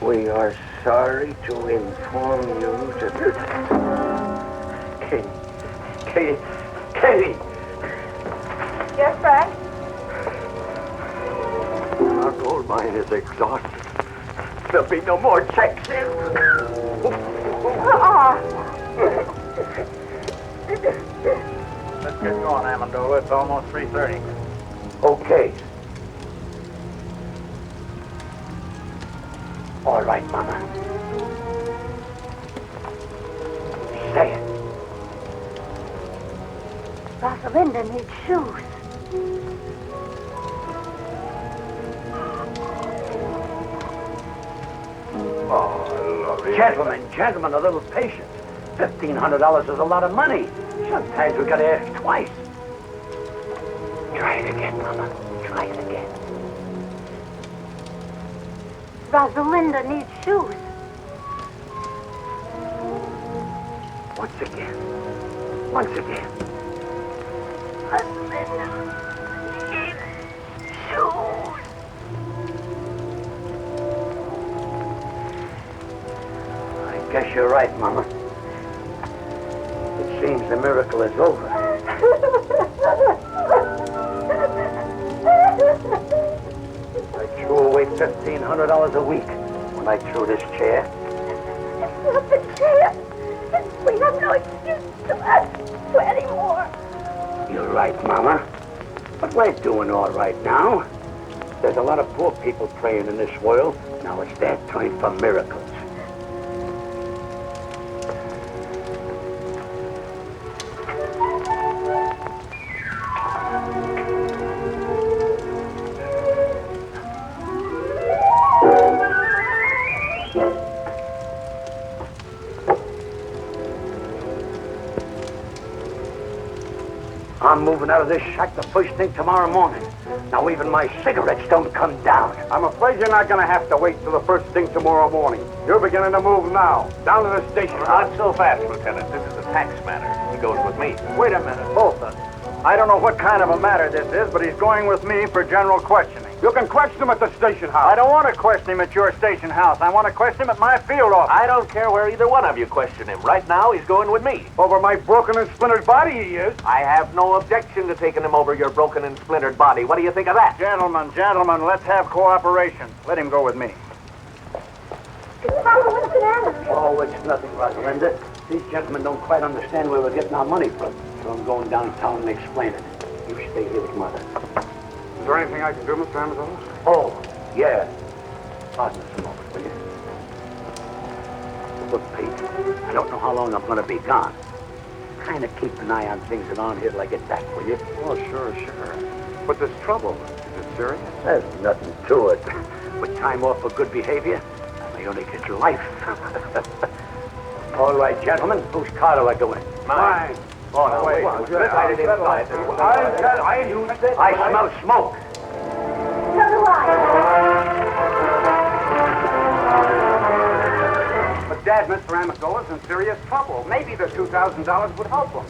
We are sorry to inform you that... Katie! Yes, Frank? Our gold mine is exhausted. There'll be no more checks in. Let's get going, Amendola. It's almost 3:30. Okay. All right, Mama. Say it. Rosalinda needs shoes. Gentlemen, a little patience. $1,500 is a lot of money. Sometimes we gotta ask twice. Try it again, Mama. Try it again. Rosalinda needs shoes. Once again. Once again. Rosalinda needs shoes. I guess you're right, Mama. It seems the miracle is over. I threw away $1,500 a week when I threw this chair. It's not the chair. We have no excuse to ask for any more. You're right, Mama. But we're doing all right now. There's a lot of poor people praying in this world. Now it's their time for miracles. I'm moving out of this shack the first thing tomorrow morning. Now even my cigarettes don't come down. I'm afraid you're not going to have to wait till the first thing tomorrow morning. You're beginning to move now. Down to the station. Not so fast, Lieutenant. This is a tax matter. He goes with me. Wait a minute, both of us. I don't know what kind of a matter this is, but he's going with me for general questioning. You can question him at the station house. I don't want to question him at your station house. I want to question him at my field office. I don't care where either one of you question him. Right now, he's going with me. Over my broken and splintered body, he is. I have no objection to taking him over your broken and splintered body. What do you think of that? Gentlemen, let's have cooperation. Let him go with me. Papa, what's the matter? Oh, it's nothing, Rosalinda. These gentlemen don't quite understand where we're getting our money from. So I'm going downtown and explaining it. You stay here with Mother. Is there anything I can do, Mr. Amazon? Oh, yeah. Pardon us a moment, will you? Look, Pete, I don't know how long I'm going to be gone. Kind of keep an eye on things around here till I get back, will you? Oh, sure. But this trouble, is it serious? There's nothing to it. With time off for good behavior, I may only get life. All right, gentlemen, whose car do I go in? Mine. Oh, no, wait. I smell smoke. So do I. But Dad, Mr. Amagola's in serious trouble. Maybe the $2,000 would help him.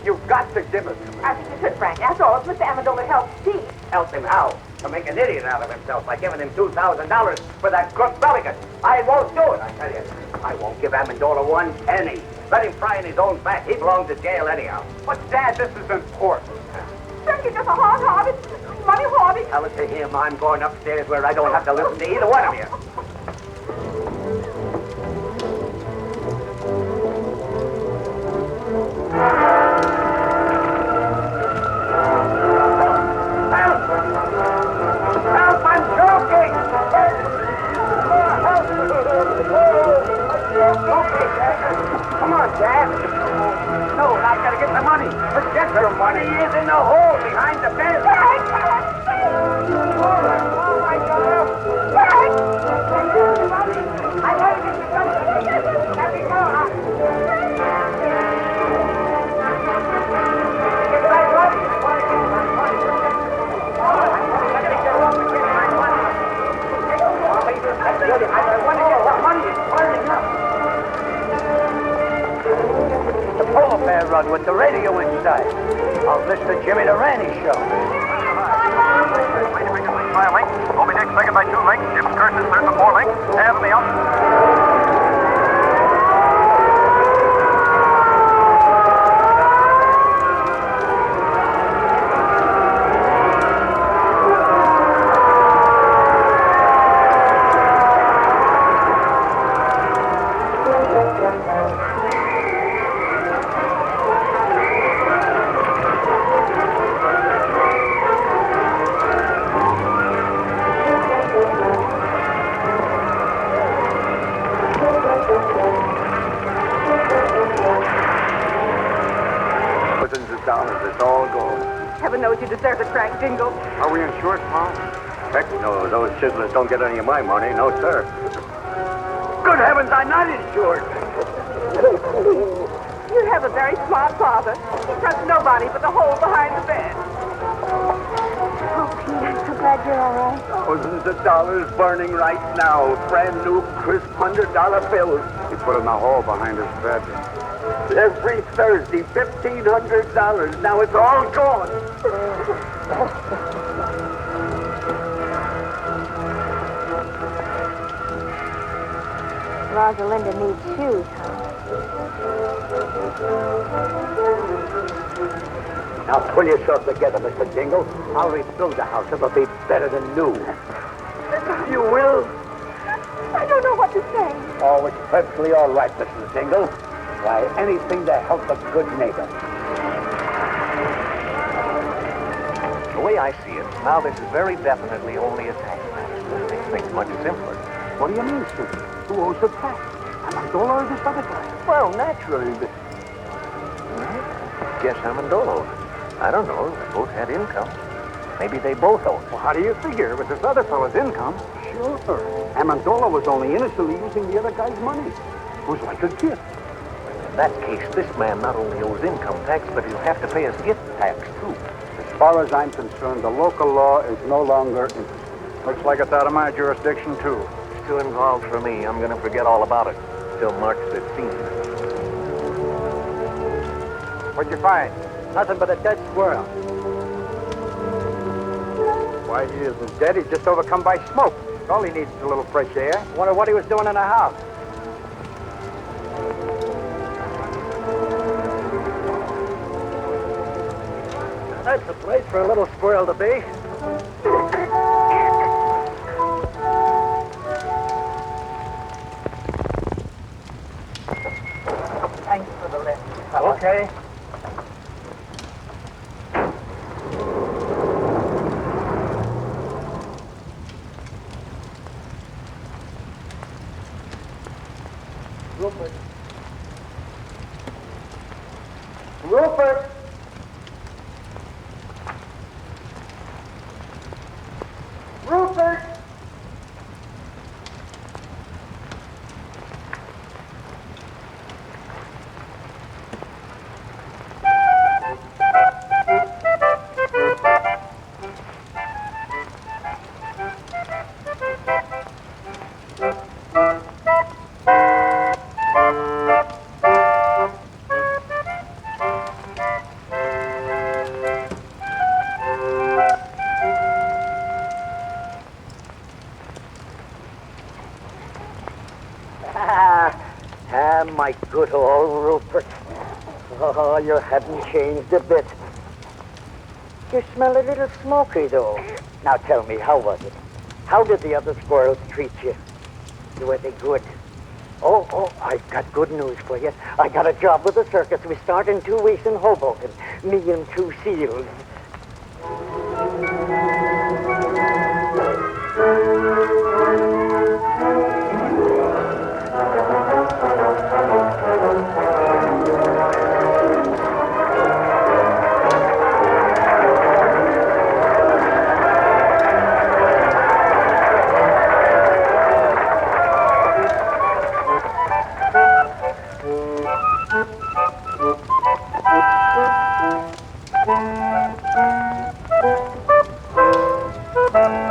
You've got to give it to me. After you said, Frank, after all, if Mr. Amendola helps Pete. Help him how? To make an idiot out of himself by giving him $2,000 for that crook delegate. I won't do it, I tell you. I won't give Amendola one penny. Let him fry in his own fat. He belongs to jail anyhow. But, Dad, this is important. Frank, you're just a hard-hearted, money-hoarding. Tell it to him I'm going upstairs where I don't have to listen to either one of you. Help, I'm choking! Come on, Dad. No, I gotta get the money. Forget the money is in the hole behind the fence. Oh, my God. I gotta get the money. Let me go. Get my money. I wanna get my money. I gotta get off and get my money. I want to get the money. It's burning up. The polar bear rug with the radio inside. Of Mr. Jimmy Durante show. By a link. Only next second by 2 links. If curses, there's some more links. Have me up. It's all gone. Heaven knows you deserve it, Frank Dingle. Are we insured, Tom? Heck no, those chiselers don't get any of my money. No, sir. Good heavens, I'm not insured. You have a very smart father. He trusts nobody but the hole behind the bed. Oh, Pete, I'm so glad you're all right. Thousands of dollars burning right now. Brand new, crisp $100 bills. He put in the hole behind his bed. Every Thursday, $1,500. Now it's all gone. Rosalinda needs shoes, huh? Now pull yourself together, Mr. Dingle. I'll rebuild the house. It'll be better than new. You will? I don't know what to say. Oh, it's perfectly all right, Mrs. Dingle. Why, anything to help a good neighbor. The way I see it, now this is very definitely only a tax matter. This makes things much simpler. What do you mean, sir? Who owes the tax? Amendola or this other guy? Well, naturally, but... Guess Amendola. I don't know. They both had income. Maybe they both owe it. Well, how do you figure? With this other fellow's income? Sure. Amendola was only innocently using the other guy's money. It was like a gift. that case, this man not only owes income tax, but he'll have to pay us gift tax, too. As far as I'm concerned, the local law is no longer interested. Looks like it's out of my jurisdiction, too. It's too involved for me. I'm going to forget all about it till March 15th. What'd you find? Nothing but a dead squirrel. Why, he isn't dead. He's just overcome by smoke. All he needs is a little fresh air. Wonder what he was doing in the house. That's the place for a little squirrel to be. Thanks for the lift, fella. Okay. Rupert. Rupert! Rupert! My good old Rupert. Oh, you haven't changed a bit. You smell a little smoky, though. Now tell me, how was it? How did the other squirrels treat you? Were they good? Oh, I've got good news for you. I got a job with the circus. We start in 2 weeks in Hoboken. Me and 2 seals. Thank you.